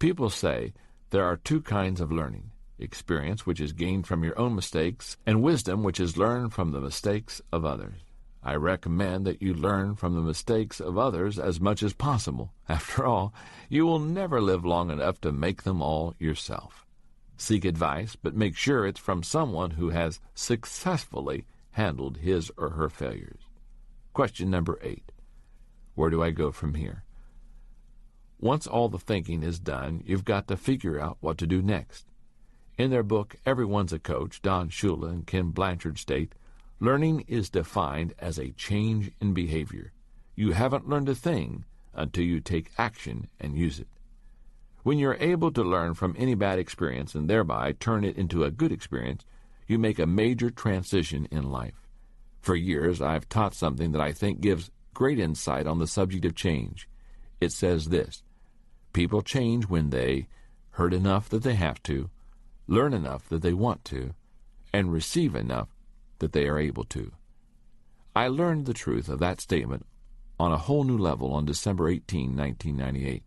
People say there are 2 kinds of learning: experience, which is gained from your own mistakes, and wisdom, which is learned from the mistakes of others. I recommend that you learn from the mistakes of others as much as possible. After all, you will never live long enough to make them all yourself. Seek advice, but make sure it's from someone who has successfully handled his or her failures. Question number 8. Where do I go from here? Once all the thinking is done, you've got to figure out what to do next. In their book, Everyone's a Coach, Don Shula and Ken Blanchard state, learning is defined as a change in behavior. You haven't learned a thing until you take action and use it. When you're able to learn from any bad experience and thereby turn it into a good experience, you make a major transition in life. For years, I've taught something that I think gives great insight on the subject of change. It says this: people change when they hurt enough that they have to, learn enough that they want to, and receive enough that they are able to. I learned the truth of that statement on a whole new level on December 18, 1998.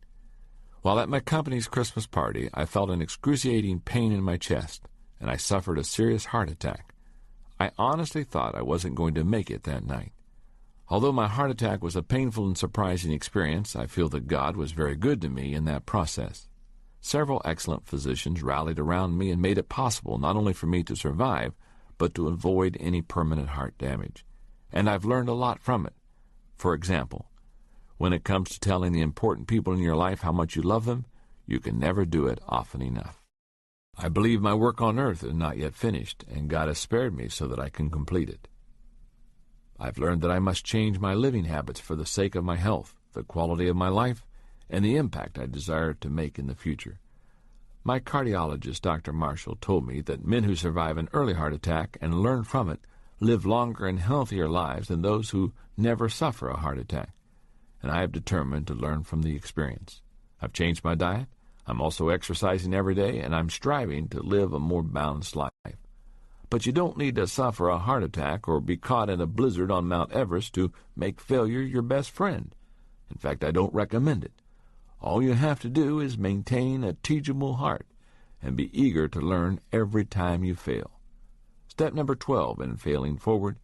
While at my company's Christmas party, I felt an excruciating pain in my chest, and I suffered a serious heart attack. I honestly thought I wasn't going to make it that night. Although my heart attack was a painful and surprising experience, I feel that God was very good to me in that process. Several excellent physicians rallied around me and made it possible not only for me to survive, but to avoid any permanent heart damage. And I've learned a lot from it. For example, when it comes to telling the important people in your life how much you love them, you can never do it often enough. I believe my work on earth is not yet finished, and God has spared me so that I can complete it. I've learned that I must change my living habits for the sake of my health, the quality of my life, and the impact I desire to make in the future. My cardiologist, Dr. Marshall, told me that men who survive an early heart attack and learn from it live longer and healthier lives than those who never suffer a heart attack. And I have determined to learn from the experience. I've changed my diet. I'm also exercising every day, and I'm striving to live a more balanced life. But you don't need to suffer a heart attack or be caught in a blizzard on Mount Everest to make failure your best friend. In fact, I don't recommend it. All you have to do is maintain a teachable heart and be eager to learn every time you fail. Step number 12 in failing forward: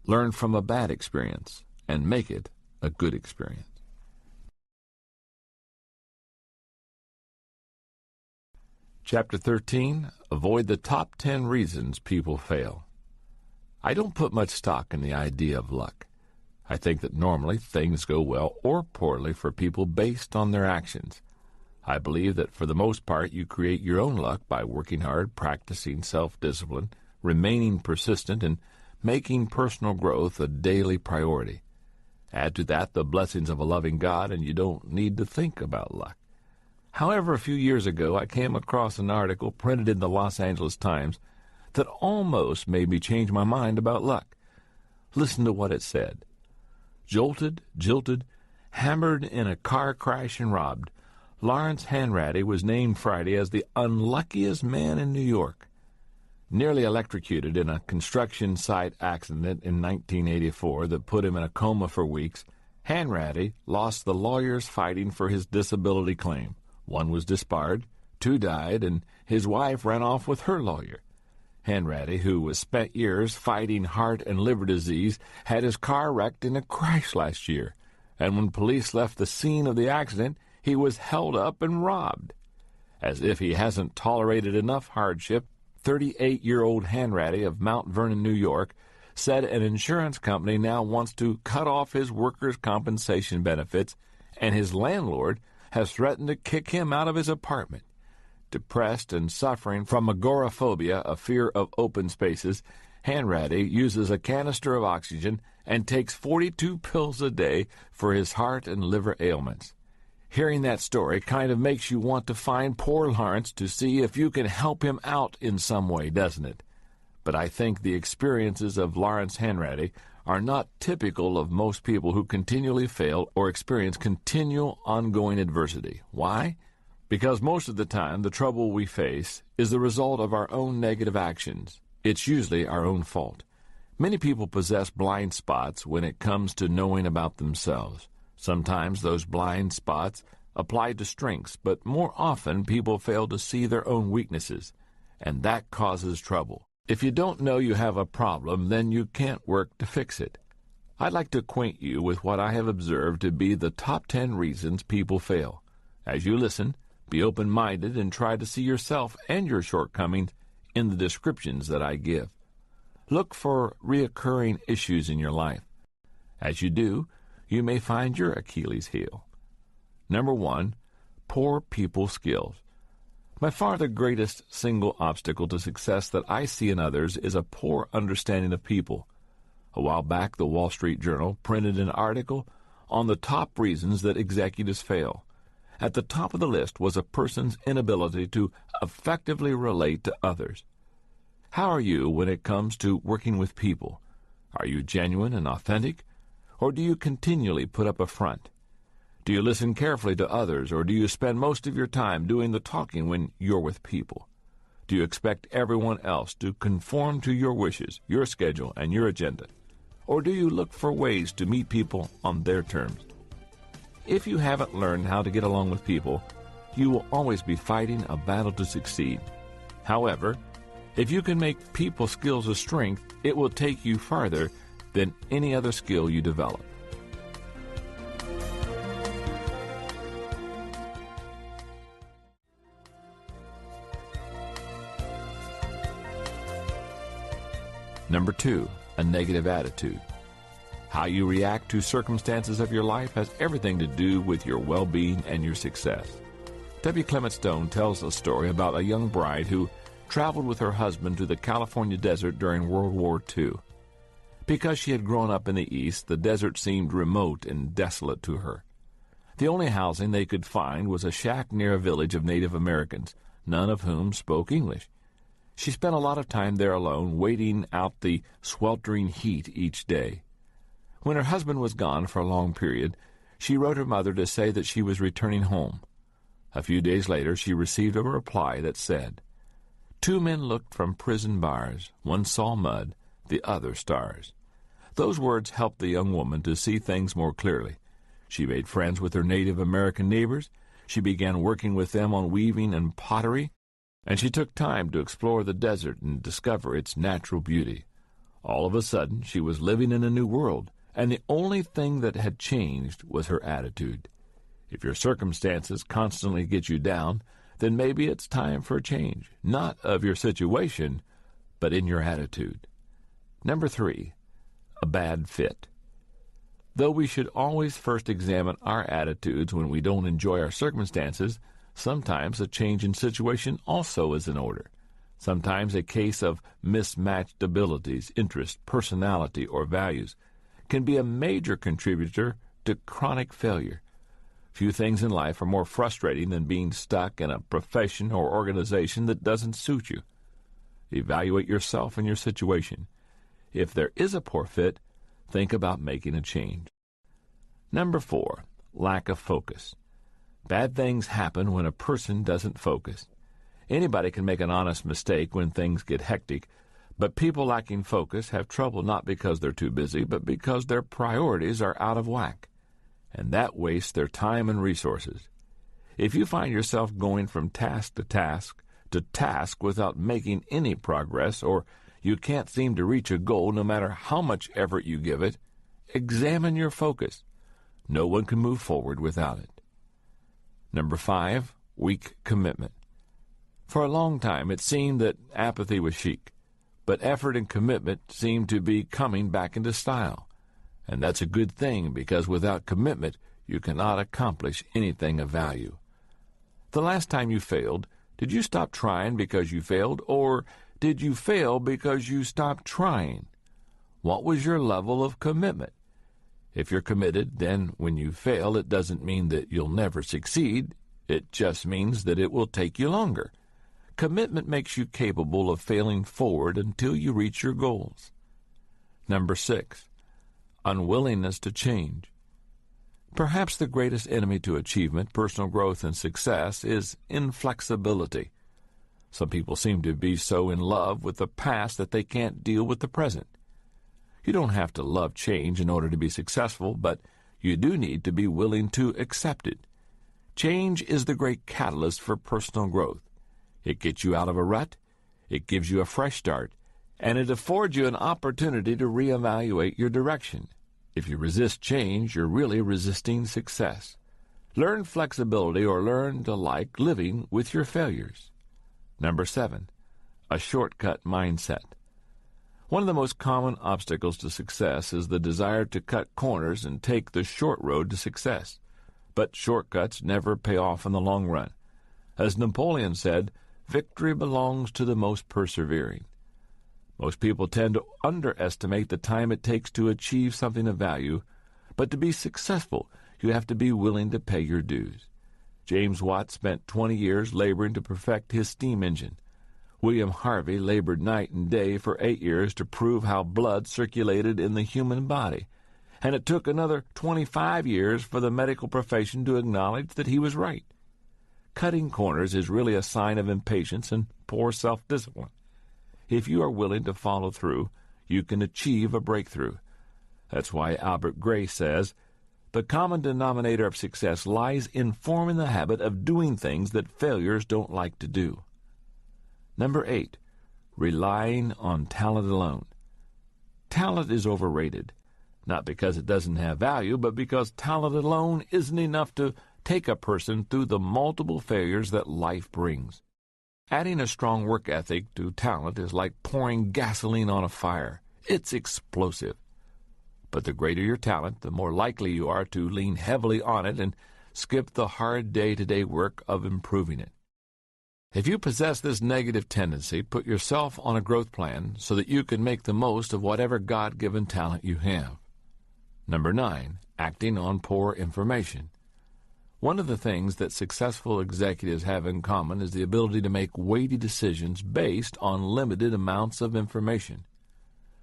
learn from a bad experience and make it a good experience. Chapter 13, Avoid the Top 10 Reasons People Fail. I don't put much stock in the idea of luck. I think that normally things go well or poorly for people based on their actions. I believe that for the most part you create your own luck by working hard, practicing self-discipline, remaining persistent, and making personal growth a daily priority. Add to that the blessings of a loving God, and you don't need to think about luck. However, a few years ago, I came across an article printed in the Los Angeles Times that almost made me change my mind about luck. Listen to what it said. Jolted, jilted, hammered in a car crash and robbed, Lawrence Hanratty was named Friday as the unluckiest man in New York. Nearly electrocuted in a construction site accident in 1984 that put him in a coma for weeks, Hanratty lost the lawyers fighting for his disability claim. One was disbarred, two died, and his wife ran off with her lawyer. Hanratty, who was spent years fighting heart and liver disease, had his car wrecked in a crash last year, and when police left the scene of the accident, he was held up and robbed. As if he hasn't tolerated enough hardship, 38-year-old Hanratty of Mount Vernon, New York, said an insurance company now wants to cut off his workers' compensation benefits, and his landlord has threatened to kick him out of his apartment. Depressed and suffering from agoraphobia, a fear of open spaces, Hanratty uses a canister of oxygen and takes 42 pills a day for his heart and liver ailments. Hearing that story kind of makes you want to find poor Lawrence to see if you can help him out in some way, doesn't it? But I think the experiences of Lawrence Hanratty are not typical of most people who continually fail or experience continual ongoing adversity. Why? Because most of the time the trouble we face is the result of our own negative actions. It's usually our own fault. Many people possess blind spots when it comes to knowing about themselves. Sometimes those blind spots apply to strengths, but more often people fail to see their own weaknesses, and that causes trouble. If you don't know you have a problem, then you can't work to fix it. I'd like to acquaint you with what I have observed to be the top 10 reasons people fail. As you listen, be open-minded and try to see yourself and your shortcomings in the descriptions that I give. Look for reoccurring issues in your life. As you do, you may find your Achilles heel. Number 1, poor people skills. By far the greatest single obstacle to success that I see in others is a poor understanding of people. A while back, the Wall Street Journal printed an article on the top reasons that executives fail. At the top of the list was a person's inability to effectively relate to others. How are you when it comes to working with people? Are you genuine and authentic, or do you continually put up a front? Do you listen carefully to others, or do you spend most of your time doing the talking when you're with people? Do you expect everyone else to conform to your wishes, your schedule, and your agenda? Or do you look for ways to meet people on their terms? If you haven't learned how to get along with people, you will always be fighting a battle to succeed. However, if you can make people skills a strength, it will take you farther than any other skill you develop. Number 2, a negative attitude. How you react to circumstances of your life has everything to do with your well-being and your success. W. Clement Stone tells a story about a young bride who traveled with her husband to the California desert during World War II. Because she had grown up in the East, the desert seemed remote and desolate to her. The only housing they could find was a shack near a village of Native Americans, none of whom spoke English. She spent a lot of time there alone, waiting out the sweltering heat each day. When her husband was gone for a long period, she wrote her mother to say that she was returning home. A few days later, she received a reply that said, "Two men looked from prison bars. One saw mud, the other stars." Those words helped the young woman to see things more clearly. She made friends with her Native American neighbors. She began working with them on weaving and pottery, and she took time to explore the desert and discover its natural beauty. All of a sudden, she was living in a new world, and the only thing that had changed was her attitude. If your circumstances constantly get you down, then maybe it's time for a change, not of your situation, but in your attitude. Number 3, a bad fit. Though we should always first examine our attitudes when we don't enjoy our circumstances, sometimes a change in situation also is in order. Sometimes a case of mismatched abilities, interests, personality, or values can be a major contributor to chronic failure. Few things in life are more frustrating than being stuck in a profession or organization that doesn't suit you. Evaluate yourself and your situation. If there is a poor fit, think about making a change. Number 4, lack of focus. Bad things happen when a person doesn't focus. Anybody can make an honest mistake when things get hectic, but people lacking focus have trouble not because they're too busy, but because their priorities are out of whack, and that wastes their time and resources. If you find yourself going from task to task without making any progress, or you can't seem to reach a goal no matter how much effort you give it, examine your focus. No one can move forward without it. Number 5, weak commitment. For a long time, it seemed that apathy was chic, but effort and commitment seemed to be coming back into style. And that's a good thing, because without commitment, you cannot accomplish anything of value. The last time you failed, did you stop trying because you failed, or did you fail because you stopped trying? What was your level of commitment? If you're committed, then when you fail, it doesn't mean that you'll never succeed. It just means that it will take you longer. Commitment makes you capable of failing forward until you reach your goals. Number 6, unwillingness to change. Perhaps the greatest enemy to achievement, personal growth, and success is inflexibility. Some people seem to be so in love with the past that they can't deal with the present. You don't have to love change in order to be successful, but you do need to be willing to accept it. Change is the great catalyst for personal growth. It gets you out of a rut, it gives you a fresh start, and it affords you an opportunity to reevaluate your direction. If you resist change, you're really resisting success. Learn flexibility, or learn to like living with your failures. Number 7, a shortcut mindset. One of the most common obstacles to success is the desire to cut corners and take the short road to success. But shortcuts never pay off in the long run. As Napoleon said, victory belongs to the most persevering. Most people tend to underestimate the time it takes to achieve something of value, but to be successful, you have to be willing to pay your dues. James Watt spent 20 years laboring to perfect his steam engine. William Harvey labored night and day for 8 years to prove how blood circulated in the human body, and it took another 25 years for the medical profession to acknowledge that he was right. Cutting corners is really a sign of impatience and poor self-discipline. If you are willing to follow through, you can achieve a breakthrough. That's why Albert Gray says, "The common denominator of success lies in forming the habit of doing things that failures don't like to do." Number 8, relying on talent alone. Talent is overrated, not because it doesn't have value, but because talent alone isn't enough to take a person through the multiple failures that life brings. Adding a strong work ethic to talent is like pouring gasoline on a fire. It's explosive. But the greater your talent, the more likely you are to lean heavily on it and skip the hard day-to-day work of improving it. If you possess this negative tendency, put yourself on a growth plan so that you can make the most of whatever God-given talent you have. Number 9, acting on poor information. One of the things that successful executives have in common is the ability to make weighty decisions based on limited amounts of information.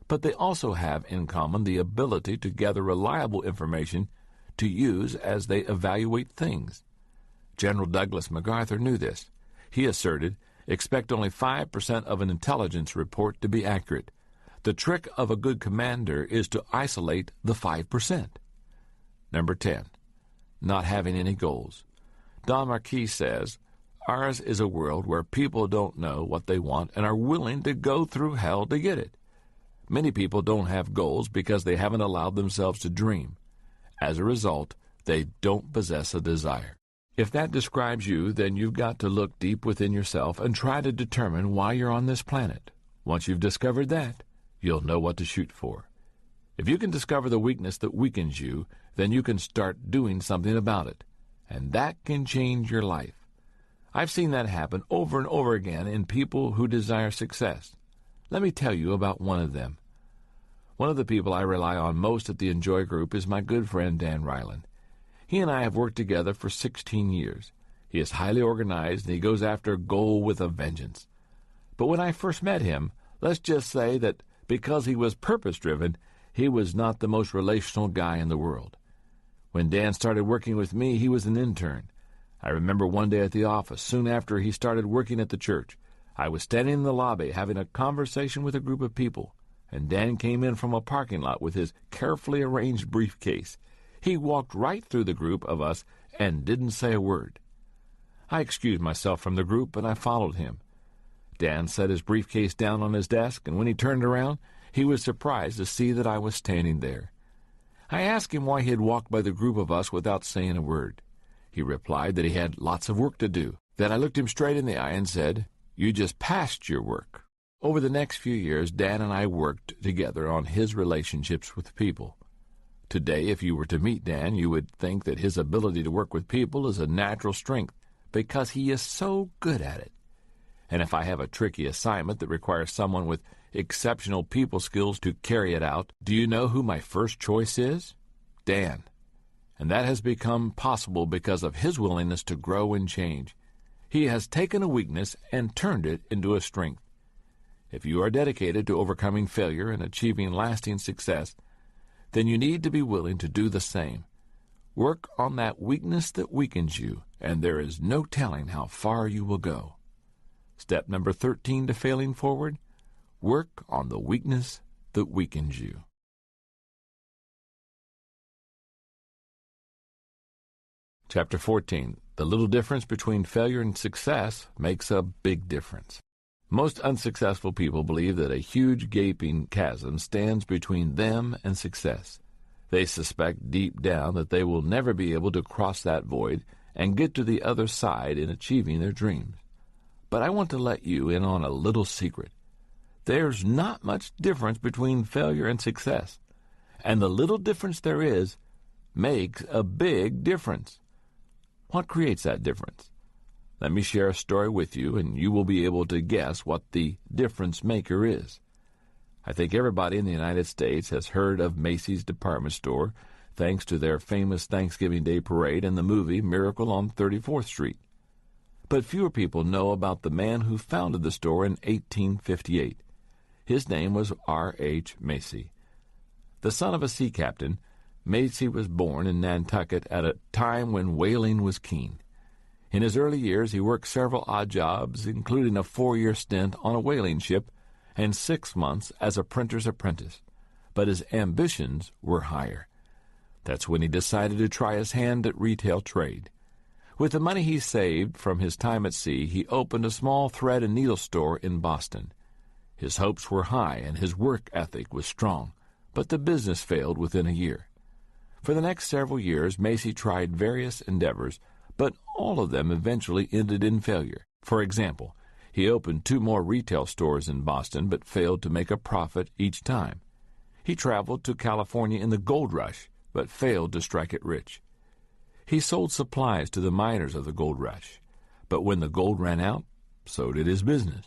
But they also have in common the ability to gather reliable information to use as they evaluate things. General Douglas MacArthur knew this. He asserted, "Expect only 5% of an intelligence report to be accurate. The trick of a good commander is to isolate the 5%. Number 10, not having any goals. Don Marquis says, "Ours is a world where people don't know what they want and are willing to go through hell to get it." Many people don't have goals because they haven't allowed themselves to dream. As a result, they don't possess a desire. If that describes you, then you've got to look deep within yourself and try to determine why you're on this planet. Once you've discovered that, you'll know what to shoot for. If you can discover the weakness that weakens you, then you can start doing something about it, and that can change your life. I've seen that happen over and over again in people who desire success. Let me tell you about one of them. One of the people I rely on most at the Enjoy Group is my good friend Dan Ryland. He and I have worked together for 16 years. He is highly organized, and he goes after a goal with a vengeance. But when I first met him, let's just say that because he was purpose-driven, he was not the most relational guy in the world. When Dan started working with me, he was an intern. I remember one day at the office, soon after he started working at the church, I was standing in the lobby having a conversation with a group of people, and Dan came in from a parking lot with his carefully arranged briefcase. He walked right through the group of us and didn't say a word. I excused myself from the group, and I followed him. Dan set his briefcase down on his desk, and when he turned around, he was surprised to see that I was standing there. I asked him why he had walked by the group of us without saying a word. He replied that he had lots of work to do. Then I looked him straight in the eye and said, "You just passed your work." Over the next few years, Dan and I worked together on his relationships with people. Today, if you were to meet Dan, you would think that his ability to work with people is a natural strength because he is so good at it. And if I have a tricky assignment that requires someone with exceptional people skills to carry it out, do you know who my first choice is? Dan. And that has become possible because of his willingness to grow and change. He has taken a weakness and turned it into a strength. If you are dedicated to overcoming failure and achieving lasting success, then you need to be willing to do the same. Work on that weakness that weakens you, and there is no telling how far you will go. Step number 13 to failing forward, work on the weakness that weakens you. Chapter 14. The little difference between failure and success makes a big difference. Most unsuccessful people believe that a huge gaping chasm stands between them and success. They suspect deep down that they will never be able to cross that void and get to the other side in achieving their dreams. But I want to let you in on a little secret. There's not much difference between failure and success, and the little difference there is makes a big difference. What creates that difference? Let me share a story with you, and you will be able to guess what the difference maker is. I think everybody in the United States has heard of Macy's department store, thanks to their famous Thanksgiving Day parade and the movie Miracle on 34th Street. But fewer people know about the man who founded the store in 1858. His name was R.H. Macy. The son of a sea captain, Macy was born in Nantucket at a time when whaling was keen. In his early years, he worked several odd jobs, including a 4-year stint on a whaling ship and 6 months as a printer's apprentice. But his ambitions were higher. That's when he decided to try his hand at retail trade. With the money he saved from his time at sea, he opened a small thread and needle store in Boston. His hopes were high and his work ethic was strong, but the business failed within a year. For the next several years, Macy tried various endeavors, but all of them eventually ended in failure. For example, he opened 2 more retail stores in Boston, but failed to make a profit each time. He traveled to California in the gold rush, but failed to strike it rich. He sold supplies to the miners of the gold rush, but when the gold ran out, so did his business.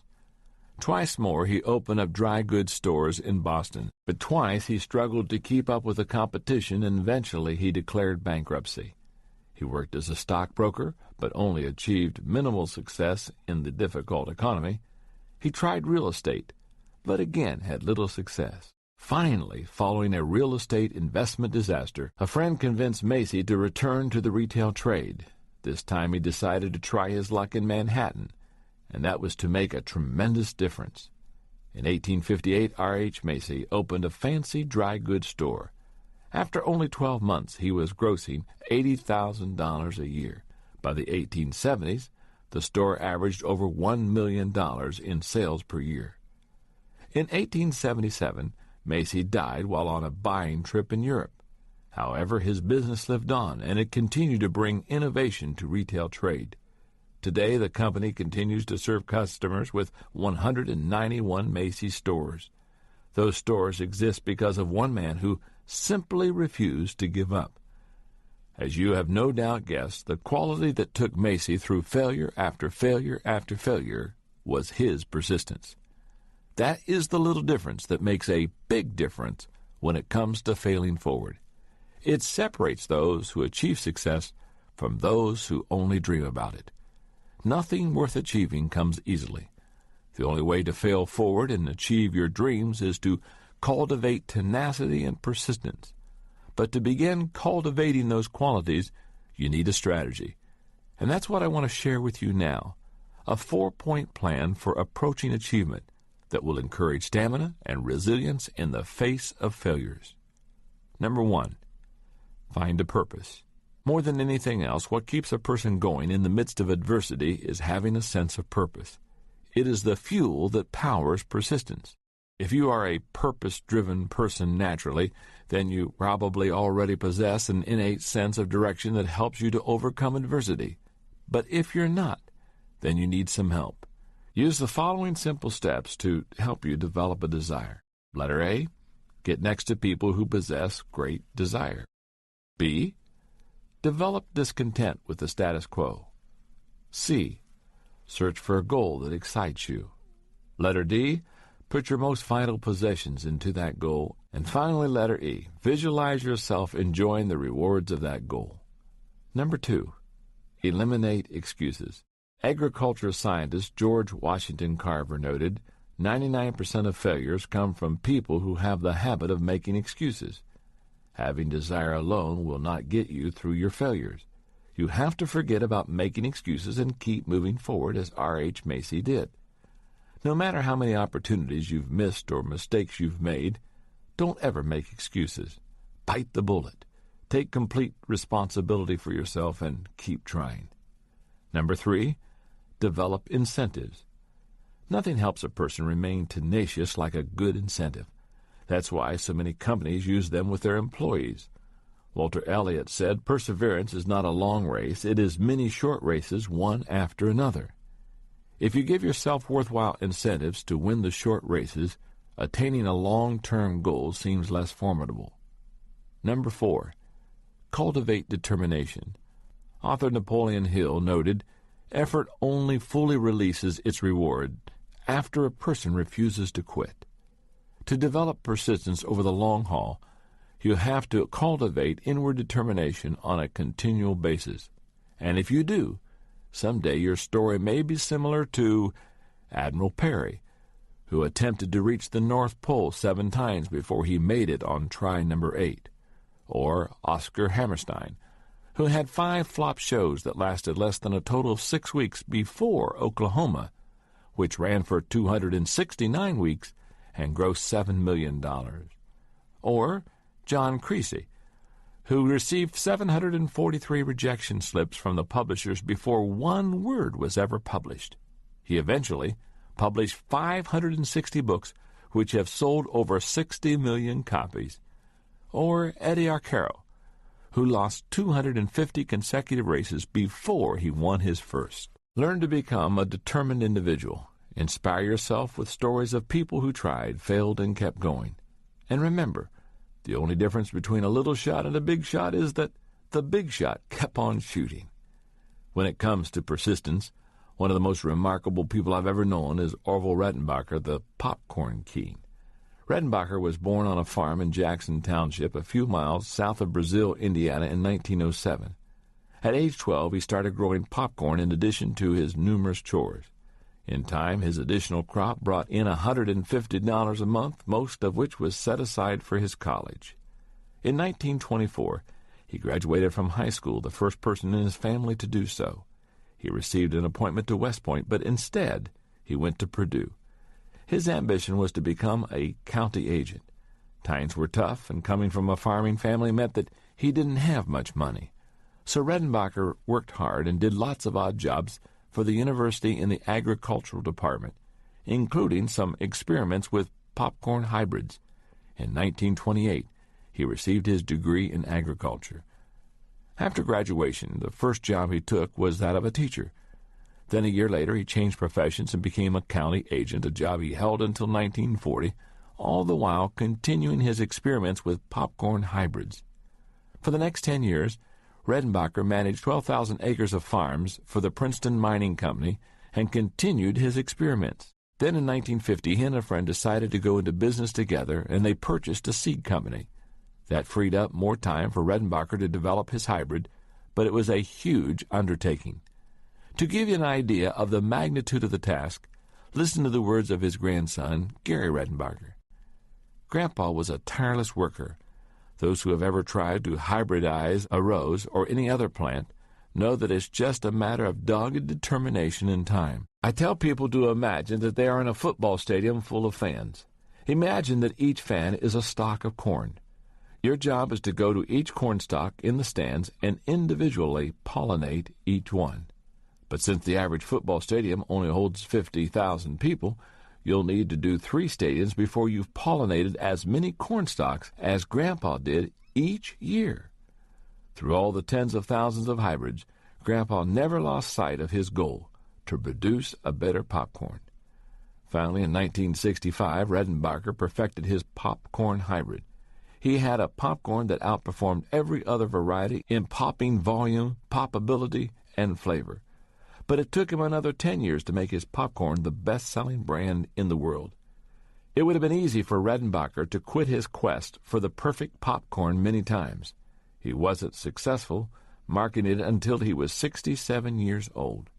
Twice more he opened up dry goods stores in Boston, but twice he struggled to keep up with the competition, and eventually he declared bankruptcy. He worked as a stockbroker, but only achieved minimal success in the difficult economy. He tried real estate, but again had little success. Finally, following a real estate investment disaster, a friend convinced Macy to return to the retail trade. This time he decided to try his luck in Manhattan, and that was to make a tremendous difference. In 1858, R.H. Macy opened a fancy dry goods store. After only 12 months, he was grossing $80,000 a year. By the 1870s, the store averaged over $1 million in sales per year. In 1877, Macy died while on a buying trip in Europe. However, his business lived on, and it continued to bring innovation to retail trade. Today, the company continues to serve customers with 191 Macy's stores. Those stores exist because of one man who simply refused to give up. As you have no doubt guessed, the quality that took Macy through failure after failure after failure was his persistence. That is the little difference that makes a big difference when it comes to failing forward. It separates those who achieve success from those who only dream about it. Nothing worth achieving comes easily. The only way to fail forward and achieve your dreams is to cultivate tenacity and persistence. But to begin cultivating those qualities, you need a strategy. And that's what I want to share with you now, a 4-point plan for approaching achievement that will encourage stamina and resilience in the face of failures. Number 1, find a purpose. More than anything else, what keeps a person going in the midst of adversity is having a sense of purpose. It is the fuel that powers persistence. If you are a purpose-driven person naturally, then you probably already possess an innate sense of direction that helps you to overcome adversity. But if you're not, then you need some help. Use the following simple steps to help you develop a desire. Letter A, get next to people who possess great desire. B, develop discontent with the status quo. C, search for a goal that excites you. Letter D, put your most vital possessions into that goal. And finally, letter E, visualize yourself enjoying the rewards of that goal. Number 2, eliminate excuses. Agriculture scientist George Washington Carver noted, 99% of failures come from people who have the habit of making excuses. Having desire alone will not get you through your failures. You have to forget about making excuses and keep moving forward as R.H. Macy did. No matter how many opportunities you've missed or mistakes you've made, don't ever make excuses. Bite the bullet. Take complete responsibility for yourself and keep trying. Number 3, develop incentives. Nothing helps a person remain tenacious like a good incentive. That's why so many companies use them with their employees. Walter Elliott said, perseverance is not a long race, it is many short races, one after another. If you give yourself worthwhile incentives to win the short races, attaining a long-term goal seems less formidable. Number 4, cultivate determination. Author Napoleon Hill noted, effort only fully releases its reward after a person refuses to quit. To develop persistence over the long haul, you have to cultivate inward determination on a continual basis. And if you do, someday your story may be similar to Admiral Peary, who attempted to reach the North Pole 7 times before he made it on try number 8, or Oscar Hammerstein, who had 5 flop shows that lasted less than a total of 6 weeks before Oklahoma, which ran for 269 weeks and grossed $7 million. Or John Creasy, who received 743 rejection slips from the publishers before 1 word was ever published. He eventually published 560 books, which have sold over 60 million copies. Or Eddie Arcaro, who lost 250 consecutive races before he won his first. Learn to become a determined individual. Inspire yourself with stories of people who tried, failed, and kept going. And remember, the only difference between a little shot and a big shot is that the big shot kept on shooting. When it comes to persistence, one of the most remarkable people I've ever known is Orville Redenbacher, the popcorn king. Redenbacher was born on a farm in Jackson Township, a few miles south of Brazil, Indiana, in 1907. At age 12, he started growing popcorn in addition to his numerous chores. In time, his additional crop brought in $150 a month, most of which was set aside for his college. In 1924, he graduated from high school, the first person in his family to do so. He received an appointment to West Point, but instead, he went to Purdue. His ambition was to become a county agent. Times were tough, and coming from a farming family meant that he didn't have much money. So Redenbacher worked hard and did lots of odd jobs for the university in the agricultural department, including some experiments with popcorn hybrids. In 1928, he received his degree in agriculture. After graduation, the first job he took was that of a teacher. Then a year later, he changed professions and became a county agent, a job he held until 1940, all the while continuing his experiments with popcorn hybrids. For the next 10 years, Redenbacher managed 12,000 acres of farms for the Princeton Mining Company and continued his experiments. Then in 1950, he and a friend decided to go into business together, and they purchased a seed company. That freed up more time for Redenbacher to develop his hybrid, but it was a huge undertaking. To give you an idea of the magnitude of the task, listen to the words of his grandson, Gary Redenbacher. Grandpa was a tireless worker. Those who have ever tried to hybridize a rose or any other plant know that it's just a matter of dogged determination and time. I tell people to imagine that they are in a football stadium full of fans. Imagine that each fan is a stalk of corn. Your job is to go to each corn stalk in the stands and individually pollinate each one. But since the average football stadium only holds 50,000 people, you'll need to do 3 stadiums before you've pollinated as many corn stalks as Grandpa did each year. Through all the tens of thousands of hybrids, Grandpa never lost sight of his goal, to produce a better popcorn. Finally, in 1965, Redenbacher perfected his popcorn hybrid. He had a popcorn that outperformed every other variety in popping volume, poppability, and flavor. But it took him another 10 years to make his popcorn the best-selling brand in the world. It would have been easy for Redenbacher to quit his quest for the perfect popcorn many times. He wasn't successful, marketing it until he was 67 years old.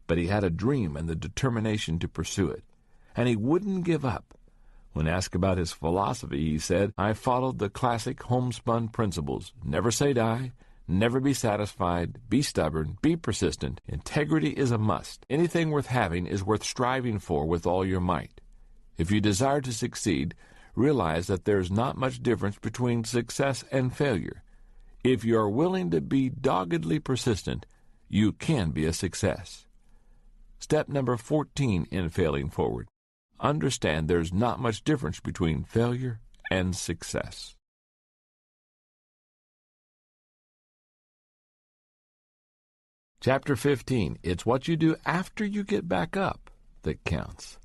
But he had a dream and the determination to pursue it, and he wouldn't give up. When asked about his philosophy, he said, "I followed the classic homespun principles. Never say die. Never be satisfied, be stubborn, be persistent. Integrity is a must. Anything worth having is worth striving for with all your might. If you desire to succeed, realize that there is not much difference between success and failure. If you are willing to be doggedly persistent, you can be a success." Step number 14 in failing forward. Understand there's not much difference between failure and success. Chapter 15. It's what you do after you get back up. that counts.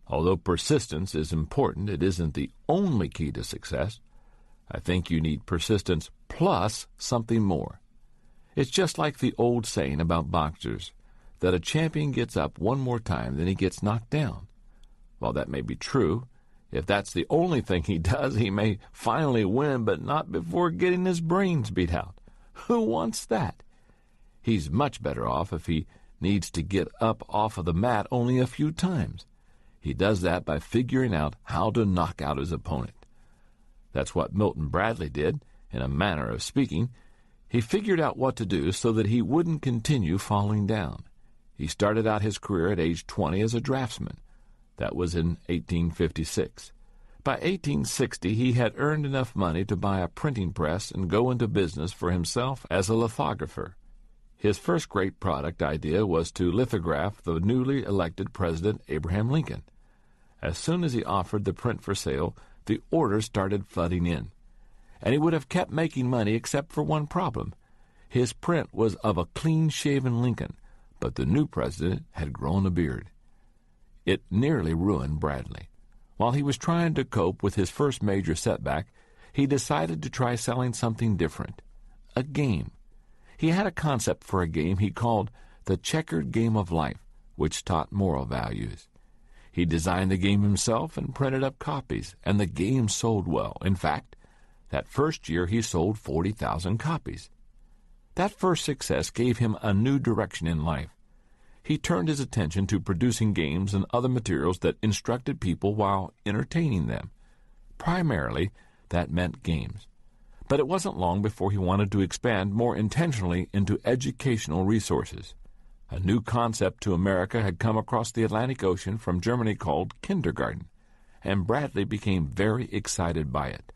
Although persistence is important, it isn't the only key to success. I think you need persistence plus something more. It's just like the old saying about boxers, that a champion gets up one more time than he gets knocked down. While that may be true, if that's the only thing he does, he may finally win, but not before getting his brains beat out. Who wants that? He's much better off if he needs to get up off of the mat only a few times. He does that by figuring out how to knock out his opponent. That's what Milton Bradley did, in a manner of speaking. He figured out what to do so that he wouldn't continue falling down. He started out his career at age 20 as a draftsman. That was in 1856. By 1860, he had earned enough money to buy a printing press and go into business for himself as a lithographer. His first great product idea was to lithograph the newly elected President Abraham Lincoln. As soon as he offered the print for sale, the orders started flooding in. And he would have kept making money except for one problem. His print was of a clean-shaven Lincoln, but the new president had grown a beard. It nearly ruined Bradley. While he was trying to cope with his first major setback, he decided to try selling something different, a game. He had a concept for a game he called the checkered game of life, which taught moral values. He designed the game himself and printed up copies, and the game sold well. In fact, that first year he sold 40,000 copies. That first success gave him a new direction in life. He turned his attention to producing games and other materials that instructed people while entertaining them. Primarily, that meant games. But it wasn't long before he wanted to expand more intentionally into educational resources. A new concept to America had come across the Atlantic Ocean from Germany called kindergarten, and Bradley became very excited by it.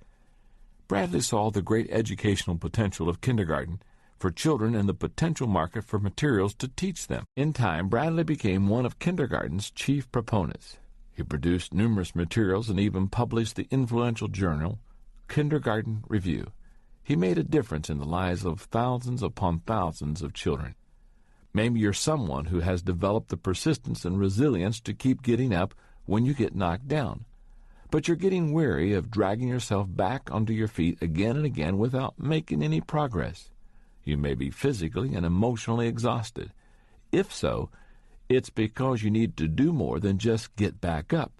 Bradley saw the great educational potential of kindergarten for children and the potential market for materials to teach them. In time, Bradley became one of kindergarten's chief proponents. He produced numerous materials and even published the influential journal Kindergarten Review. He made a difference in the lives of thousands upon thousands of children. Maybe you're someone who has developed the persistence and resilience to keep getting up when you get knocked down. But you're getting weary of dragging yourself back onto your feet again and again without making any progress. You may be physically and emotionally exhausted. If so, it's because you need to do more than just get back up.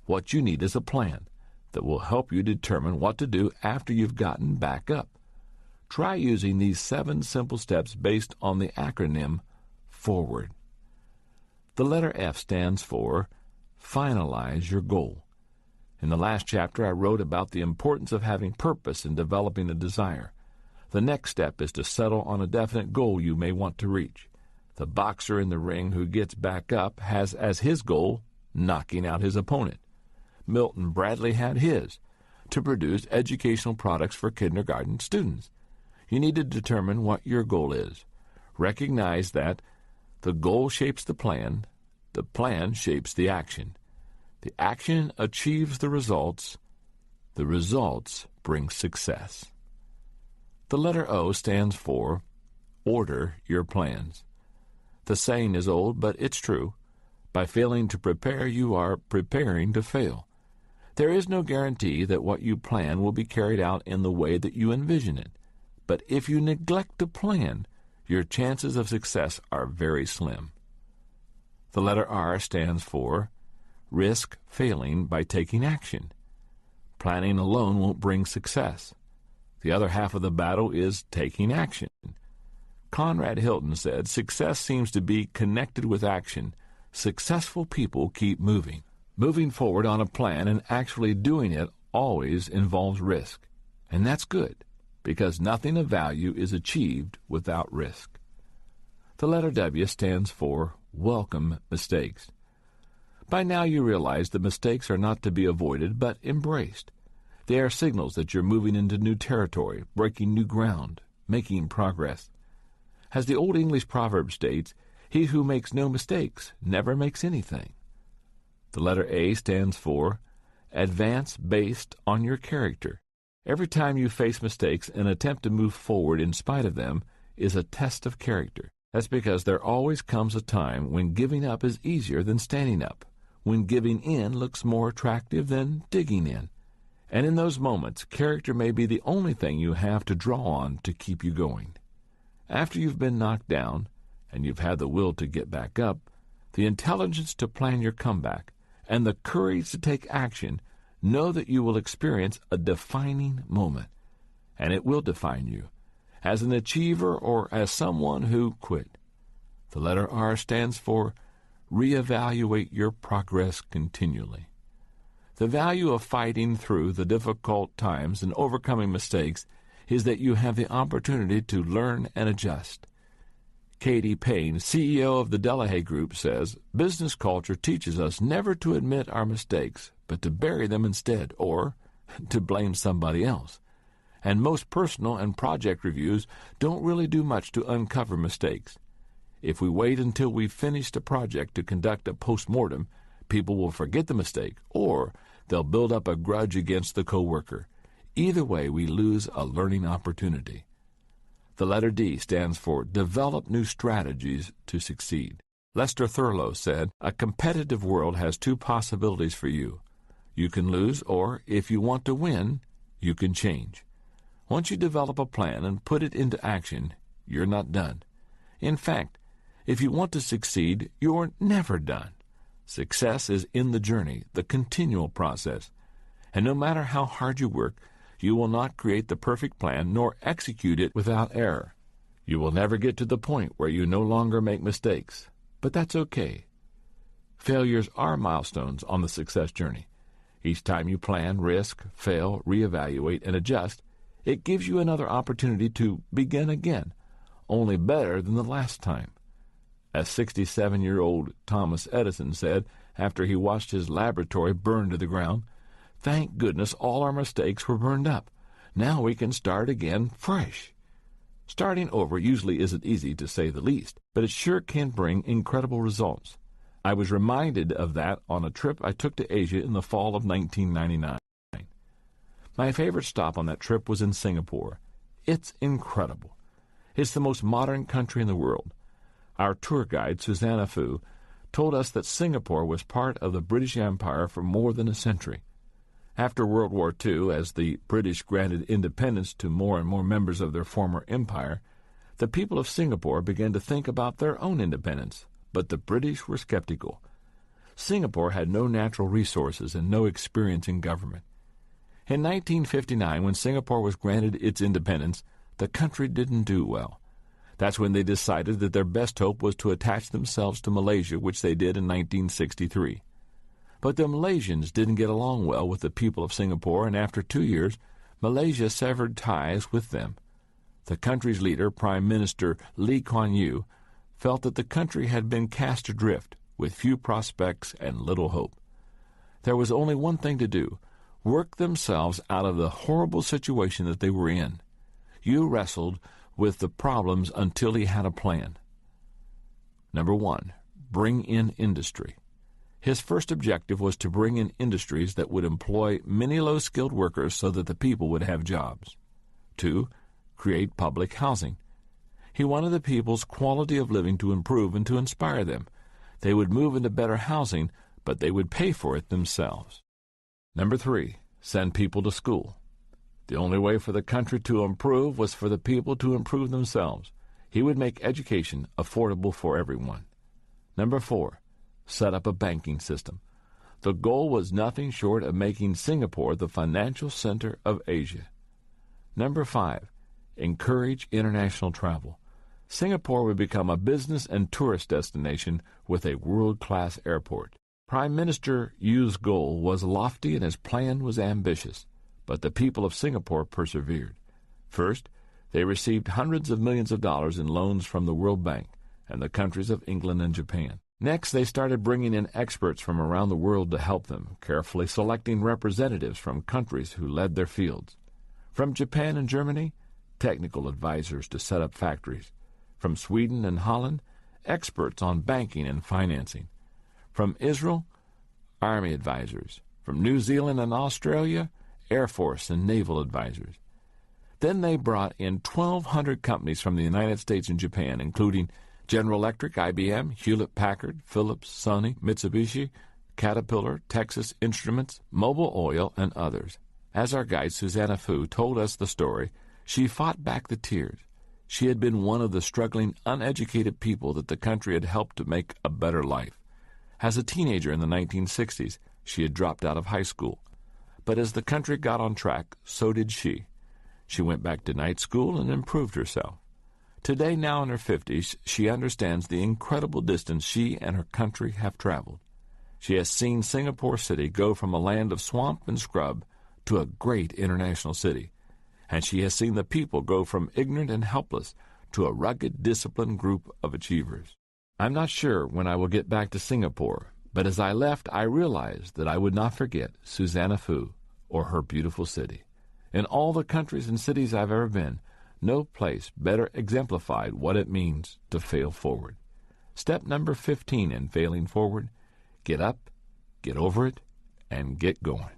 What you need is a plan that will help you determine what to do after you've gotten back up. Try using these 7 simple steps based on the acronym FORWARD. The letter F stands for Finalize Your Goal. In the last chapter, I wrote about the importance of having purpose in developing a desire. The next step is to settle on a definite goal you may want to reach. The boxer in the ring who gets back up has as his goal knocking out his opponent. Milton Bradley had his, to produce educational products for kindergarten students. You need to determine what your goal is. Recognize that the goal shapes the plan shapes the action. The action achieves the results bring success. The letter O stands for Order Your Plans. The saying is old, but it's true. By failing to prepare, you are preparing to fail. There is no guarantee that what you plan will be carried out in the way that you envision it. But if you neglect to plan, your chances of success are very slim. The letter R stands for Risk Failing by Taking Action. Planning alone won't bring success. The other half of the battle is taking action. Conrad Hilton said, "Success seems to be connected with action. Successful people keep moving." Moving forward on a plan and actually doing it always involves risk. And that's good, because nothing of value is achieved without risk. The letter W stands for Welcome Mistakes. By now you realize that mistakes are not to be avoided but embraced. They are signals that you're moving into new territory, breaking new ground, making progress. As the old English proverb states, he who makes no mistakes never makes anything. The letter A stands for Advance Based on Your Character. Every time you face mistakes, an attempt to move forward in spite of them is a test of character. That's because there always comes a time when giving up is easier than standing up, when giving in looks more attractive than digging in. And in those moments, character may be the only thing you have to draw on to keep you going. After you've been knocked down, and you've had the will to get back up, the intelligence to plan your comeback, and the courage to take action, know that you will experience a defining moment, and it will define you, as an achiever or as someone who quit. The letter R stands for reevaluate your progress continually. The value of fighting through the difficult times and overcoming mistakes is that you have the opportunity to learn and adjust. Katie Payne, CEO of the Delahaye Group, says, business culture teaches us never to admit our mistakes, but to bury them instead, or to blame somebody else. And most personal and project reviews don't really do much to uncover mistakes. If we wait until we've finished a project to conduct a post-mortem, people will forget the mistake, or they'll build up a grudge against the coworker. Either way, we lose a learning opportunity. The letter D stands for develop new strategies to succeed. Lester Thurlow said, a competitive world has two possibilities for you. You can lose, or if you want to win, you can change. Once you develop a plan and put it into action, you're not done. In fact, if you want to succeed, you're never done. Success is in the journey, the continual process. And no matter how hard you work, you will not create the perfect plan nor execute it without error. You will never get to the point where you no longer make mistakes, but that's okay. Failures are milestones on the success journey. Each time you plan, risk, fail, reevaluate, and adjust, it gives you another opportunity to begin again, only better than the last time. As 67-year-old Thomas Edison said after he watched his laboratory burn to the ground, thank goodness all our mistakes were burned up. Now we can start again fresh. Starting over usually isn't easy, to say the least, but it sure can bring incredible results. I was reminded of that on a trip I took to Asia in the fall of 1999. My favorite stop on that trip was in Singapore. It's incredible. It's the most modern country in the world. Our tour guide, Susanna Fu, told us that Singapore was part of the British Empire for more than a century. After World War II, as the British granted independence to more and more members of their former empire, the people of Singapore began to think about their own independence, but the British were skeptical. Singapore had no natural resources and no experience in government. In 1959, when Singapore was granted its independence, the country didn't do well. That's when they decided that their best hope was to attach themselves to Malaysia, which they did in 1963. But the Malaysians didn't get along well with the people of Singapore, and after 2 years, Malaysia severed ties with them. The country's leader, Prime Minister Lee Kuan Yew, felt that the country had been cast adrift, with few prospects and little hope. There was only one thing to do: work themselves out of the horrible situation that they were in. Yew wrestled with the problems until he had a plan. Number 1, bring in industry. His first objective was to bring in industries that would employ many low-skilled workers so that the people would have jobs. 2, create public housing. He wanted the people's quality of living to improve and to inspire them. They would move into better housing, but they would pay for it themselves. Number 3, send people to school. The only way for the country to improve was for the people to improve themselves. He would make education affordable for everyone. Number 4, set up a banking system. The goal was nothing short of making Singapore the financial center of Asia. Number 5, encourage international travel. Singapore would become a business and tourist destination with a world-class airport. Prime Minister Yew's goal was lofty and his plan was ambitious, but the people of Singapore persevered. First, they received hundreds of millions of dollars in loans from the World Bank and the countries of England and Japan. Next, they started bringing in experts from around the world to help them, carefully selecting representatives from countries who led their fields. From Japan and Germany, technical advisors to set up factories. From Sweden and Holland, experts on banking and financing. From Israel, Army advisors. From New Zealand and Australia, Air Force and naval advisors. Then they brought in 1,200 companies from the United States and Japan, including General Electric, IBM, Hewlett-Packard, Philips, Sony, Mitsubishi, Caterpillar, Texas Instruments, Mobil Oil, and others. As our guide, Susanna Fu, told us the story, she fought back the tears. She had been one of the struggling, uneducated people that the country had helped to make a better life. As a teenager in the 1960s, she had dropped out of high school. But as the country got on track, so did she. She went back to night school and improved herself. Today, now in her 50s, she understands the incredible distance she and her country have traveled. She has seen Singapore City go from a land of swamp and scrub to a great international city, and she has seen the people go from ignorant and helpless to a rugged, disciplined group of achievers. I'm not sure when I will get back to Singapore, but as I left, I realized that I would not forget Susanna Fu or her beautiful city. In all the countries and cities I've ever been, no place better exemplified what it means to fail forward. Step number 15 in failing forward: get up, get over it, and get going.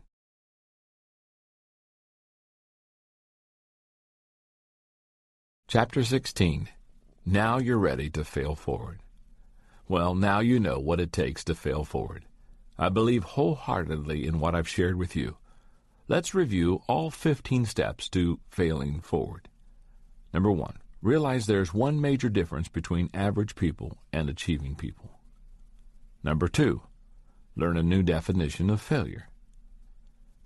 Chapter 16. Now you're ready to fail forward. Well, now you know what it takes to fail forward. I believe wholeheartedly in what I've shared with you. Let's review all 15 steps to failing forward. Number 1, realize there's one major difference between average people and achieving people. Number 2, learn a new definition of failure.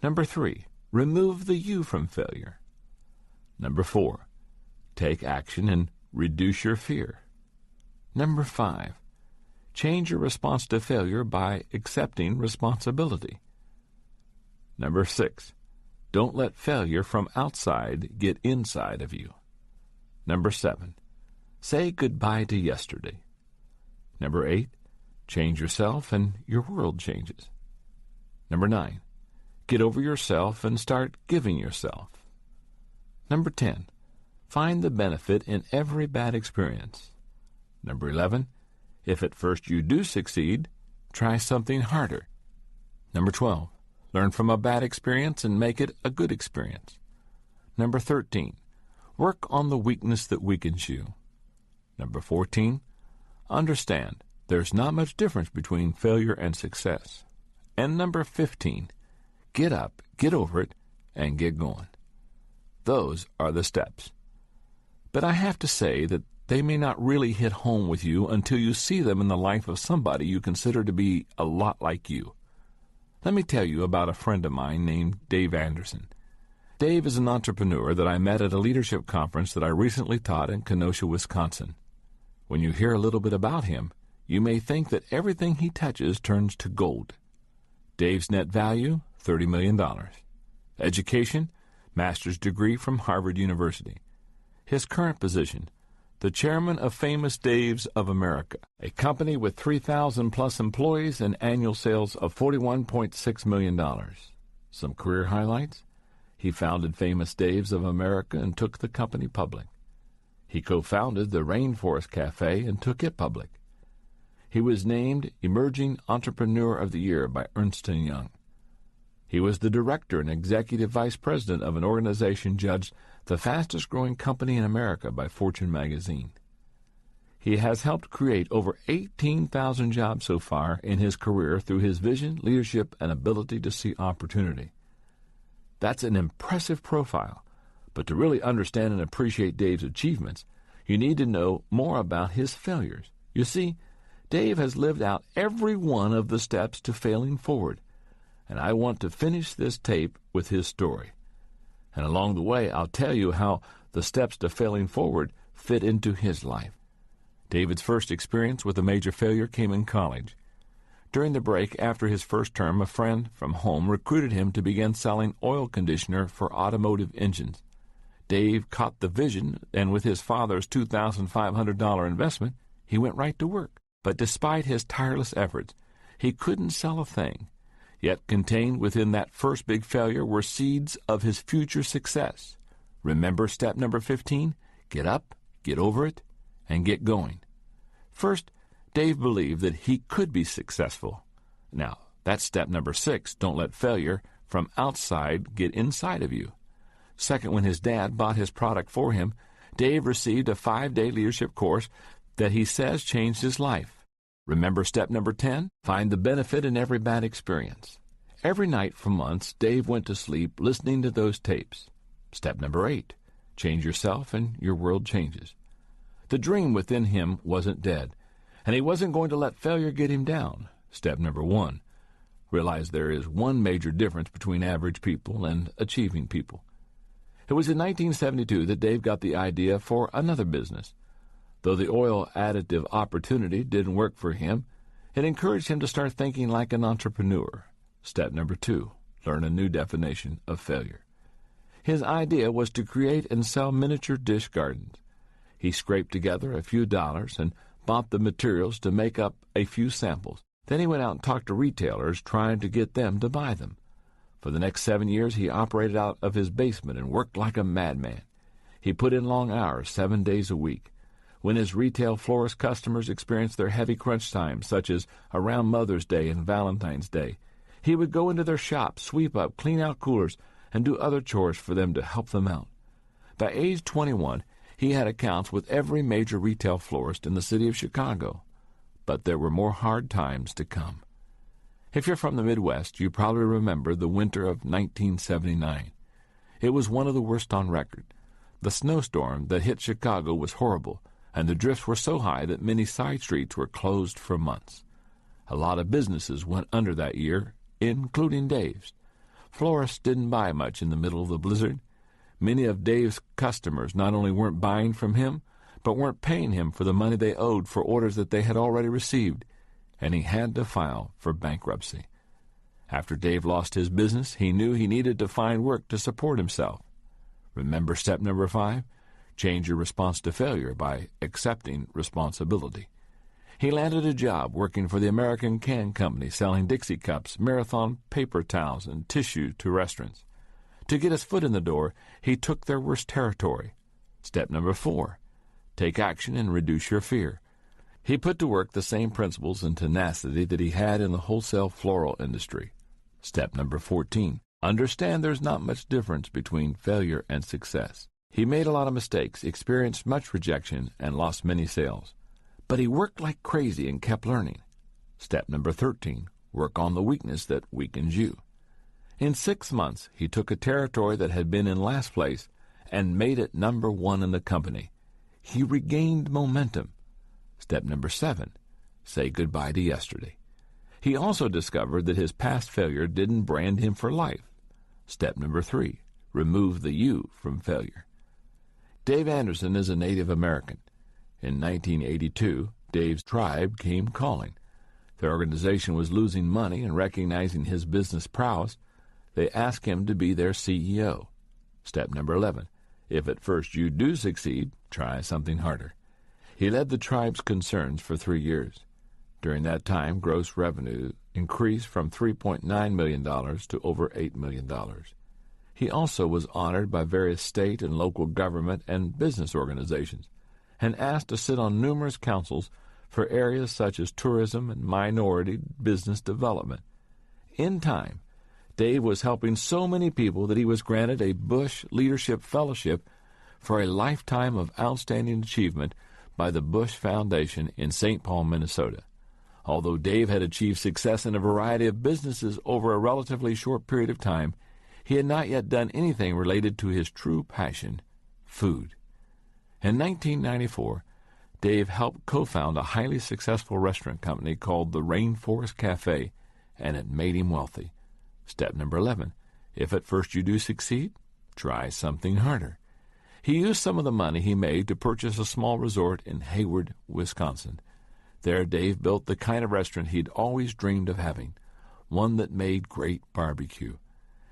Number 3, remove the you from failure. Number 4, take action and reduce your fear. Number 5, change your response to failure by accepting responsibility. Number 6, don't let failure from outside get inside of you. Number 7, say goodbye to yesterday. Number 8, change yourself and your world changes. Number 9, get over yourself and start giving yourself. Number 10, find the benefit in every bad experience. Number 11, if at first you do succeed, try something harder. Number 12, learn from a bad experience and make it a good experience. Number 13, work on the weakness that weakens you. Number 14, understand there's not much difference between failure and success. And number 15, get up, get over it, and get going. Those are the steps. But I have to say that they may not really hit home with you until you see them in the life of somebody you consider to be a lot like you. Let me tell you about a friend of mine named Dave Anderson. Dave is an entrepreneur that I met at a leadership conference that I recently taught in Kenosha, Wisconsin. When you hear a little bit about him, you may think that everything he touches turns to gold. Dave's net value, $30 million. Education, master's degree from Harvard University. His current position, the chairman of Famous Dave's of America, a company with 3,000-plus employees and annual sales of $41.6 million. Some career highlights: he founded Famous Dave's of America and took the company public. He co-founded the Rainforest Cafe and took it public. He was named Emerging Entrepreneur of the Year by Ernst & Young. He was the director and executive vice president of an organization judged the fastest-growing company in America by Fortune magazine. He has helped create over 18,000 jobs so far in his career through his vision, leadership, and ability to see opportunity. That's an impressive profile, but to really understand and appreciate Dave's achievements, you need to know more about his failures. You see, Dave has lived out every one of the steps to failing forward, and I want to finish this tape with his story. And along the way, I'll tell you how the steps to failing forward fit into his life. David's first experience with a major failure came in college. During the break after his first term, a friend from home recruited him to begin selling oil conditioner for automotive engines. Dave caught the vision, and with his father's $2,500 investment, he went right to work. But despite his tireless efforts, he couldn't sell a thing. Yet contained within that first big failure were seeds of his future success. Remember step number 15? Get up, get over it, and get going. First, Dave believed that he could be successful. Now, that's step number 6. Don't let failure from outside get inside of you. Second, when his dad bought his product for him, Dave received a 5-day leadership course that he says changed his life. Remember step number 10? Find the benefit in every bad experience. Every night for months, Dave went to sleep listening to those tapes. Step number 8. Change yourself and your world changes. The dream within him wasn't dead, and he wasn't going to let failure get him down. Step number 1. Realize there is one major difference between average people and achieving people. It was in 1972 that Dave got the idea for another business. Though the oil additive opportunity didn't work for him, it encouraged him to start thinking like an entrepreneur. Step number 2. Learn a new definition of failure. His idea was to create and sell miniature dish gardens. He scraped together a few dollars and bought the materials to make up a few samples. Then he went out and talked to retailers, trying to get them to buy them. For the next 7 years, he operated out of his basement and worked like a madman. He put in long hours, 7 days a week. When his retail florist customers experienced their heavy crunch times, such as around Mother's Day and Valentine's Day, he would go into their shops, sweep up, clean out coolers, and do other chores for them to help them out. By age 21, he had accounts with every major retail florist in the city of Chicago. But there were more hard times to come. If you're from the Midwest, you probably remember the winter of 1979. It was one of the worst on record. The snowstorm that hit Chicago was horrible, and the drifts were so high that many side streets were closed for months. A lot of businesses went under that year, including Dave's. Florists didn't buy much in the middle of the blizzard. Many of Dave's customers not only weren't buying from him, but weren't paying him for the money they owed for orders that they had already received, and he had to file for bankruptcy. After Dave lost his business, he knew he needed to find work to support himself. Remember step number 5? Change your response to failure by accepting responsibility. He landed a job working for the American Can Company, selling Dixie cups, Marathon paper towels, and tissue to restaurants. To get his foot in the door, he took their worst territory. Step number 4. Take action and reduce your fear. He put to work the same principles and tenacity that he had in the wholesale floral industry. Step number 14. Understand there's not much difference between failure and success. He made a lot of mistakes, experienced much rejection, and lost many sales. But he worked like crazy and kept learning. Step number 13. Work on the weakness that weakens you. In 6 months, he took a territory that had been in last place and made it number 1 in the company. He regained momentum. Step number 7. Say goodbye to yesterday. He also discovered that his past failure didn't brand him for life. Step number 3. Remove the you from failure. Dave Anderson is a Native American. In 1982, Dave's tribe came calling. Their organization was losing money, and recognizing his business prowess, they asked him to be their CEO. Step number 11. If at first you do succeed, try something harder. He led the tribe's concerns for 3 years. During that time, gross revenue increased from $3.9 million to over $8 million. He also was honored by various state and local government and business organizations, and asked to sit on numerous councils for areas such as tourism and minority business development. In time, Dave was helping so many people that he was granted a Bush Leadership Fellowship for a lifetime of outstanding achievement by the Bush Foundation in St. Paul, Minnesota. Although Dave had achieved success in a variety of businesses over a relatively short period of time, he had not yet done anything related to his true passion, food. In 1994, Dave helped co-found a highly successful restaurant company called the Rainforest Cafe, and it made him wealthy. Step number 11. If at first you do succeed, try something harder. He used some of the money he made to purchase a small resort in Hayward, Wisconsin. There, Dave built the kind of restaurant he'd always dreamed of having, one that made great barbecue.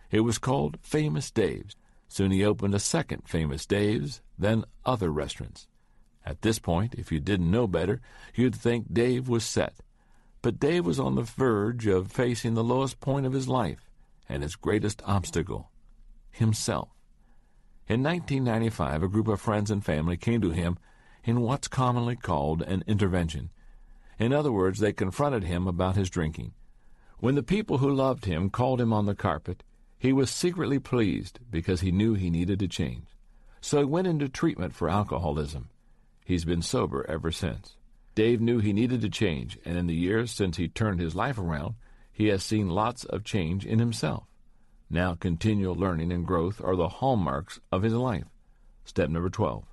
It was called Famous Dave's. Soon he opened a second Famous Dave's, then other restaurants. At this point, if you didn't know better, you'd think Dave was set. But Dave was on the verge of facing the lowest point of his life and his greatest obstacle, himself. In 1995, a group of friends and family came to him in what's commonly called an intervention. In other words, they confronted him about his drinking. When the people who loved him called him on the carpet, he was secretly pleased because he knew he needed to change. So he went into treatment for alcoholism. He's been sober ever since. Dave knew he needed to change, and in the years since he turned his life around, he has seen lots of change in himself. Now continual learning and growth are the hallmarks of his life. Step number 12.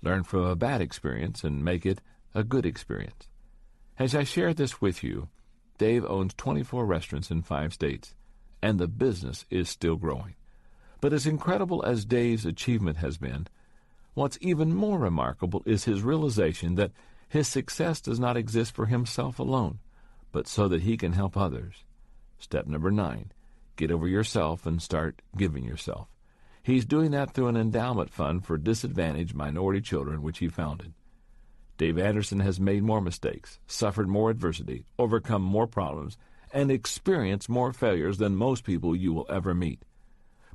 Learn from a bad experience and make it a good experience. As I share this with you, Dave owns 24 restaurants in 5 states, and the business is still growing. But as incredible as Dave's achievement has been, what's even more remarkable is his realization that his success does not exist for himself alone, but so that he can help others. Step number 9. Get over yourself and start giving yourself. He's doing that through an endowment fund for disadvantaged minority children, which he founded. Dave Anderson has made more mistakes, suffered more adversity, overcome more problems, and experienced more failures than most people you will ever meet.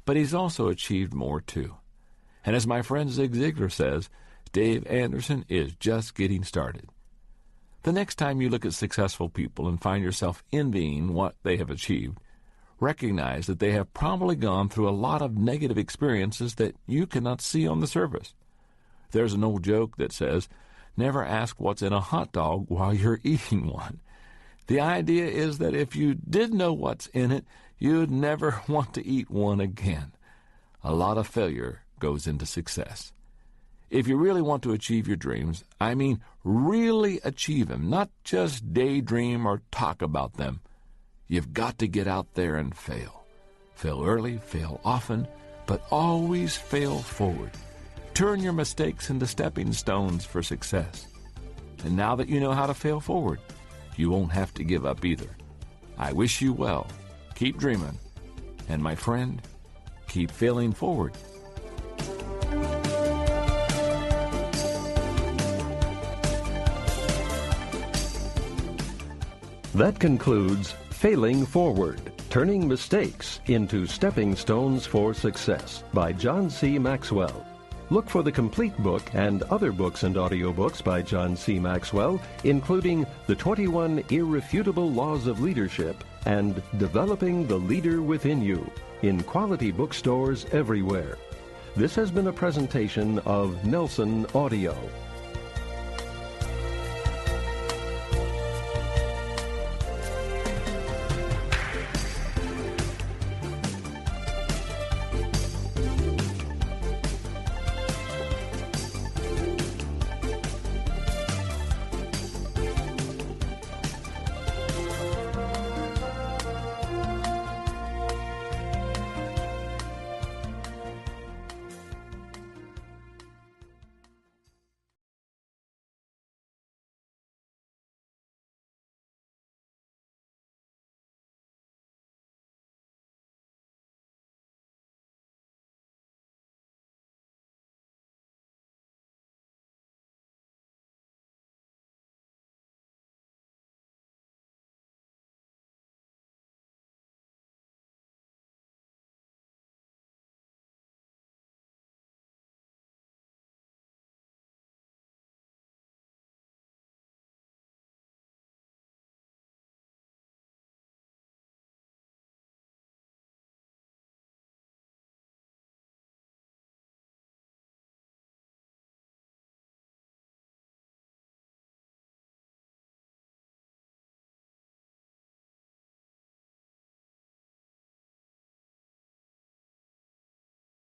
But he's also achieved more, too. And as my friend Zig Ziglar says, Dave Anderson is just getting started. The next time you look at successful people and find yourself envying what they have achieved, recognize that they have probably gone through a lot of negative experiences that you cannot see on the surface. There's an old joke that says, never ask what's in a hot dog while you're eating one. The idea is that if you did know what's in it, you'd never want to eat one again. A lot of failure goes into success. If you really want to achieve your dreams, I mean really achieve them, not just daydream or talk about them, you've got to get out there and fail. Fail early, fail often, but always fail forward. Turn your mistakes into stepping stones for success. And now that you know how to fail forward, you won't have to give up either. I wish you well. Keep dreaming. And my friend, keep failing forward. That concludes Failing Forward, Turning Mistakes into Stepping Stones for Success by John C. Maxwell. Look for the complete book and other books and audiobooks by John C. Maxwell, including The 21 Irrefutable Laws of Leadership and Developing the Leader Within You, in quality bookstores everywhere. This has been a presentation of Nelson Audio.